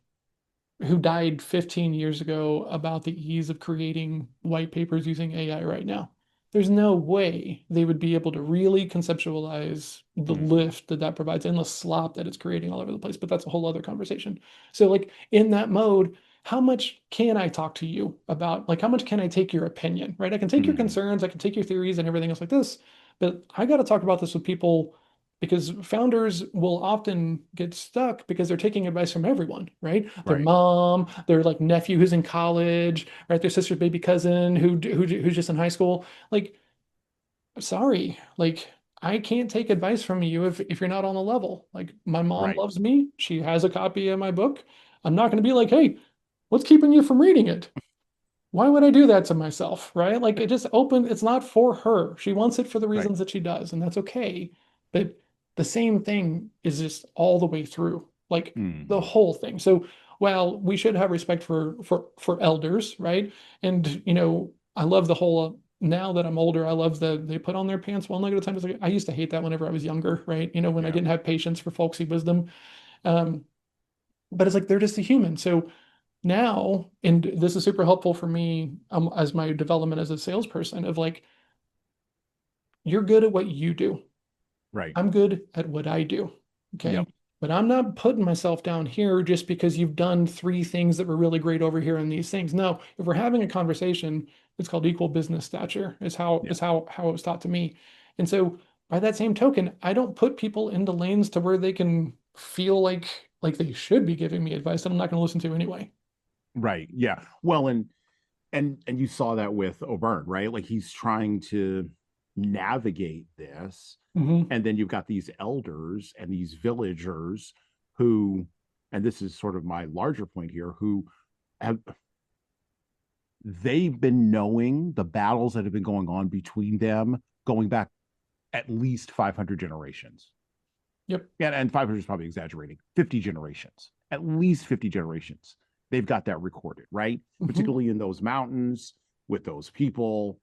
who died 15 years ago about the ease of creating white papers using AI right now. There's no way they would be able to really conceptualize the Hmm. lift that that provides and the slop that it's creating all over the place. But that's a whole other conversation. So, like in that mode, how much can I talk to you about? Like, how much can I take your opinion, right? I can take your Hmm. concerns, I can take your theories and everything else like this, but I got to talk about this with people because founders will often get stuck because they're taking advice from everyone, right? Their Right. mom, their like nephew who's in college, right? Their sister's baby cousin who's just in high school. Like, sorry, like I can't take advice from you if you're not on the level. Like my mom Right. loves me. She has a copy of my book. I'm not going to be like, hey, what's keeping you from reading it? Why would I do that to myself, right? Like it's not for her. She wants it for the Right. reasons that she does, and that's okay. But the same thing is just all the way through, like the Hmm. whole thing. So while we should have respect for elders, right? And I love the whole now that I'm older, I love they put on their pants one leg at a time. It's like I used to hate that whenever I was younger, right? When I Yeah. didn't have patience for folksy wisdom. Um, but it's like they're just a human. So now, and this is super helpful for me as my development as a salesperson of like, you're good at what you do. Right. I'm good at what I do. Okay. Yep. But I'm not putting myself down here just because you've done three things that were really great over here in these things. No, if we're having a conversation, it's called equal business stature, is how Yeah. is how it was taught to me. And so by that same token, I don't put people into lanes to where they can feel like they should be giving me advice that I'm not going to listen to anyway. Right. Yeah. Well, and you saw that with O'Byrne, right? Like he's trying to navigate this, Hmm. and then you've got these elders and these villagers who, and this is sort of my larger point here, who have they've been knowing the battles that have been going on between them going back at least 500 generations. Yep. And 500 is probably exaggerating. 50 generations, at least 50 generations. They've got that recorded, right? Mm-hmm. Particularly in those mountains with those people.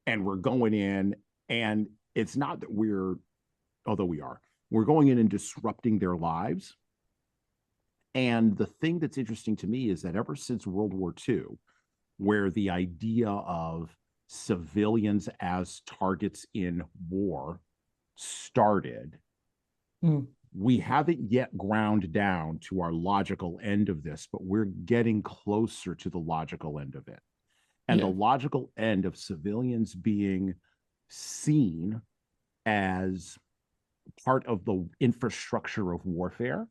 And we're going in, and it's not that although we're going in and disrupting their lives. And the thing that's interesting to me is that ever since World War II, where the idea of civilians as targets in war started, we haven't yet ground down to our logical end of this, but we're getting closer to the logical end of it. And the logical end of civilians being seen as part of the infrastructure of warfare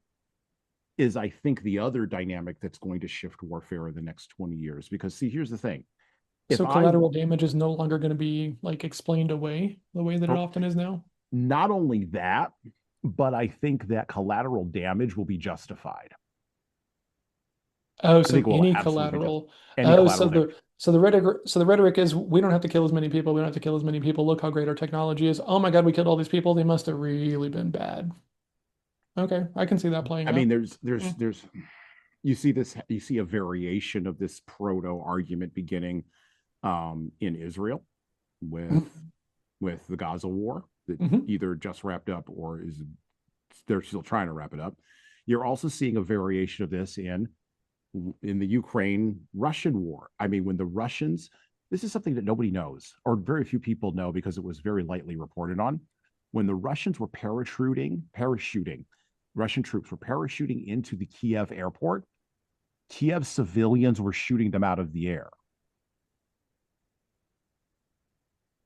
is, I think, the other dynamic that's going to shift warfare in the next 20 years. Because, see, here's the thing. So collateral damage is no longer going to be like explained away the way that it often is now? Not only that, but I think that collateral damage will be justified. Oh, so any collateral. So the rhetoric is, we don't have to kill as many people. We don't have to kill as many people. Look how great our technology is. Oh my God, we killed all these people. They must have really been bad. Okay, I can see that playing out. I mean, there's you see a variation of this proto argument beginning in Israel with the Gaza war that either just wrapped up or they're still trying to wrap it up. You're also seeing a variation of this in the Ukraine-Russian war. I mean, when the Russians, this is something that nobody knows, or very few people know because it was very lightly reported on. When the Russians were parachuting, Russian troops were parachuting into the Kiev airport, Kiev civilians were shooting them out of the air.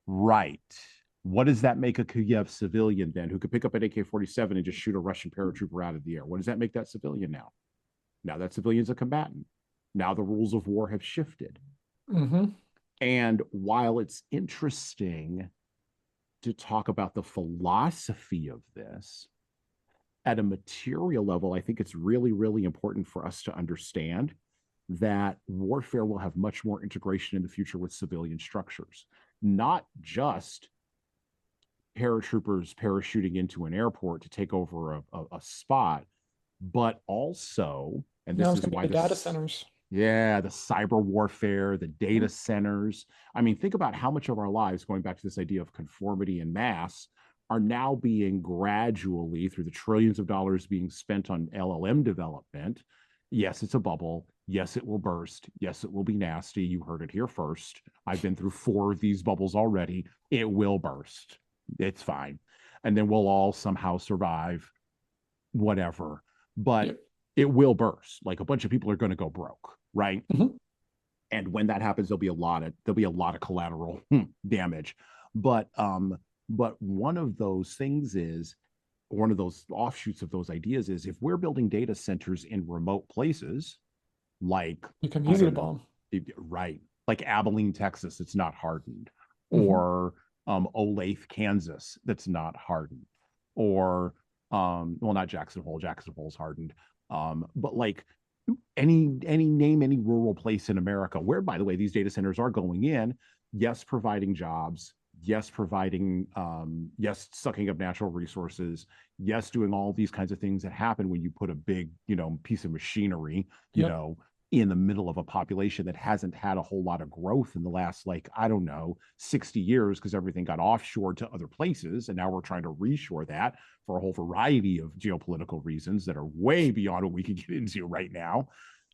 Right. What does that make a Kiev civilian then, who could pick up an AK-47 and just shoot a Russian paratrooper out of the air? What does that make that civilian now? Now that civilian's a combatant. Now the rules of war have shifted. And while it's interesting to talk about the philosophy of this, at a material level, I think it's really, really important for us to understand that warfare will have much more integration in the future with civilian structures, not just paratroopers parachuting into an airport to take over a spot, but also, and this is why the data centers. Yeah, the cyber warfare, the data centers. I mean, think about how much of our lives, going back to this idea of conformity and mass, are now being gradually, through the trillions of dollars being spent on LLM development. Yes, it's a bubble. Yes, it will burst. Yes, it will be nasty. You heard it here first. I've been through 4 of these bubbles already. It will burst. It's fine. And then we'll all somehow survive, whatever. But it will burst. Like, a bunch of people are going to go broke, right? And when that happens, there'll be a lot of collateral damage. But one of those things is, one of those offshoots of those ideas is, if we're building data centers in remote places, like, become easy to bomb, right? Like Abilene, Texas, it's not hardened, or Olathe, Kansas, that's not hardened, or well, not Jackson Hole. Jackson Hole's hardened, but like any rural place in America where, by the way, these data centers are going in, yes, providing jobs, yes, providing, yes, sucking up natural resources, yes, doing all these kinds of things that happen when you put a big, piece of machinery, in the middle of a population that hasn't had a whole lot of growth in the last, 60 years, because everything got offshored to other places. And now we're trying to reshore that for a whole variety of geopolitical reasons that are way beyond what we can get into right now.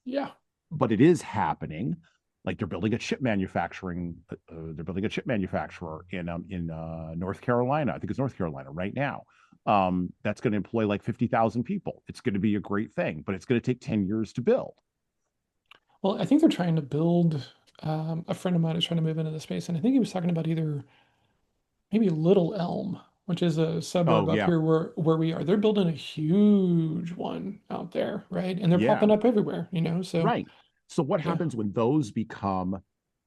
Yeah. But it is happening. Like, they're building a chip manufacturer in North Carolina. I think it's North Carolina right now. That's going to employ like 50,000 people. It's going to be a great thing, but it's going to take 10 years to build. Well, I think they're trying to build, a friend of mine is trying to move into the space, and I think he was talking about maybe Little Elm, which is a suburb up here where we are. They're building a huge one out there, right? And they're popping up everywhere, so. Right. So what happens when those become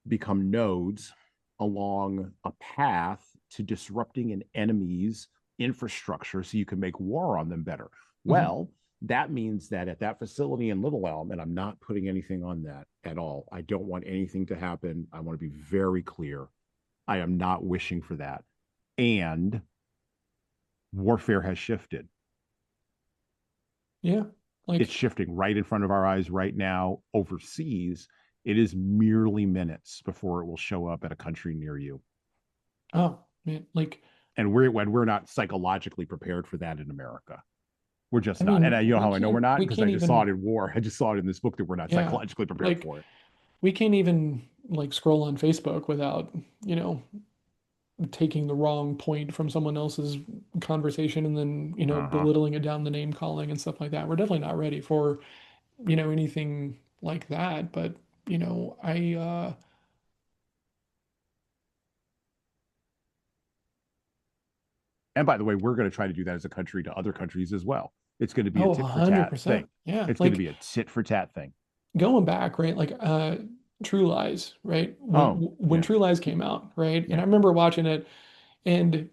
nodes along a path to disrupting an enemy's infrastructure so you can make war on them better? Well, that means that at that facility in Little Elm, and I'm not putting anything on that at all, I don't want anything to happen. I want to be very clear. I am not wishing for that. And warfare has shifted. Yeah. It's shifting right in front of our eyes right now. Overseas, it is merely minutes before it will show up at a country near you. Oh, man. And we're not psychologically prepared for that in America. We're just I not. mean, And you know how I know we're not? we Because I can't just saw even, it in war. I just saw it in this book that we're not yeah, psychologically prepared for it. we can't even scroll on Facebook without, taking the wrong point from someone else's conversation and then, Uh-huh. belittling it down, the name calling and stuff like that. We're definitely not ready for, anything like that. But, I, And by the way, we're going to try to do that as a country to other countries as well. It's going to be a oh, tit for tat 100%. thing. Yeah. It's going to be a tit for tat thing. Going back, right? True Lies, right? Oh, When yeah. True Lies came out, right? And Yeah. I remember watching it, and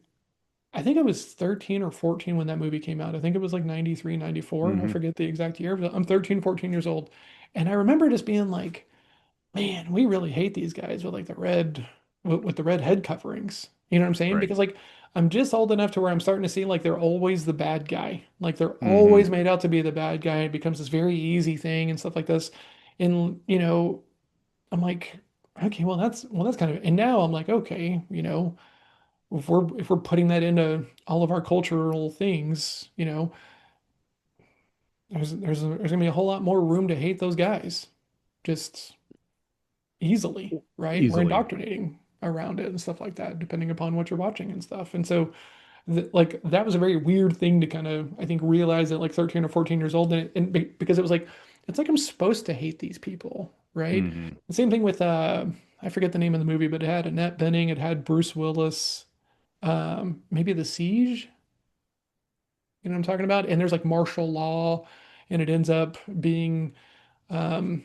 I think I was 13 or 14 when that movie came out. I think it was like 93, 94. I Mm-hmm. forget the exact year, but I'm 13, 14 years old. And I remember just being like, man, we really hate these guys with with the red head coverings. You know what I'm saying? Right. Because I'm just old enough to where I'm starting to see they're always the bad guy. Like they're Mm-hmm. always made out to be the bad guy. It becomes this very easy thing and stuff like this. And I'm like, okay, well that's kind of, and now I'm like, okay, if we're putting that into all of our cultural things, there's gonna be a whole lot more room to hate those guys just easily, right? We're Easily. indoctrinating around it and stuff like that, depending upon what you're watching and stuff. And so, that was a very weird thing to kind of, I think, realize at 13 or 14 years old, because it was like, it's like I'm supposed to hate these people, right? Mm-hmm. The same thing with I forget the name of the movie, but it had Annette Bening, it had Bruce Willis, maybe The Siege. You know what I'm talking about? And there's martial law, and it ends up being um,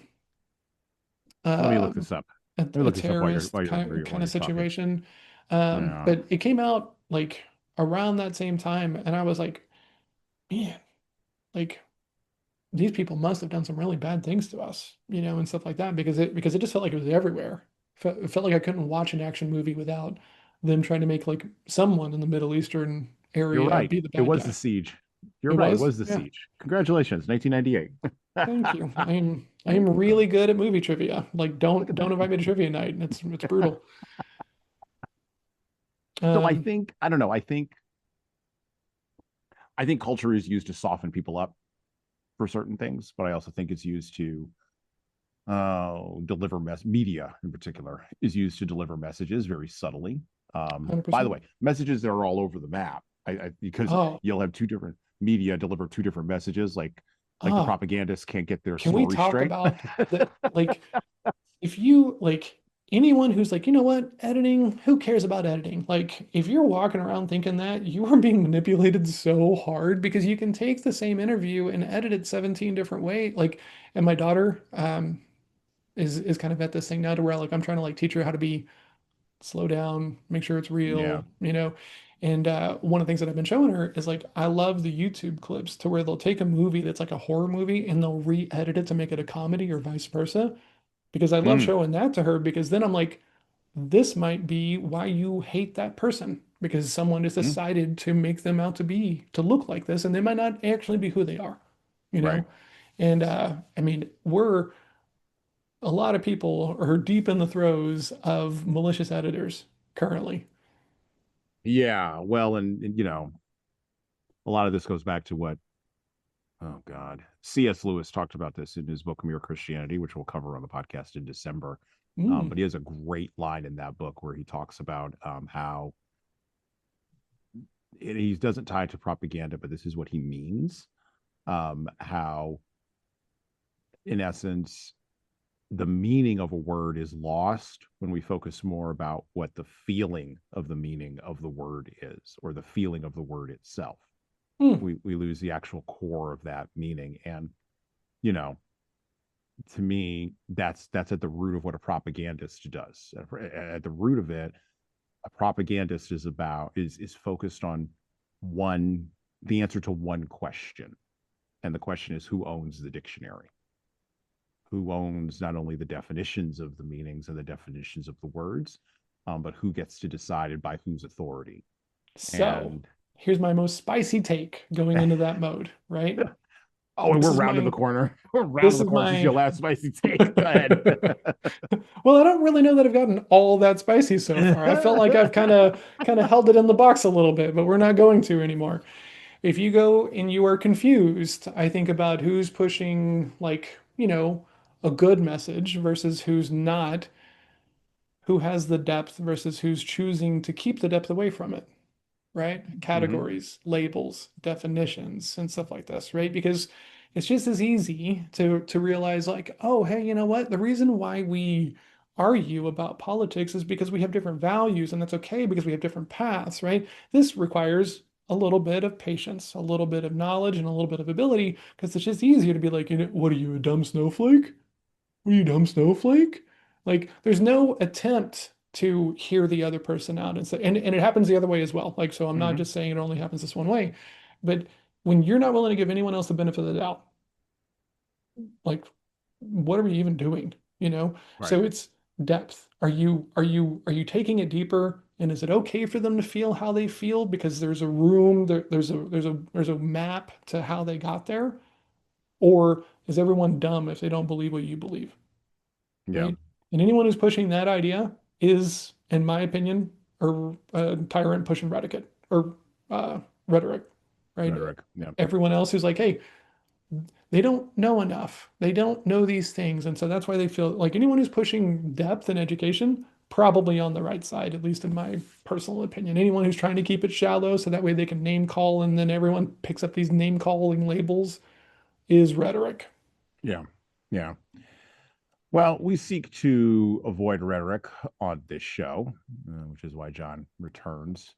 Let me look um, this up. a, Let me a look this up while terrorist kind you're of talking. situation. Yeah. But it came out around that same time, and I was like, man, like these people must have done some really bad things to us, and stuff like that, because it just felt like it was everywhere. It felt like I couldn't watch an action movie without them trying to make someone in the Middle Eastern You're area right. be the It bad was the guy. siege. You're It right. It was, was the yeah. siege. Congratulations, 1998. Thank you. I am really good at movie trivia. Look at Don't that. invite me to trivia night. It's brutal. So Um, I don't know. I think culture is used to soften people up for certain things, but I also think it's used to deliver media in particular is used to deliver messages very subtly. By the 100%. way, messages that are all over the map. Because Oh, you'll have two different media deliver two different messages, like the ah, propagandists can't get their can we story talk straight. about the if you anyone who's you know what, editing, who cares about editing? If you're walking around thinking that, you are being manipulated so hard because you can take the same interview and edit it 17 different ways. And my daughter is kind of at this thing now to where I'm trying to teach her how to be slow down, make sure it's Yeah. real, And one of the things that I've been showing her is I love the YouTube clips to where they'll take a movie that's a horror movie and they'll re-edit it to make it a comedy or vice versa. Because I love Mm, showing that to her because then I'm like, this might be why you hate that person because someone has mm, decided to make them out to look like this and they might not actually be who they are, you right. know? And I mean, a lot of people are deep in the throes of malicious editors currently. Yeah. Well, and a lot of this goes back to what, oh God, C.S. Lewis talked about this in his book Mere Christianity, which we'll cover on the podcast in December. Mm, But he has a great line in that book where he talks about how he doesn't tie it to propaganda, but this is what he means. How, in essence, the meaning of a word is lost when we focus more about what the feeling of the meaning of the word is, or the feeling of the word itself. mm, We lose the actual core of that meaning. And, you know, to me, that's at the root of what a propagandist does. At the root of it, a propagandist is focused on one the answer to one question. And the question is, who owns the dictionary? Who owns not only the definitions of the meanings and the definitions of the words, but who gets to decide it by whose authority? So And here's my most spicy take going into that mode, right? oh, and This we're is rounding the my corner. We're this rounding the is corner. This is your my last spicy take. Go ahead. well, I don't really know that I've gotten all that spicy so far. I felt like I've kind of held it in the box a little bit, but we're not going to anymore. If you go and you are confused, I think about who's pushing like, a good message versus who's not, who has the depth versus who's choosing to keep the depth away from it, right? Mhm. Categories, labels, definitions, and stuff like this, right? Because it's just as easy to realize like, oh, hey, you know what? The reason why we argue about politics is because we have different values, and that's okay because we have different paths, right? This requires a little bit of patience, a little bit of knowledge, and a little bit of ability because it's just easier to be like, what are you, a dumb snowflake? Are you a dumb snowflake? Like, there's no attempt to hear the other person out and say, and it happens the other way as well. Like, so I'm not Mhm. just saying it only happens this one way, but when you're not willing to give anyone else the benefit of the doubt, like, what are we even doing? You know? Right. So it's depth. Are you taking it deeper? And is it okay for them to feel how they feel? Because there's a room, there's a map to how they got there. Or is everyone dumb if they don't believe what you believe? Yeah. Right? And anyone who's pushing that idea is, in my opinion, a tyrant pushing rhetoric or uh, rhetoric, right? Rhetoric. Yeah. Everyone else who's like, hey, they don't know enough. They don't know these things. And so that's why they feel like anyone who's pushing depth in education, probably on the right side, at least in my personal opinion. Anyone who's trying to keep it shallow so that way they can name call and then everyone picks up these name calling labels is rhetoric. Yeah. Yeah. Well, we seek to avoid rhetoric on this show, which is why John returns.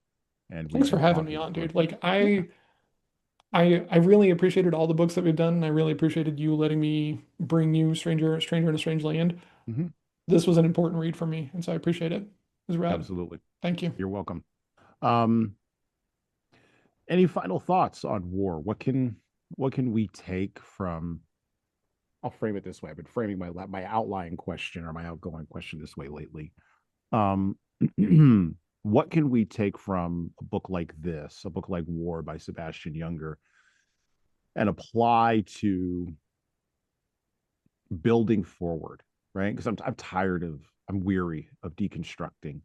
And we've Thanks for been having me talking on, for, dude. Like yeah. I really appreciated all the books that we've done, and I really appreciated you letting me bring you Stranger in a Strange Land. Mhm. This was an important read for me, and so I appreciate it. It was rad. Absolutely. Thank you. You're welcome. Um, any final thoughts on war? What can we take from? I'll frame it this way. I've been framing my outlying question or my outgoing question this way lately. Um, what can we take from a book like this, a book like War by Sebastian Junger, and apply to building forward, right? Because I'm tired of, I'm weary of deconstructing.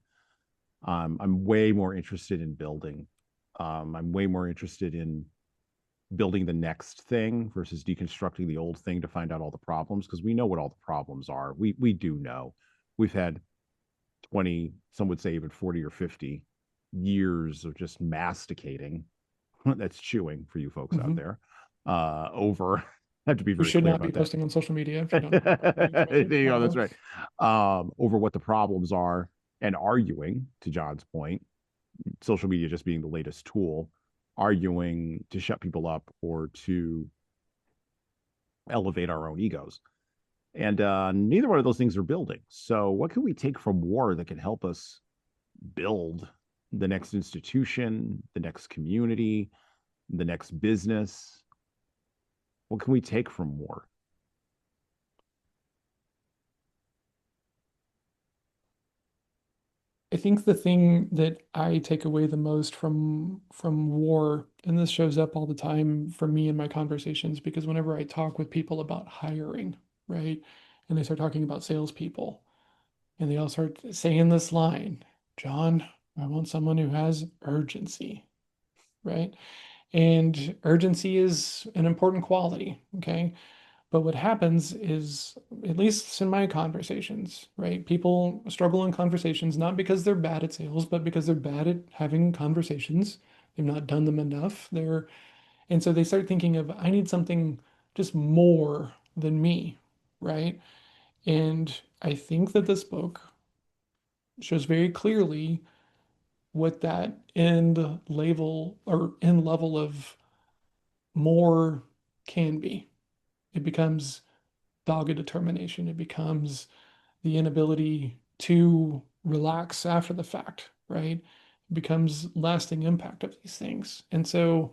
I'm way more interested in building. I'm way more interested in building the next thing versus deconstructing the old thing to find out all the problems, because we know what all the problems are. We do know. We've had 20, some would say even 40 or 50 years of just masticating. That's chewing for you folks out Mhm. there. Over, I have to be We very should clear not be about that. posting on social media if you don't know the There information. you go. That's Uh-oh. right. Over what the problems are and arguing, to John's point, social media just being the latest tool, arguing to shut people up or to elevate our own egos. And neither one of those things are building. So, what can we take from war that can help us build the next institution, the next community, the next business? What can we take from war? I think the thing that I take away the most from war, and this shows up all the time for me in my conversations, because whenever I talk with people about hiring, right, and they start talking about salespeople, and they all start saying this line, John, I want someone who has urgency, right? And urgency is an important quality, okay? But what happens is, at least in my conversations, right? People struggle in conversations not because they're bad at sales, but because they're bad at having conversations. They've not done them enough. And so they start thinking of, I need something just more than me, right? And I think that this book shows very clearly what that end level of more can be. It becomes dogged determination. It becomes the inability to relax after the fact, right? It becomes lasting impact of these things. And so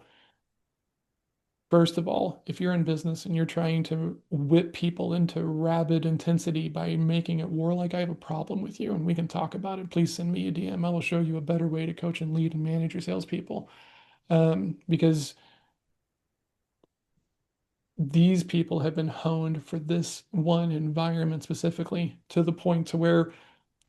First of all, if you're in business and you're trying to whip people into rabid intensity by making it warlike, I have a problem with you, and we can talk about it. Please send me a DM. I will show you a better way to coach and lead and manage your salespeople. Because these people have been honed for this one environment specifically to the point to where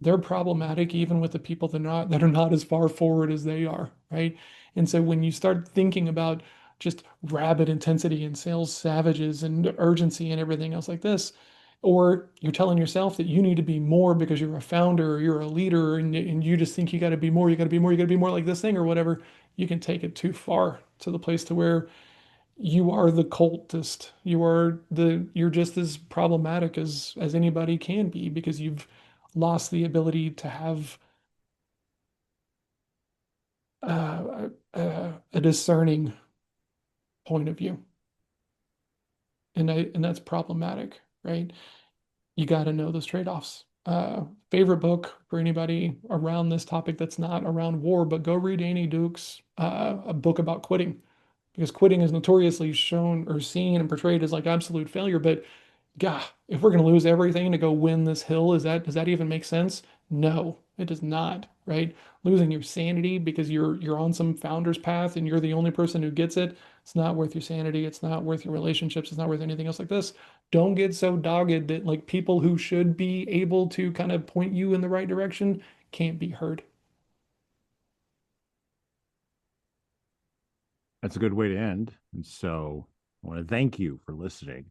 they're problematic even with the people that are not as far forward as they are, right? And so when you start thinking about just rabid intensity and sales savages and urgency and everything else like this, or you're telling yourself that you need to be more because you're a founder or you're a leader and you just think you got to be more, you got to be more, you got to be more like this thing or whatever, you can take it too far to the place to where you are the cultist. You're just as problematic as anybody can be because you've lost the ability to have a discerning point of view. And that's problematic, right? You got to know those trade-offs. Favorite book for anybody around this topic that's not around war, but go read Annie Duke's a book about quitting, because quitting is notoriously shown or seen and portrayed as like absolute failure. But God, if we're going to lose everything to go win this hill, does that even make sense? No, it does not, right? Losing your sanity because you're on some founder's path and you're the only person who gets it. It's not worth your sanity. It's not worth your relationships. It's not worth anything else like this. Don't get so dogged that like people who should be able to kind of point you in the right direction can't be heard. That's a good way to end. And so I want to thank you for listening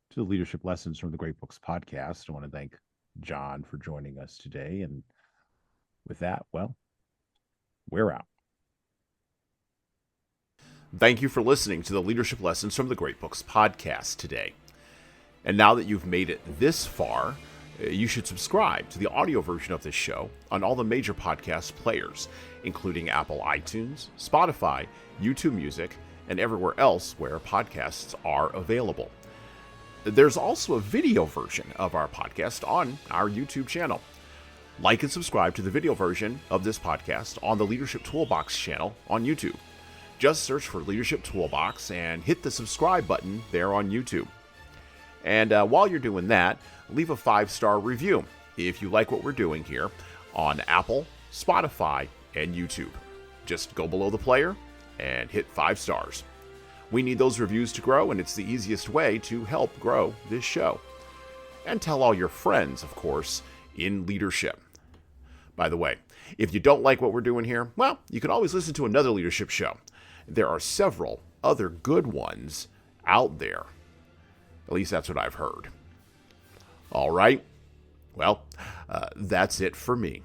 to the Leadership Lessons from the Great Books podcast. I want to thank John for joining us today. And with that, well, we're out. Thank you for listening to the Leadership Lessons from the Great Books podcast today. And now that you've made it this far, you should subscribe to the audio version of this show on all the major podcast players, including Apple iTunes, Spotify, YouTube Music, and everywhere else where podcasts are available. There's also a video version of our podcast on our YouTube channel. Like and subscribe to the video version of this podcast on the Leadership Toolbox channel on YouTube. Just search for Leadership Toolbox and hit the subscribe button there on YouTube. And while you're doing that, leave a 5-star review if you like what we're doing here on Apple, Spotify, and YouTube. Just go below the player and hit 5 stars. We need those reviews to grow, and it's the easiest way to help grow this show. And tell all your friends, of course, in leadership. By the way, if you don't like what we're doing here, well, you can always listen to another leadership show. There are several other good ones out there. At least that's what I've heard. All right. Well, that's it for me.